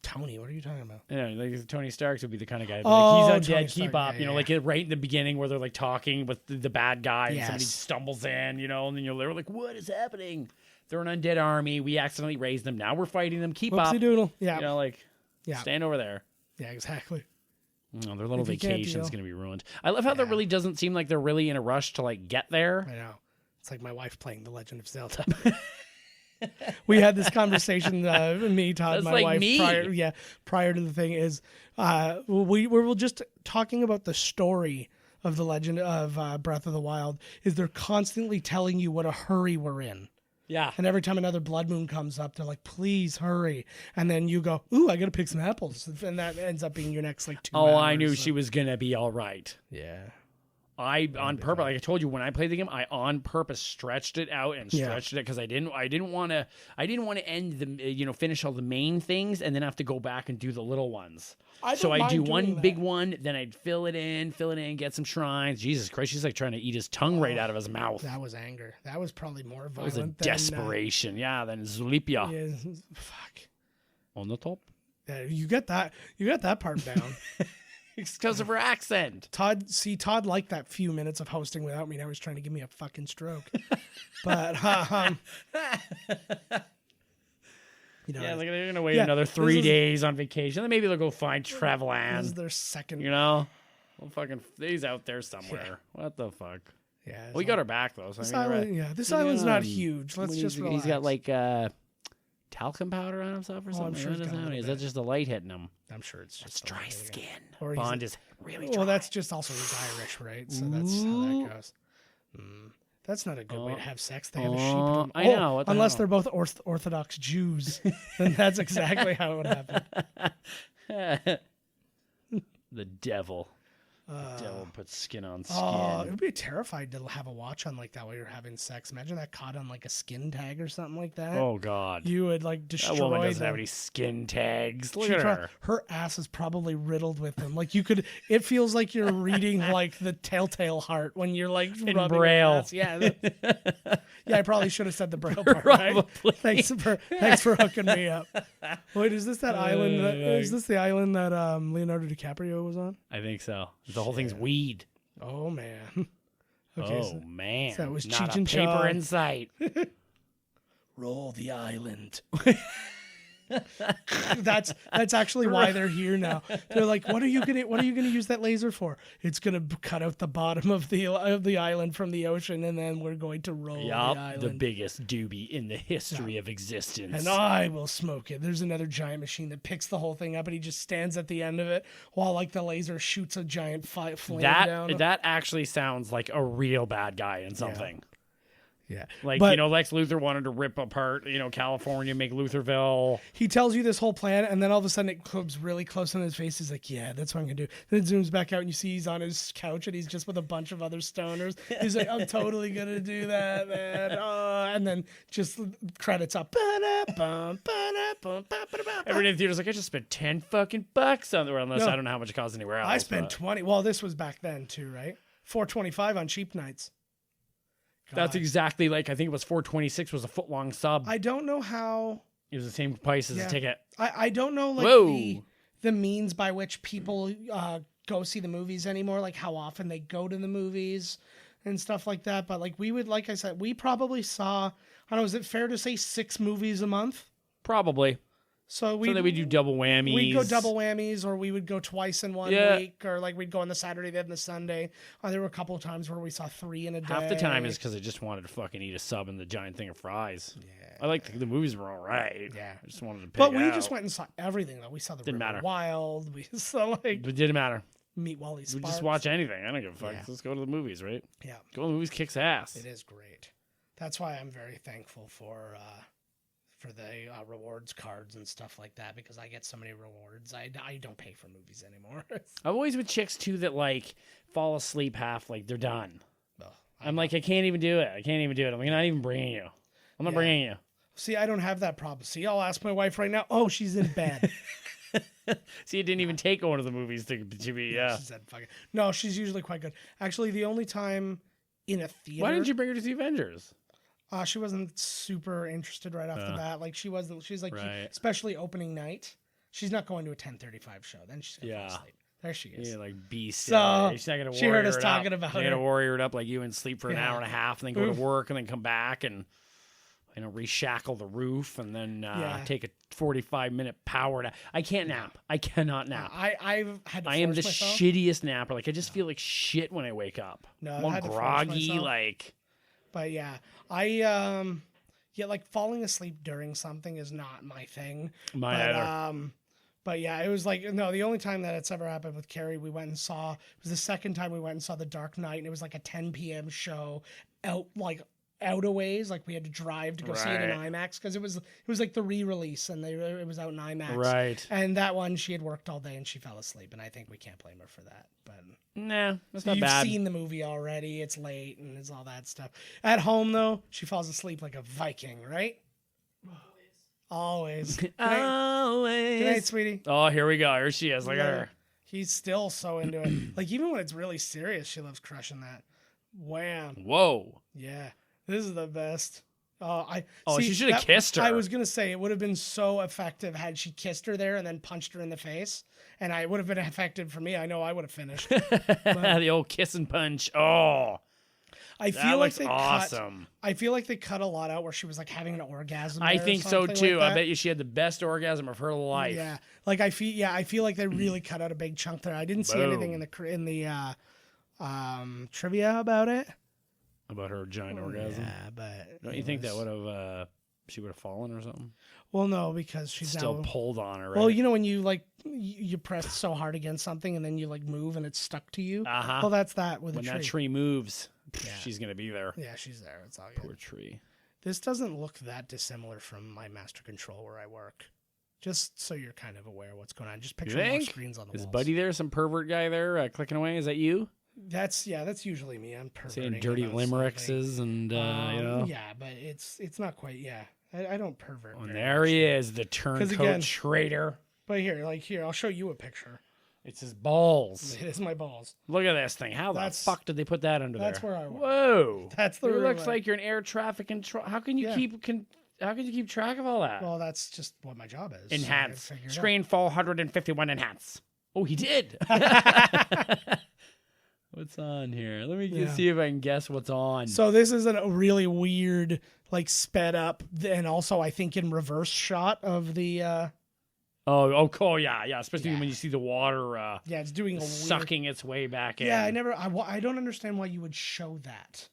Tony, what are you talking about? Yeah, like Tony Starks would be the kind of guy. Oh, like, he's Tony undead, keep Stark, up. You know, like right in the beginning where they're like talking with the bad guy and somebody stumbles in, you know, and then they're like, what is happening? They're an undead army. We accidentally raised them. Now we're fighting them. Keep up. Doodle. Yeah. You know, like, stand over there. Yeah, exactly. No, their little vacation's going to be ruined. I love how there really doesn't seem like they're really in a rush to like get there. I know. It's like my wife playing The Legend of Zelda. We had this conversation, me, Todd, my wife, prior to the thing is, we were just talking about the story of The Legend of Breath of the Wild, is they're constantly telling you what a hurry we're in. Yeah. And every time another blood moon comes up, they're like, please hurry. And then you go, ooh, I got to pick some apples. And that ends up being your next like 2 hours. Oh, I knew she was going to be all right. Yeah. I on purpose, like I told you, when I played the game, I on purpose stretched it out and stretched it because I didn't want to end the finish all the main things and then have to go back and do the little ones. So I do one big one, then I'd fill it in, get some shrines. Jesus Christ, she's like trying to eat his tongue right out of his mouth. That was anger. That was probably more violent. That was a desperation, than Zulipia. Yeah, fuck. On the top. Yeah, you got that part down. It's because of her accent. Todd liked that few minutes of hosting without me. Now he's trying to give me a fucking stroke. But they're gonna wait another 3 days on vacation. Then maybe they'll go find Traveland. This is their second. You know, he's out there somewhere. Yeah. What the fuck? Yeah, we got her back though. So this island's not huge. Let's just relax. He's got like talcum powder on himself or something. I'm sure is that just the light hitting him? I'm sure it's just dry skin. Or Bond is really dry. Well, that's just also he's Irish, right? So that's how that goes. That's not a good way to have sex. They have a sheep. I know. Unless they're both Orthodox Jews, then that's exactly how it would happen. The devil. Devil puts skin on skin. Oh, it would be terrified to have a watch on like that while you're having sex. Imagine that caught on like a skin tag or something like that. Oh God, you would like destroy. That woman doesn't have any skin tags. Look at her. Her ass is probably riddled with them. Like you could. It feels like you're reading like the Telltale Heart when you're like in Braille. Yeah. Yeah, I probably should have said the Braille part. Right? Thanks for hooking me up. Wait, is this that island? Is this the island that Leonardo DiCaprio was on? I think so. The whole thing's weed. Oh man. Okay, man. So that was not a paper in sight. Roll the island. That's actually why they're here now. They're like, what are you gonna use that laser for? It's gonna cut out the bottom of the island from the ocean, and then we're going to roll the island. The biggest doobie in the history of existence. And I will smoke it. There's another giant machine that picks the whole thing up, and he just stands at the end of it while like the laser shoots a giant flame down. That actually sounds like a real bad guy in something. Yeah. Like, Lex Luthor wanted to rip apart, California, make Luthorville. He tells you this whole plan, and then all of a sudden it comes really close on his face. He's like, yeah, that's what I'm going to do. Then it zooms back out, and you see he's on his couch, and he's just with a bunch of other stoners. He's like, I'm totally going to do that, man. And then just credits up. Everyone in the theater's like, I just spent $10 fucking bucks on the unless I don't know how much it costs anywhere else. I spent 20. Well, this was back then, too, right? $4.25 on cheap nights. God. That's exactly I think it was $4.26 was a foot-long sub. I don't know how... It was the same price as a ticket. I don't know the means by which people go see the movies anymore, like how often they go to the movies and stuff like that. But we would, like I said, we probably saw, I don't know, is it fair to say 6 movies a month? Probably. So that we do double whammies. We'd go double whammies, or we would go twice in one week, or we'd go on the Saturday, then the Sunday. There were a couple of times where we saw 3 in a day. Half the time is because I just wanted to fucking eat a sub and the giant thing of fries. Yeah. I the movies were all right. Yeah. I just wanted to pick But we just went and saw everything, though. We saw the River Wild. We saw, It didn't matter. Meet Wally Sparks. We just watch anything. I don't give a fuck. Yeah. Let's go to the movies, right? Yeah. Go to the movies kicks ass. It is great. That's why I'm very thankful for the rewards cards and stuff like that, because I get so many rewards. I don't pay for movies anymore. I'm always with chicks too that fall asleep half they're done. I'm I can't even do it. I can't even do it. I'm not even bringing you. I'm not bringing you. See, I don't have that problem. See, I'll ask my wife right now. Oh, she's in bed. See, it didn't even take one of the movies to be. Yeah. She said, "Fuck it." No, she's usually quite good. Actually, the only time in a theater. Why didn't you bring her to see Avengers? She wasn't super interested right off the bat. She wasn't. She's especially opening night. She's not going to a 10:35 show. Then she's gonna fall asleep. There she is. Yeah, beast. So she's not gonna. She heard us talking about her. She's gonna warrior it up like you and sleep for an hour and a half, and then go to work, and then come back and reshackle the roof, and then take a 45-minute power nap. I can't nap. I cannot nap. I've had to I am the myself. shittiest napper. I just feel like shit when I wake up. No, I'm all groggy. But yeah, falling asleep during something is not my thing. But yeah, it was the only time that it's ever happened with Carrie, we went and saw, it was the second time we went and saw The Dark Knight, and it was a 10 p.m. show out a ways. We had to drive to go see it in IMAX, because it was the re-release, and it was out in IMAX. Right. And that one, she had worked all day and she fell asleep, and I think we can't blame her for that. But nah, that's not bad. You've seen the movie already. It's late and it's all that stuff. At home, though, she falls asleep like a Viking, right? Always. Good night, sweetie. Oh, here we go. Here she is. Look at her. He's still so into it. Even when it's really serious, she loves crushing that. Wham. Whoa. Yeah. This is the best. She should have kissed her. I was going to say, it would have been so effective had she kissed her there and then punched her in the face. And it would have been effective for me. I know I would have finished. The old kiss and punch. Oh. I feel like they awesome. I feel like they cut a lot out where she was having an orgasm. I think so too. I bet you she had the best orgasm of her life. Yeah. I feel like they really cut out a big chunk there. I didn't see anything in the trivia about it. About her giant orgasm. Yeah, but don't you think that would have she would have fallen or something? Well, no, because she's still pulled on her. Right? Well, when you you press so hard against something and then you move and it's stuck to you. Well, that's that with a tree. When that tree moves, she's gonna be there. Yeah, she's there. It's all good. Poor tree. This doesn't look that dissimilar from my master control where I work. Just so you're kind of aware of what's going on. Just picture more screens on the walls. Is Buddy there? Some pervert guy there clicking away? Is that you? That's usually me. I'm perverting. Saying dirty limericks and Yeah, but it's not quite. Yeah, I don't pervert. And there he is, the turncoat traitor. But here, I'll show you a picture. It's his balls. It is my balls. Look at this thing. How the fuck did they put that under there? That's where I work. Whoa. That's the. It looks like you're an air traffic control. How can you keep track of all that? Well, that's just what my job is. Enhance. Screen 451 enhance. Oh, he did. What's on here? Let me see if I can guess what's on. So this is a really weird like sped up, and also I think in reverse shot of the. Oh, yeah. Especially when you see the water. It's doing a sucking its way back in. Yeah, I don't understand why you would show that.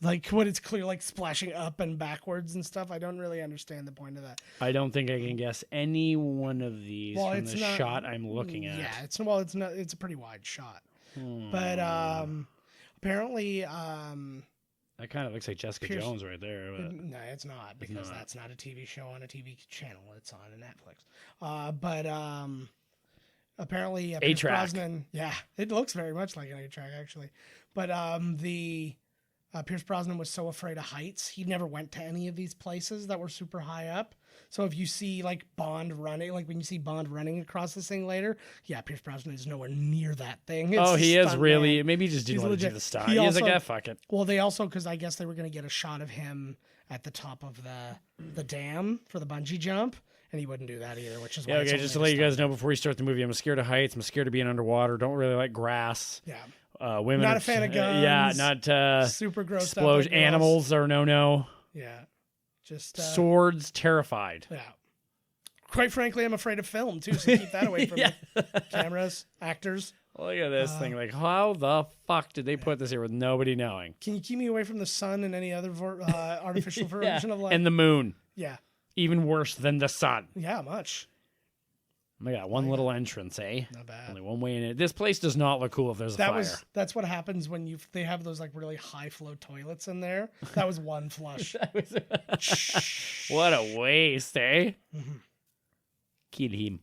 Like when it's clear, like splashing up and backwards and stuff. I don't really understand the point of that. I don't think I can guess any one of these from the shot I'm looking at. Yeah, it's not. It's a pretty wide shot. But apparently, that kind of looks like Jessica Jones right there. But no, it's not, because that's not a TV show on a TV channel. It's on a Netflix. But apparently, Pierce Brosnan. Yeah, it looks very much like an A-track actually. But Pierce Brosnan was so afraid of heights, he never went to any of these places that were super high up. So if you see like Bond running, like when you see Bond running across this thing later, Pierce Brosnan is nowhere near that thing. It's he is really. Man. Maybe he just didn't want to do the stunt. He's like, fuck it. Well, they also, because I guess they were going to get a shot of him at the top of the dam for the bungee jump, and he wouldn't do that either, which is why. Okay, just to let you guys know before we start the movie, I'm scared of heights. I'm scared of being underwater. Don't really like grass. Yeah. Women not a fan of guns. Not super gross. Explosion. Animals are no. Yeah. Just swords, terrified. Yeah. Quite frankly, I'm afraid of film too, so keep that away from me. Cameras, actors. Look at this thing. Like, how the fuck did they put this here with nobody knowing? Can you keep me away from the sun and any other artificial version of light? And the moon. Yeah. Even worse than the sun. Yeah, much. Oh my God, one little entrance, eh? Not bad. Only one way in it. This place does not look cool if there's a fire. That's what happens when they have those like really high flow toilets in there. That was one flush. What a waste, eh? Mm-hmm. Kill him.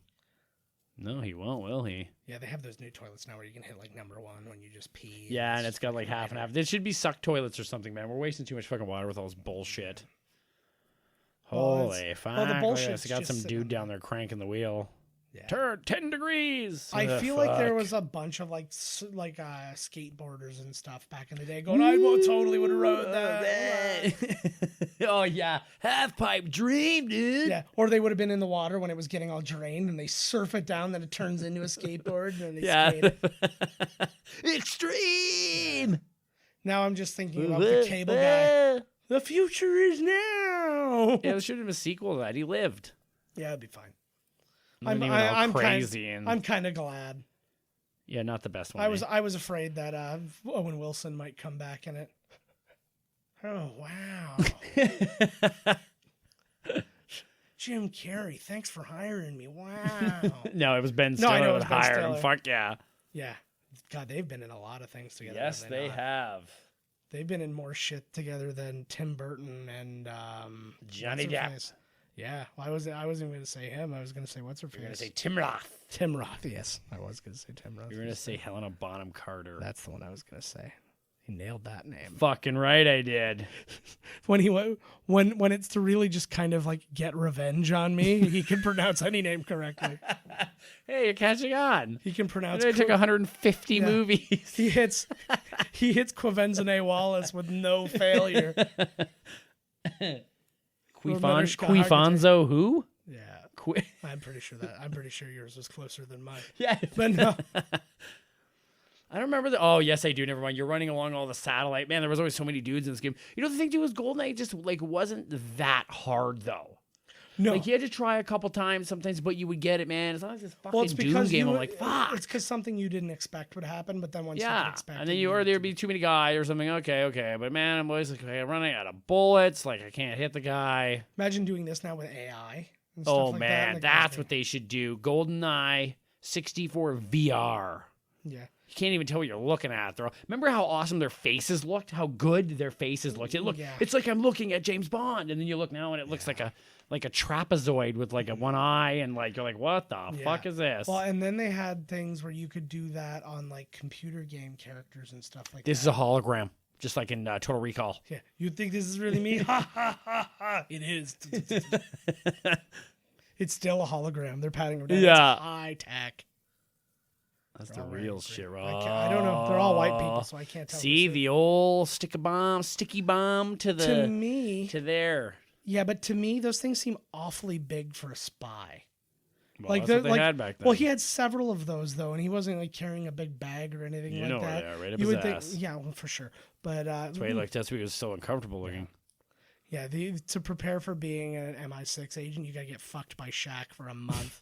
No, he won't, will he? Yeah, they have those new toilets now where you can hit like number 1 when you just pee. Yeah, and it's got like half and half. There should be suck toilets or something, man. We're wasting too much fucking water with all this bullshit. Holy fuck. the bullshit's got some dude down there cranking the wheel. Yeah. Turn 10 degrees. I feel like there was a bunch of like skateboarders and stuff back in the day going, I totally would have rode that. Oh yeah, half pipe dream, dude. Yeah, or they would have been in the water when it was getting all drained, and they surf it down, then it turns into a skateboard, and then they skate it. Extreme. Now I'm just thinking about the cable guy. The future is now. Yeah, there should have been a sequel to that. He lived. Yeah, it'd be fine. I'm crazy. I'm kind of glad. Yeah, not the best one. I was afraid that Owen Wilson might come back in it. Oh wow. Jim Carrey, thanks for hiring me. Wow. No, it was Ben Stiller that would hire him. Fuck yeah. Yeah. God, they've been in a lot of things together. Yes, they have. They've been in more shit together than Tim Burton and Johnny Depp. Yeah, well, I wasn't going to say him. I was going to say what's her face. You're going to say Tim Roth. Tim Roth, yes. I was going to say Tim Roth. You're going to say Helena Bonham Carter. That's the one I was going to say. He nailed that name. Fucking right, I did. When it's to really just kind of like get revenge on me, he can pronounce any name correctly. Hey, you're catching on. He can pronounce. It took 150 movies. He hits Quavenzine Wallace with no failure. Quifonzo who? Yeah. I'm pretty sure yours was closer than mine. Yeah. But no. I don't remember oh, yes, I do. Never mind. You're running along all the satellite. Man, there was always so many dudes in this game. You know, the thing, too, is Goldeneye just, like, wasn't that hard, though. No. Like, you had to try a couple times sometimes, but you would get it, man. It's not like this fucking Doom game. I'm like, fuck. It's because something you didn't expect would happen, but then once you didn't expect it. And then there'd be too many guys or something. Okay. But, man, I'm always like, I'm running out of bullets. Like, I can't hit the guy. Imagine doing this now with AI. And oh, stuff like man. that. That's what they should do. Goldeneye 64 VR. Yeah. You can't even tell what you're looking at. Remember how awesome their faces looked? How good their faces looked? It's like I'm looking at James Bond, and then you look now, and it looks like a trapezoid with like a one eye, and like you're like, what the fuck is this? Well, and then they had things where you could do that on like computer game characters and stuff like that. This is a hologram, just like in Total Recall. Yeah, you think this is really me? Ha ha ha ha! It is. It's still a hologram. They're patting her down. Yeah, it's high tech. That's the real shit, right? I don't know. They're all white people, so I can't tell. See the old sticky bomb to there. Yeah, but to me, those things seem awfully big for a spy. Well, like that's what they had back then. Well, he had several of those though, and he wasn't like carrying a big bag or anything like that. You know where they are, right up his ass. Yeah, well, for sure. But that's why he was so uncomfortable looking. Yeah, to prepare for being an MI6 agent, you gotta get fucked by Shaq for a month,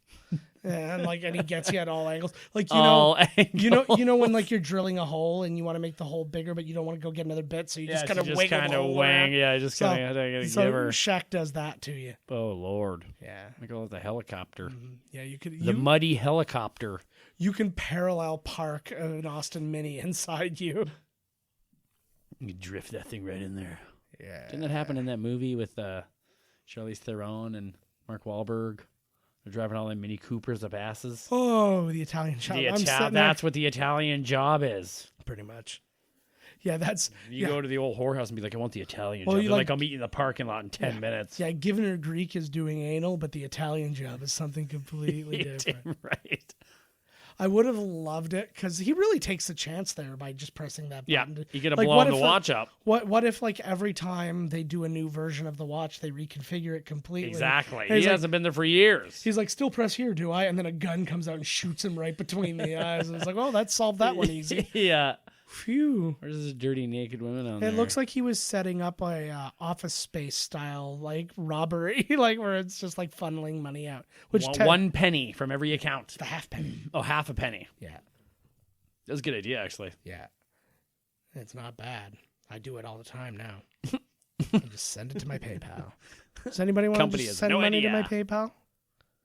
and he gets you at all angles. Like you know when like you're drilling a hole and you want to make the hole bigger, but you don't want to go get another bit, so you just kind of wiggle the hole around. Yeah, just kind of so Shaq does that to you. Oh Lord. Yeah. I call it the helicopter. Mm-hmm. Yeah, the muddy helicopter. You can parallel park an Austin Mini inside you. You drift that thing right in there. Yeah. Didn't that happen in that movie with Charlize Theron and Mark Wahlberg? They're driving all them Mini Coopers up asses. Oh, the Italian job. That's what the Italian job is. Pretty much. Yeah, that's... You go to the old whorehouse and be like, I want the Italian job. They're I'll meet you in the parking lot in 10 minutes. Yeah, Givner Greek is doing anal, but the Italian job is something completely different. Right. I would have loved it because he really takes a chance there by just pressing that button. Yeah, you get to blow the watch up. What if every time they do a new version of the watch, they reconfigure it completely? Exactly. He hasn't been there for years. He's like, still press here, do I? And then a gun comes out and shoots him right between the eyes. And it's like, well, that solved that one easy. Yeah. Phew. Where's this dirty naked women on there? It looks like he was setting up a Office Space style robbery, where it's just funneling money out. Which 1 penny from every account. The half penny. Oh, half a penny. Yeah. That's a good idea, actually. Yeah. It's not bad. I do it all the time now. I just send it to my PayPal. Does anybody want to send money to my PayPal?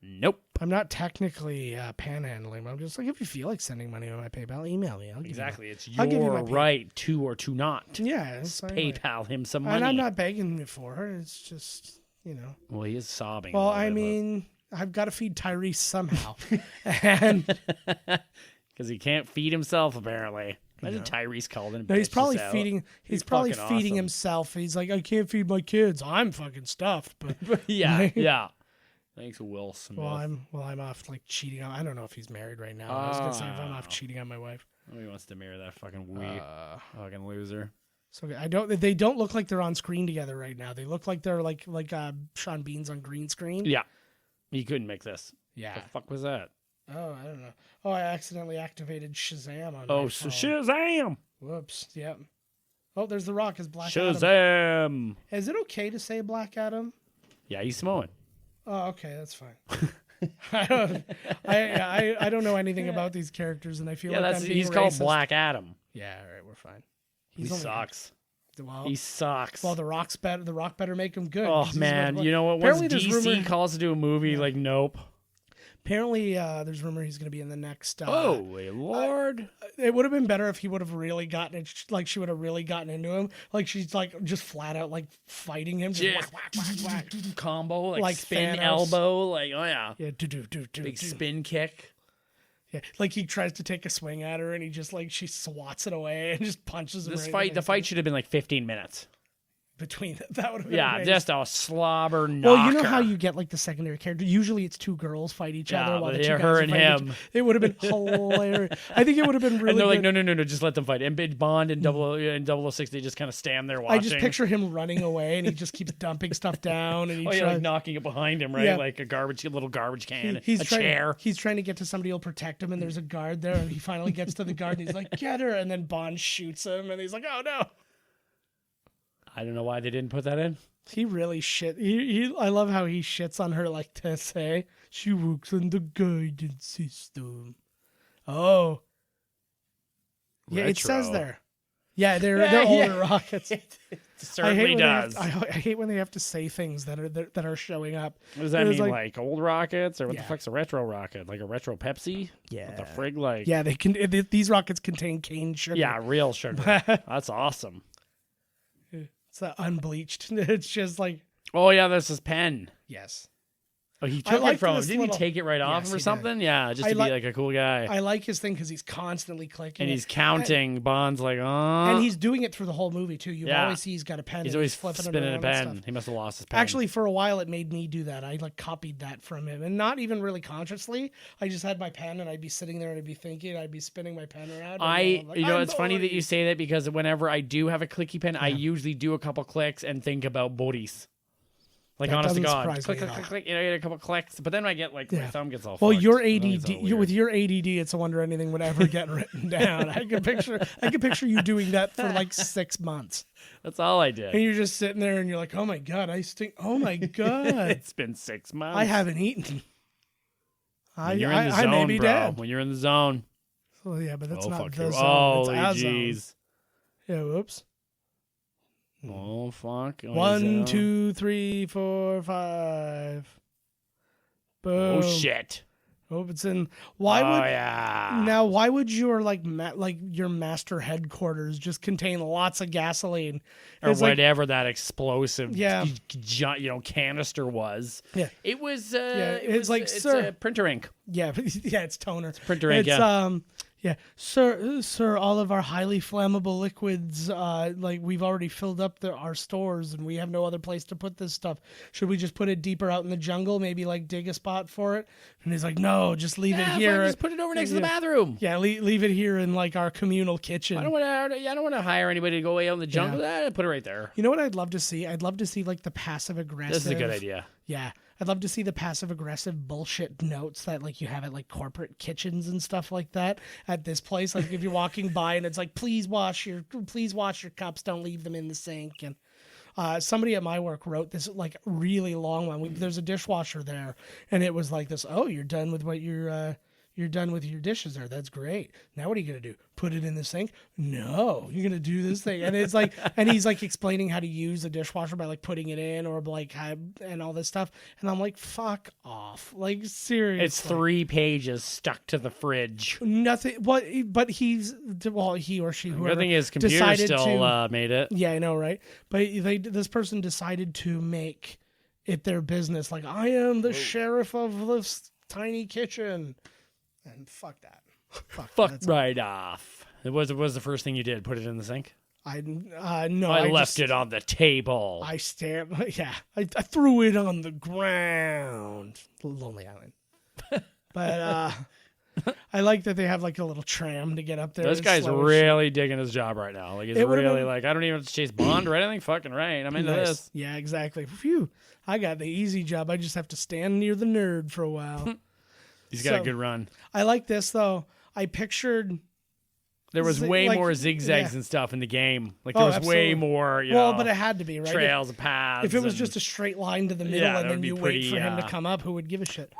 Nope. I'm not technically panhandling. I'm just if you feel like sending money on my PayPal, email me. It's your right to or to not. Yeah. PayPal him some money. And I'm not begging you for it. It's just, Well, he is sobbing. Well, I've got to feed Tyrese somehow. And because he can't feed himself, apparently. Imagine Tyrese called him. No, he's probably feeding. He's probably feeding awesome. Himself. He's like, I can't feed my kids. I'm fucking stuffed. But yeah. Thanks, Will Smith. Well, I'm off cheating on. I don't know if he's married right now. I was gonna say if I'm off cheating on my wife. Oh, he wants to marry that fucking fucking loser. So They don't look like they're on screen together right now. They look like they're like Sean Bean's on green screen. Yeah, he couldn't make this. Yeah. The fuck was that? Oh, I don't know. Oh, I accidentally activated Shazam on. Oh, so Shazam! Whoops. Yep. Oh, there's the Rock as Black Shazam! Adam. Is it okay to say Black Adam? Yeah, he's Samoan. Oh, okay, that's fine. I don't know anything about these characters, and I feel like he's called Black Adam. Yeah, all right, we're fine. He sucks. Well, he sucks. Well, the Rock better make him good. Oh man, you know what? Once DC calls to do a movie, nope. Apparently, there's rumor he's going to be in the next. Oh, Lord! It would have been better if he would have really gotten it. She would have really gotten into him. She's just flat out fighting him. Just whack, whack, whack, whack. Combo, spin Thanos. Elbow, oh yeah. Yeah, big spin kick. Yeah, he tries to take a swing at her and he just she swats it away and just punches him. The fight should have been 15 minutes. Between that would have been amazing. Just a slobber knocker. Well, you know how you get the secondary character. Usually it's two girls fight each other while the two guys her and him. It would have been hilarious. I think it would have been really. And they're no, just let them fight. And Bond and 006, they just kind of stand there watching. I just picture him running away and he just keeps dumping stuff down and knocking it behind him, right? Yeah. Like a little garbage can, chair. He's trying to get to somebody who'll protect him, and there's a guard there, and he finally gets to the guard and he's like, "Get her!" And then Bond shoots him, and he's like, "Oh no." I don't know why they didn't put that in. He really shit. I love how he shits on her to say she works on the guidance system. Oh, yeah, it says there. Yeah, they're older rockets. It certainly does. I hate when they have to say things that are showing up. What does that mean? Like old rockets, or what the fuck's a retro rocket? Like a retro Pepsi? Yeah. What the frig? Like these rockets contain cane sugar. Yeah, real sugar. That's awesome. It's unbleached. It's just oh yeah, that's his pen. Yes. Oh, he took it from him. Didn't he take it right off him or something? Did. Yeah, just to be a cool guy. I like his thing because he's constantly clicking. And he's counting. Bond's And he's doing it through the whole movie, too. You always see he's got a pen. He's always flipping spinning a pen. He must have lost his pen. Actually, for a while, it made me do that. I copied that from him. And not even really consciously. I just had my pen, and I'd be sitting there, and I'd be thinking, I'd be spinning my pen around. It's funny that you say that, because whenever I do have a clicky pen, I usually do a couple clicks and think about Boris. Like, That honest to doesn't God, surprise click, me click, at click, all. click. You know, I get a couple clicks, but then I get like my Yeah. thumb gets all. Well, fucked. your And then it's all ADD, weird. with your ADD, it's a wonder anything would ever get written down. I can picture you doing that for like 6 months, That's all I and did. you're just sitting there, and you're like, "Oh my god, I stink! Oh my god, It's been 6 months. I haven't eaten. When you're in the I may zone, be bro. dead." When you're in the zone. Well, yeah, but that's Oh, not fuck the you. zone. Holy it's a zone. jeez. Yeah, whoops. Oh, fuck. Oh, 1, is, 2, 3, 4, 5. Boom. Oh, shit. Oh, it's in. Why Oh, would yeah. now? Why would your like your master headquarters just contain lots of gasoline Or It's like- whatever that explosive Yeah. canister was. Yeah. It was it's like, sir- printer ink. Yeah, yeah, it's toner. printer ink, It's yeah. yeah, sir, all of our highly flammable liquids, like we've already filled up our stores, and we have no other place to put this stuff. Should we just put it deeper out in the jungle? Maybe like dig a spot for it? And he's like, no, just leave it here. Just put it over next to the bathroom. Yeah, leave it here in like our communal kitchen. I don't want to hire anybody to go away out in the jungle. Put it right there. You know what I'd love to see? I'd love to see like the passive aggressive. This is a good idea. Yeah. I'd love to see the passive aggressive bullshit notes that like you have at like corporate kitchens and stuff like that at this place. Like if you're walking by and it's like, please wash your cups, don't leave them in the sink. And somebody at my work wrote this like really long one. There's a dishwasher there, and it was like this. Oh, you're done with what you're done with your dishes there. That's great. Now what are you going to do? Put it in the sink? No, you're going to do this thing. And it's like, and he's like explaining how to use a dishwasher by like putting it in or like, and all this stuff. And I'm like, fuck off. Like seriously. It's 3 pages stuck to the fridge. Nothing. But he or she, The whoever good thing is computer decided still made it. Yeah, I know, right? But this person decided to make it their business. Like, I am the sheriff of this tiny kitchen. And fuck that. Fuck that's- right off. It was the first thing you did. Put it in the sink. No, I left it on the table. I threw it on the ground. Lonely Island. But I like that they have like a little tram to get up there. This and guy's slow as really digging his job right now. Like, he's It would've really been- like, I don't even have to chase Bond or anything. Fucking right. I'm into Nice. this. Yeah, exactly. Phew. I got the easy job. I just have to stand near the nerd for a while. He's got a So- good run. I like this though. I pictured. There was Zi- way like, more zigzags yeah. and stuff in the game. Like, there was absolutely. way more, Well, but it had to be right. trails and paths. If it was and- just a straight line to the middle Yeah, that and then would be you wait pretty, for him to come up, who would give a shit?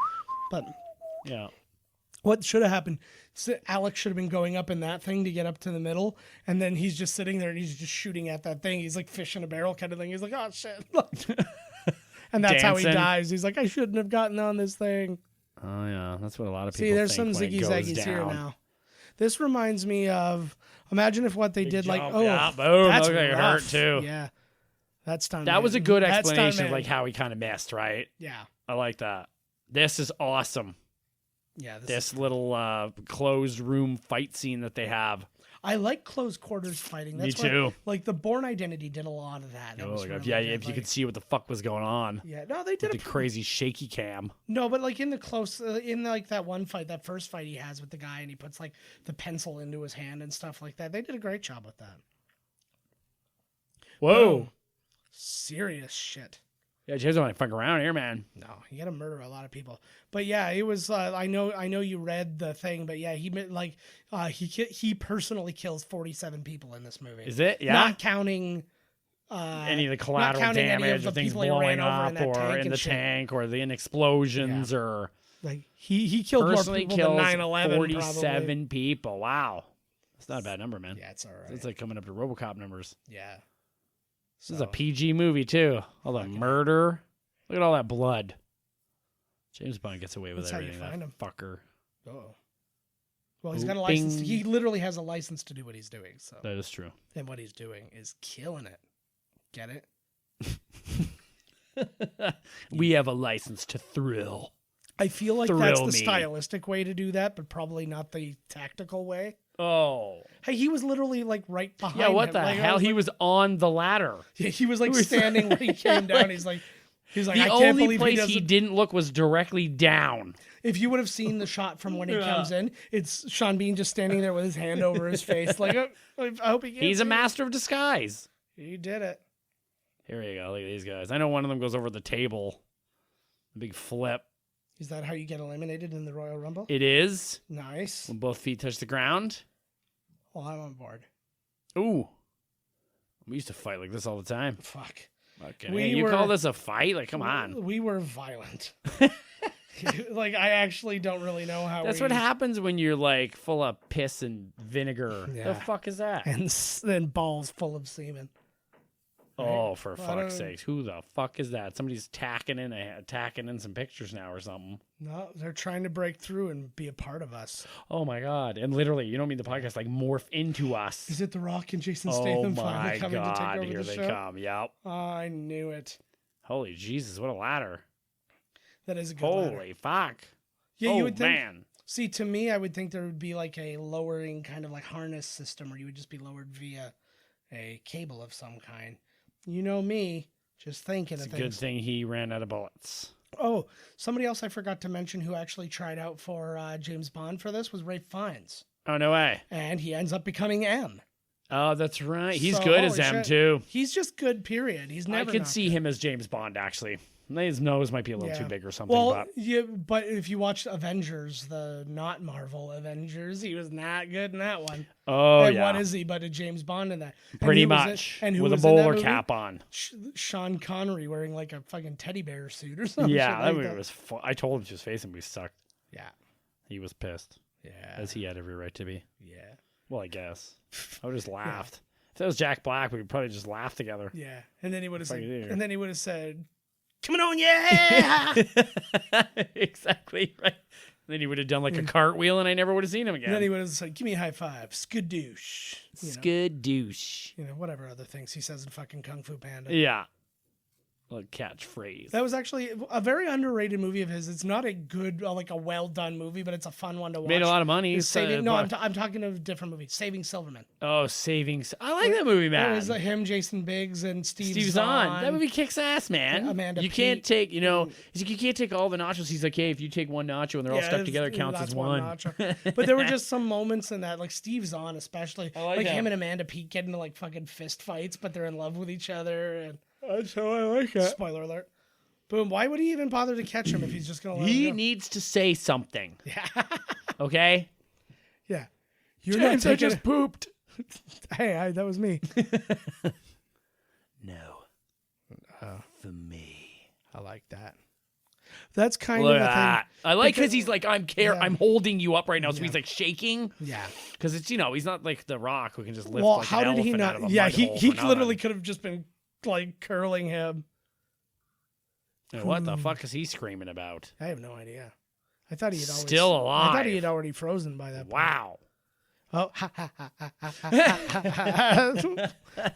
But yeah. what should have happened? Alex should have been going up in that thing to get up to the middle, and then he's just sitting there and he's just shooting at that thing. He's like fish in a barrel kind of thing. He's like, oh shit. And that's how he Dancing. dies. He's like, I shouldn't have gotten on this thing. Oh, yeah. That's what a lot of people See, there's think some when it ziggy goes zaggies here down. now. This reminds me of, imagine if what they did, like, jump, oh, yeah, boom, that's looked like it rough. hurt, too. Yeah. That's stunt That was a man. good That's explanation stunt of man. like how he kind of missed, right? Yeah. I like that. This is awesome. Yeah. This little closed room fight scene that they have. I like close quarters fighting. That's Me too. Like the Bourne Identity did a lot of that. That Oh, was my God. really Yeah, good. if you Like- could see what the fuck was going on. Yeah, no, they did The a crazy shaky cam. No, but like in the close, in like that one fight, that first fight he has with the guy, and he puts like the pencil into his hand and stuff like that. They did a great job with that. Whoa. Boom. Serious shit. Yeah, James don't want to fuck around here, man. No, you got to murder a lot of people. But yeah, it was. I know you read the thing, but yeah, he personally kills 47 people in this movie. Is it? Yeah. Not counting. Any of the not collateral counting any of damage the or things people he blowing ran over up in that or tank in and the shit. tank or in explosions or Like he killed more personally people than kills 9/11. 47 probably. people. Wow. That's not a bad number, man. Yeah, it's all right. It's like coming up to RoboCop numbers. Yeah. This is a PG movie too. All the murder. Look at all that blood. James Bond gets away with That's how you everything. find That him. fucker. Oh. Well, he's got a license. Bing. He literally has a license to do what he's doing. So, That is true. and what he's doing is killing it. Get it? We have a license to thrill. I feel like Thrill that's the me. stylistic way to do that, but probably not the tactical way. Oh. Hey, he was literally like right behind. Yeah, what him. the Like, I hell? He like- was on the ladder. Yeah, he was like standing when he came down. He's like, The I can't only believe place he he doesn't. didn't look was directly down. If you would have seen the shot from when he comes in, it's Sean Bean just standing there with his hand over his face, like, I hope he gets He's a it." master of disguise. He did it. Here we go. Look at these guys. I know one of them goes over the table. A big flip. Is that how you get eliminated in the Royal Rumble? It is. Nice. When both feet touch the ground. Well, I'm on board. Ooh. We used to fight like this all the time. Fuck. Okay. You call this a fight? Like, come we on. We were violent. Like, I actually don't really know how. That's what happens when you're like full of piss and vinegar. Yeah. The fuck is that? And then balls full of semen. Oh, for fuck's sakes. Who the fuck is that? Somebody's tacking in some pictures now or something. No, they're trying to break through and be a part of us. Oh my God. And literally, you don't mean the podcast, like morph into us. Is it The Rock and Jason Statham finally coming to take over here the show? they come. Yep. I knew it. Holy Jesus, what a ladder. That is a good Holy ladder. fuck. Yeah, oh, you would think. Man. See, to me, I would think there would be like a lowering kind of like harness system where you would just be lowered via a cable of some kind. You know me, just thinking It's of a things. good thing he ran out of bullets. Oh, somebody else I forgot to mention who actually tried out for James Bond for this was Ralph Fiennes. Oh, no way. And he ends up becoming M. Oh, that's right. He's So, good as holy M, shit. too. He's just good, period. He's never I could not see good. him as James Bond, actually. His nose might be a little too big or something. Well, but yeah, but if you watch Avengers, the not Marvel Avengers, he was not good in that one. Oh, and yeah. what is he but a James Bond in that? And Pretty he was much. and who with a was in that bowler movie? cap on. Sean Connery wearing like a fucking teddy bear suit or something. Yeah, that like movie was fun. I told him to his face and we sucked. Yeah. He was pissed. Yeah. As he had every right to be. Yeah. Well, I guess. I would have just laughed. If that was Jack Black, we could probably just laugh together. Yeah. And then he would have Fuck said, you. and then he would have said, "Coming on, yeah!" Exactly right. Then he would have done like a cartwheel, and I never would have seen him again. And then he would have said, "Give me a high five, skadoosh." Skadoosh. You know, whatever other things he says in fucking Kung Fu Panda. Yeah. Like catchphrase. That was actually a very underrated movie of his. It's not a good, like a well done movie, but it's a fun one to watch. Made a lot of money. It's saving, I'm talking of a different movie. Saving Silverman. Oh, Savings. I like that movie, man. It was him, Jason Biggs, and Steve Steve's on. That movie kicks ass, man. Amanda you Peet. can't take, he's like, you can't take all the nachos. He's like, hey, if you take one nacho and they're all stuck together, it counts that's as one. nacho. But there were just some moments in that, like Steve Zahn especially, like him him. and Amanda Peet get into like fucking fist fights, but they're in love with each other. And That's how I like it. spoiler alert. Boom. Why would he even bother to catch him if he's just gonna let He him go? needs to say something. Yeah. Okay? Yeah. You're James, not I taking just pooped. Hey, that was me. No. For me. I like that. That's kind Look of at the that. thing. I like because he's like, I'm holding you up right now. So Yeah. he's like shaking. Yeah. Because it's, he's not like The Rock who can just lift Well, like how an did he elephant not? out of a Yeah, mud he hole he for nothing. literally could have just been like curling him. What the fuck is he screaming about? I have no idea. I thought he had always Still alive. I thought he had already frozen by that point. Wow. Oh, ha, ha, ha, ha, ha, ha.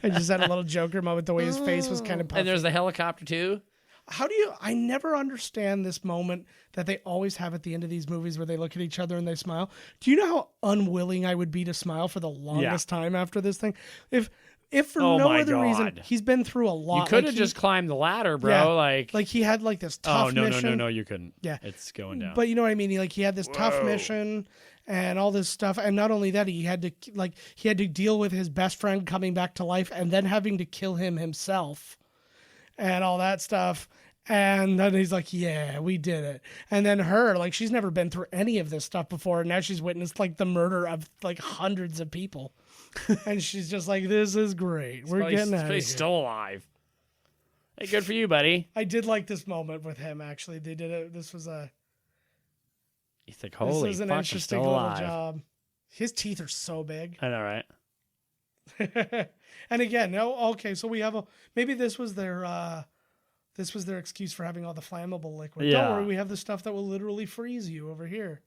I just had a little Joker moment the way his face was kind of puffy. And there's the helicopter too. I never understand this moment that they always have at the end of these movies where they look at each other and they smile. Do you know how unwilling I would be to smile for the longest time after this thing? If for Oh no my other reason, God. he's been through a lot. You could have Like, just climbed the ladder, bro. Yeah. Like he had like this tough mission. no, you couldn't. Yeah. It's going down. But you know what I mean? He had this tough mission and all this stuff. And not only that, he had to deal with his best friend coming back to life and then having to kill him himself and all that stuff. And then he's like, yeah, we did it. And then her, like, she's never been through any of this stuff before. And now she's witnessed like the murder of like hundreds of people. And she's just like, this is great. We're getting out of here. He's still alive. Hey, good for you, buddy. I did like this moment with him, actually. They did it. This was You think, this holy was an fuck, he's interesting still little alive. job. His teeth are so big. I know, right? And again, okay, so we have maybe this was their excuse for having all the flammable liquid. Yeah. Don't worry, we have the stuff that will literally freeze you over here.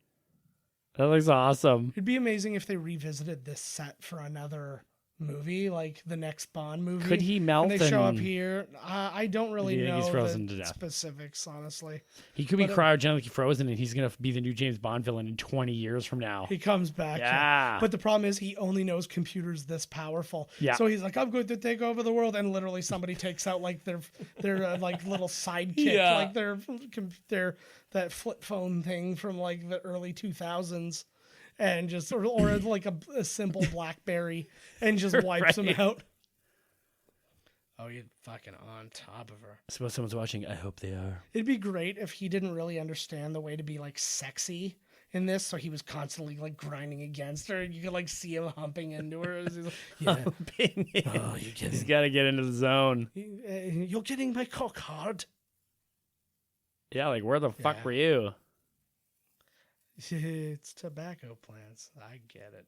That looks awesome. It'd be amazing if they revisited this set for another movie, like the next Bond movie. Could he melt And they show up and- here. I don't really Do you think know he's frozen the to death? specifics, honestly. He could be But, cryogenically frozen, and he's gonna be the new James Bond villain in 20 years from now. He comes back. Yeah. But the problem is he only knows computers this powerful. Yeah. So he's like, I'm going to take over the world. And literally somebody takes out like their like little sidekick, Yeah. like their that flip phone thing from like the early 2000s. And just, or like a simple BlackBerry and just wipes them Right. out. Oh, you're fucking on top of her. I suppose someone's watching. I hope they are. It'd be great if he didn't really understand the way to be like sexy in this, so he was constantly like grinding against her. You could like see him humping into her. Yeah. Oh, He's got to get into the zone. You're getting my cock hard. Yeah, like where the fuck were you? It's tobacco plants. I get it.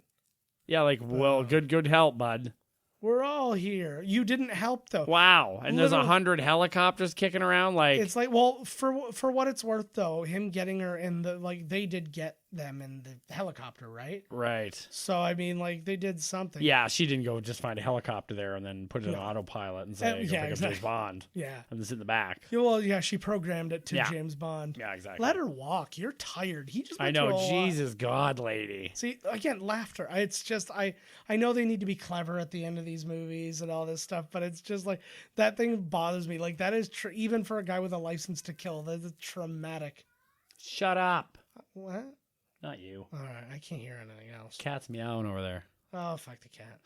Yeah, like well, good help, bud. We're all here. You didn't help though. Wow, and there's 100 helicopters kicking around. Like it's like, well, for what it's worth though, him getting her in the like they did get them in the helicopter, right? Right. So I mean, like they did something. Yeah, she didn't go just find a helicopter there and then put it on autopilot and say, yeah, James Bond. Yeah. And just in the back. Yeah, well, yeah, she programmed it to James Bond. Yeah, exactly. Let her walk. You're tired. He just. I know. Jesus God, lady. See, again, laughter. It's just I know they need to be clever at the end of these movies and all this stuff, but it's just like that thing bothers me. Like that is even for a guy with a license to kill. That's traumatic. Shut up. What? Not you. All right, I can't hear anything else. Cat's meowing over there. Oh, fuck the cat.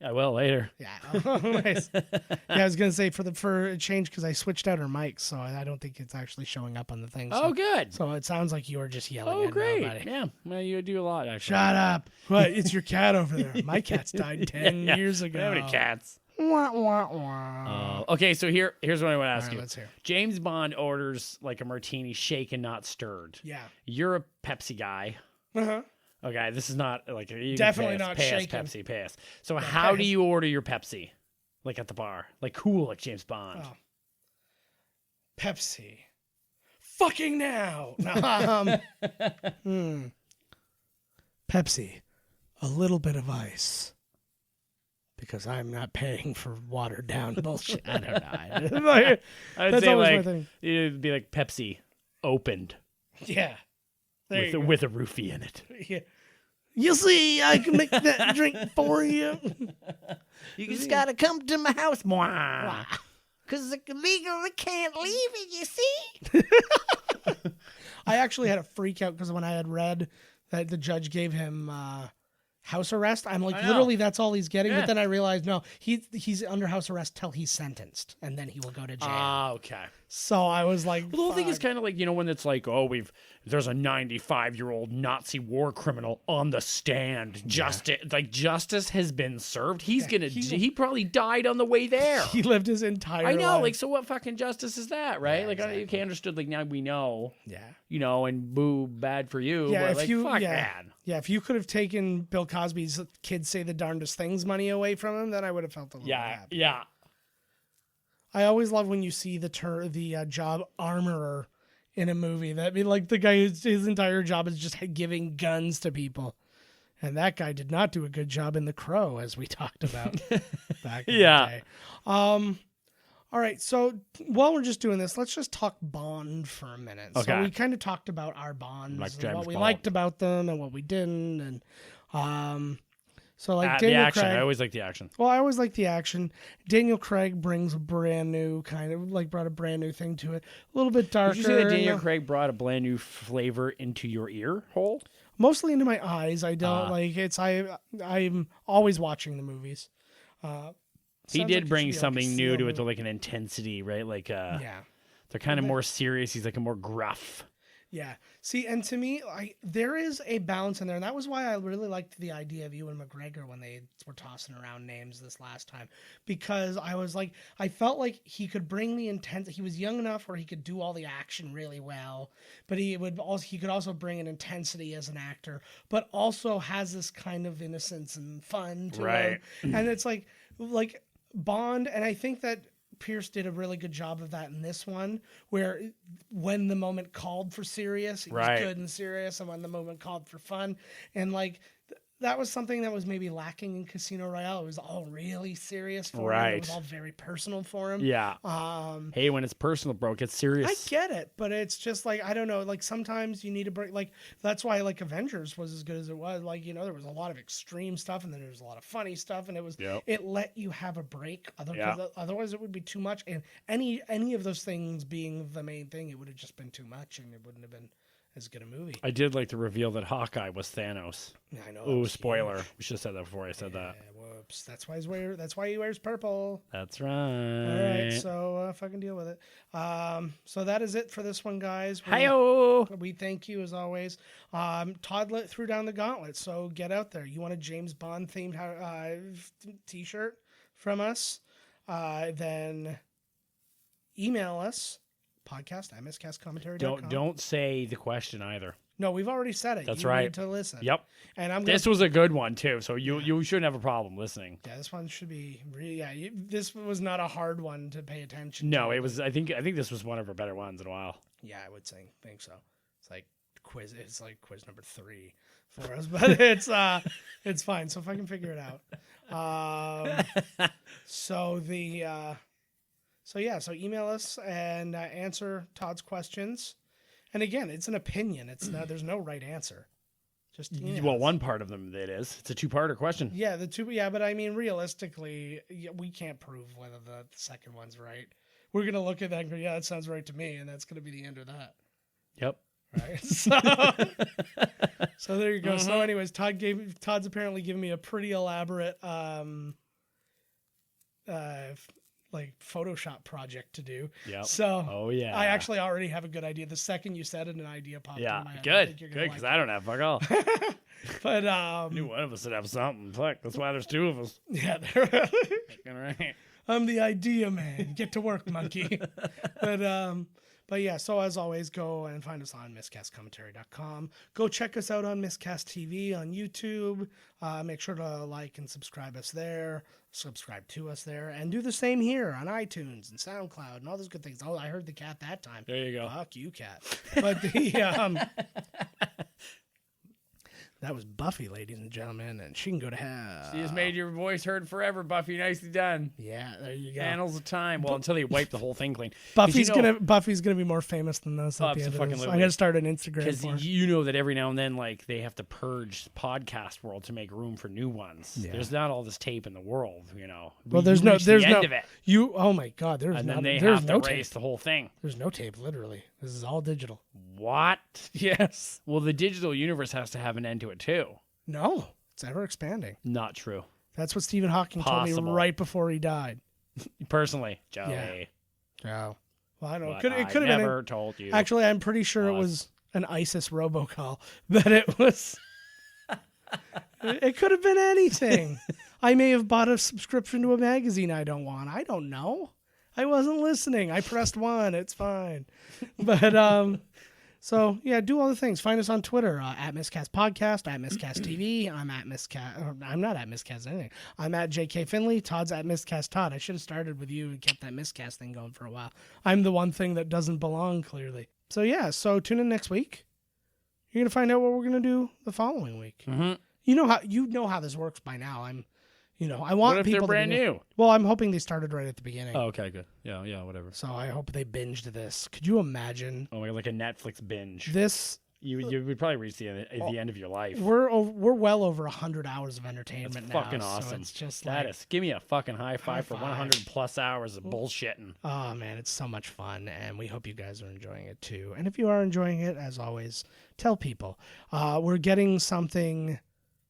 I will later. Yeah. Oh, nice. Yeah, I was gonna say for a change because I switched out her mic, so I don't think it's actually showing up on the thing. So, oh, good. So it sounds like you were just yelling. Oh, at great. nobody. Yeah. Well, you do a lot actually. Shut up. What? It's your cat over there. My cat's died 10 years ago. How many cats? Wah, wah, wah. Okay, so here's what I want to ask you. Let's hear. James Bond orders like a martini shaken, not stirred. Yeah. You're a Pepsi guy. Uh-huh. Okay, this is not like you definitely pass, not pass, shaken. Pepsi, pass. So how do you order your Pepsi? Like at the bar, like cool, like James Bond. Oh. Pepsi. Fucking now. Pepsi. A little bit of ice. Because I'm not paying for watered down bullshit. I don't know. I'd say like it'd be like Pepsi opened. Yeah. With a roofie in it. Yeah. You see, I can make that drink for you. You just gotta come to my house, moi. Because it's illegal, I can't leave it, you see? I actually had a freak out because when I had read that the judge gave him house arrest, I'm like, literally, that's all he's getting. Yeah. But then I realized, no, he's under house arrest till he's sentenced, and then he will go to jail. Ah, okay. So I was like, well, the whole thing is kind of like, when it's like, there's a 95-year-old Nazi war criminal on the stand. Justice has been served. He probably died on the way there. He lived his entire life. I know, like, so what fucking justice is that, right? Yeah, exactly. Okay, understood, like, now we know. Yeah. And boo, bad for you. Yeah, but, fuck that. Yeah, if you could have taken Bill Cosby's kids say the darndest things money away from him, then I would have felt a little happy. Yeah. I always love when you see the job armorer in a movie. That mean like the guy his entire job is just giving guns to people, and that guy did not do a good job in The Crow, as we talked about back in the day. All right, so while we're just doing this, let's just talk Bond for a minute. Okay. So we kind of talked about our Bonds and what we liked about them and what we didn't, and so like Daniel the action. Craig, I always like the action. Well, I always like the action. Daniel Craig brings a brand new brought a brand new thing to it. A little bit darker. Did you say that Daniel Craig brought a brand new flavor into your ear hole? Mostly into my eyes. I don't I'm always watching the movies. He did bring something new to it, to like an intensity, right? Like they're kind of more serious. He's like a more gruff. Yeah. See, and to me, there is a balance in there, and that was why I really liked the idea of Ewan McGregor when they were tossing around names this last time, because I was like, I felt like he could bring the intensity. He was young enough where he could do all the action really well, but he could also bring an intensity as an actor, but also has this kind of innocence and fun to him. And it's like Bond, and I think that Pierce did a really good job of that in this one, where when the moment called for serious, he was good and serious, and when the moment called for fun, and like that was something that was maybe lacking in Casino Royale. It was all really serious for him. It was all very personal for him. Yeah. Hey, when it's personal, bro, it gets serious. I get it, but it's just like, I don't know, like sometimes you need a break. Like that's why like Avengers was as good as it was. Like, there was a lot of extreme stuff, and then there was a lot of funny stuff, and it let you have a break. Otherwise it would be too much. And any of those things being the main thing, it would have just been too much, and it wouldn't have been as good a movie. I did like the reveal that Hawkeye was Thanos. I know. Ooh, spoiler. We should have said that before I said that. It Oops, that's why he wears purple. That's right. All right, so fucking deal with it. So that is it for this one, guys. Hi-yo! We thank you as always. Todd threw down the gauntlet, so get out there. You want a James Bond themed t-shirt from us? Then email us podcast@miscastcommentary.com. Don't say the question either. No, we've already said it. That's you right. Need to listen. Yep. And This was a good one too, so you shouldn't have a problem listening. Yeah, this one should be really. Yeah, this was not a hard one to pay attention. No, to. it was. I think this was one of our better ones in a while. Yeah, I would think so. It's like quiz. It's like quiz number 3 for us, but it's fine. So if I can figure it out. So email us and answer Todd's questions. And again, it's an opinion. It's not. There's no right answer. Just Well, one part of them it is. It's a two-parter question. Yeah, the two. Yeah, but I mean, realistically, we can't prove whether the second one's right. We're gonna look at that and go, "Yeah, that sounds right to me," and that's gonna be the end of that. Yep. Right. So there you go. Mm-hmm. So, anyways, Todd's apparently giving me a pretty elaborate like Photoshop project to do. Yeah. So I actually already have a good idea. The second you said it, an idea popped in my head. Good, because I don't have fuck all. But I knew one of us would have something. Fuck, that's why there's two of us. Yeah. Right. I'm the idea man. Get to work, monkey. But yeah, so as always, go and find us on miscastcommentary.com. Go check us out on Miscast TV on YouTube. Make sure to like and subscribe to us there, and do the same here on iTunes and SoundCloud and all those good things. Oh, I heard the cat that time. There you go. Fuck you, cat. But that was Buffy, ladies and gentlemen, and she can go to hell. She has made your voice heard forever, Buffy. Nicely done. Yeah, there you go. Annals of time. Well, until they wipe the whole thing clean. Buffy's gonna be more famous than us at the end of this. I'm gonna start an Instagram because you know that every now and then, like, they have to purge the podcast world to make room for new ones. Yeah. There's not all this tape in the world, you know. Well, there's no end of it. Oh my God, there's and no. then they there's have no to erase tape. the whole thing. There's no tape, literally. This is all digital. What? Yes. Well, the digital universe has to have an end to it too. No, it's ever expanding. Not true. That's what Stephen Hawking told me right before he died. Personally, Joey. Yeah. Joe. Well, I don't know. It could have never told you. Actually, I'm pretty sure it was an ISIS robocall. That it was. It could have been anything. I may have bought a subscription to a magazine I don't want. I don't know. I wasn't listening. I pressed 1. It's fine. But so yeah, do all the things. Find us on Twitter at Miscast Podcast, at Miscast TV. I'm at Miscast. I'm not at Miscast anything. I'm at JK Finley. Todd's at Miscast Todd. I should have started with you and kept that Miscast thing going for a while. I'm the one thing that doesn't belong, clearly. So yeah, so tune in next week. You're gonna find out what we're gonna do the following week. Mm-hmm. You know how this works by now. I want what if people they're brand new. Well, I'm hoping they started right at the beginning. Oh, okay, good. Yeah, whatever. So I hope they binged this. Could you imagine? Oh my God, like a Netflix binge. This you would probably reach the end of your life. We're well over 100 hours of entertainment now. Fucking awesome. So it's just give me a fucking high five for 100 plus hours of bullshitting. Oh man, it's so much fun, and we hope you guys are enjoying it too. And if you are enjoying it, as always, tell people. We're getting something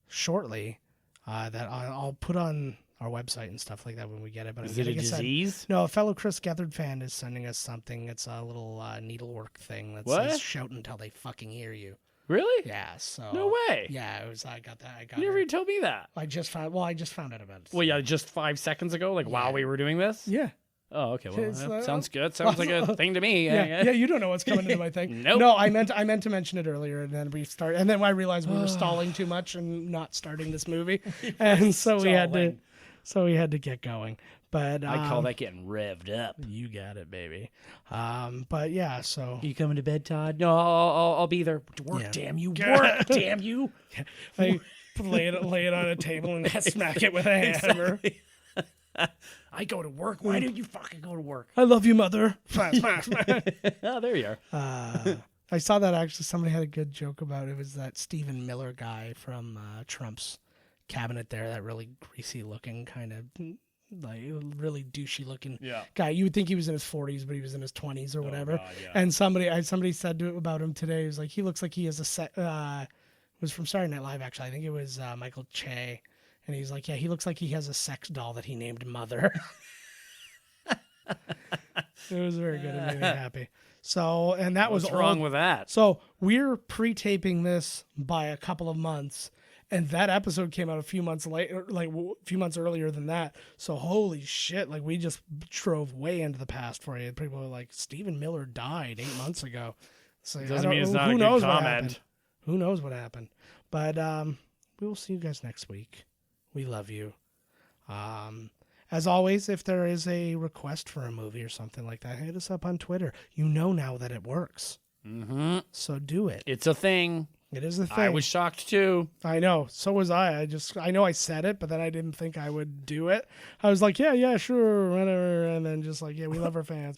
shortly that I'll put on our website and stuff like that when we get it. But is it a disease? No, a fellow Chris Gethard fan is sending us something. It's a little needlework thing that says "shout until they fucking hear you." Really? Yeah. So no way. Yeah, it was. I got that. You never even told me that. I just found out about it. Well, yeah, just 5 seconds ago, while we were doing this. Yeah. Oh, okay. Well, that sounds good. Sounds like a thing to me. Yeah, you don't know what's coming into my thing. Nope. No, I meant to mention it earlier, and then and then I realized we were stalling too much and not starting this movie, and so we had to get going. But I call that getting revved up. You got it, baby. But yeah, so you coming to bed, Todd? No, I'll be there. Work, yeah. Damn you! Work, damn you! I lay it on a table and smack it with a hammer. I go to work. Why do you fucking go to work? I love you, mother. Oh, there you are. I saw that actually. Somebody had a good joke about it. It was that Stephen Miller guy from Trump's cabinet there. That really greasy looking kind of like really douchey looking guy. You would think he was in his 40s, but he was in his 20s or whatever. God, yeah. And somebody said about him today. It was like he looks like he has a set. It was from Saturday Night Live actually. I think it was Michael Che. And he's like, yeah, he looks like he has a sex doll that he named Mother. It was very good. It made me happy. So, and that was What's wrong with that? So we're pre-taping this by a couple of months, and that episode came out a few months later, like a few months earlier than that. So holy shit, like we just drove way into the past for you. People were like, Stephen Miller died 8 months ago. So Doesn't mean it's not who a knows good what comment. happened. Who knows what happened? But we will see you guys next week. We love you. As always, if there is a request for a movie or something like that, hit us up on Twitter. You know now that it works. Mm-hmm. So do it. It's a thing. It is a thing. I was shocked too. I know. So was I. I know I said it, but then I didn't think I would do it. I was like, yeah, sure, whatever. And then just like, yeah, we love our fans.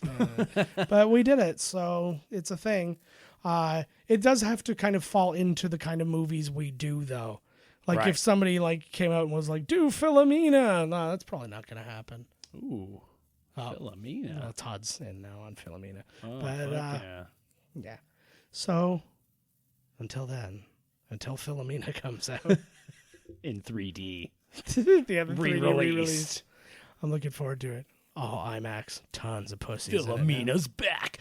But we did it. So it's a thing. It does have to kind of fall into the kind of movies we do, though. Like if somebody like came out and was like, do Philomena. No, that's probably not going to happen. Ooh. Philomena. Well, Todd's in now on Philomena. Oh, but yeah. yeah. So until then, until Philomena comes out In 3D. the other 3D Re-released. re-release. I'm looking forward to it. Oh, IMAX. Tons of pussies. Philomena's back.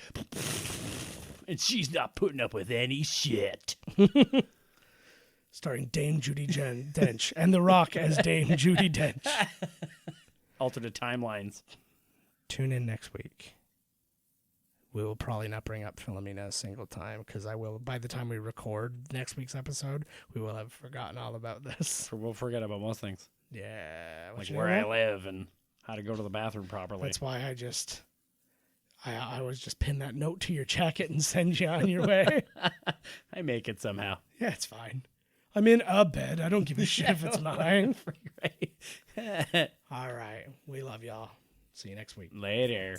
And she's not putting up with any shit. Starring Dame Judi Dench and The Rock as Dame Judi Dench. Alternate timelines. Tune in next week. We will probably not bring up Philomena a single time because by the time we record next week's episode, we will have forgotten all about this. We'll forget about most things. Yeah. Like where I live and how to go to the bathroom properly. That's why I always just pin that note to your jacket and send you on your way. I make it somehow. Yeah, it's fine. I'm in a bed. I don't give a shit if it's mine. Right. All right. We love y'all. See you next week. Later.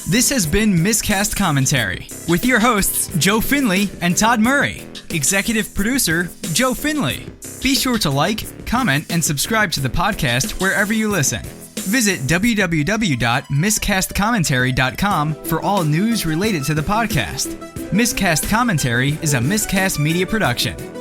This has been Miscast Commentary with your hosts, Joe Finley and Todd Murray. Executive producer, Joe Finley. Be sure to like, comment, and subscribe to the podcast wherever you listen. Visit www.miscastcommentary.com for all news related to the podcast. Miscast Commentary is a Miscast Media production.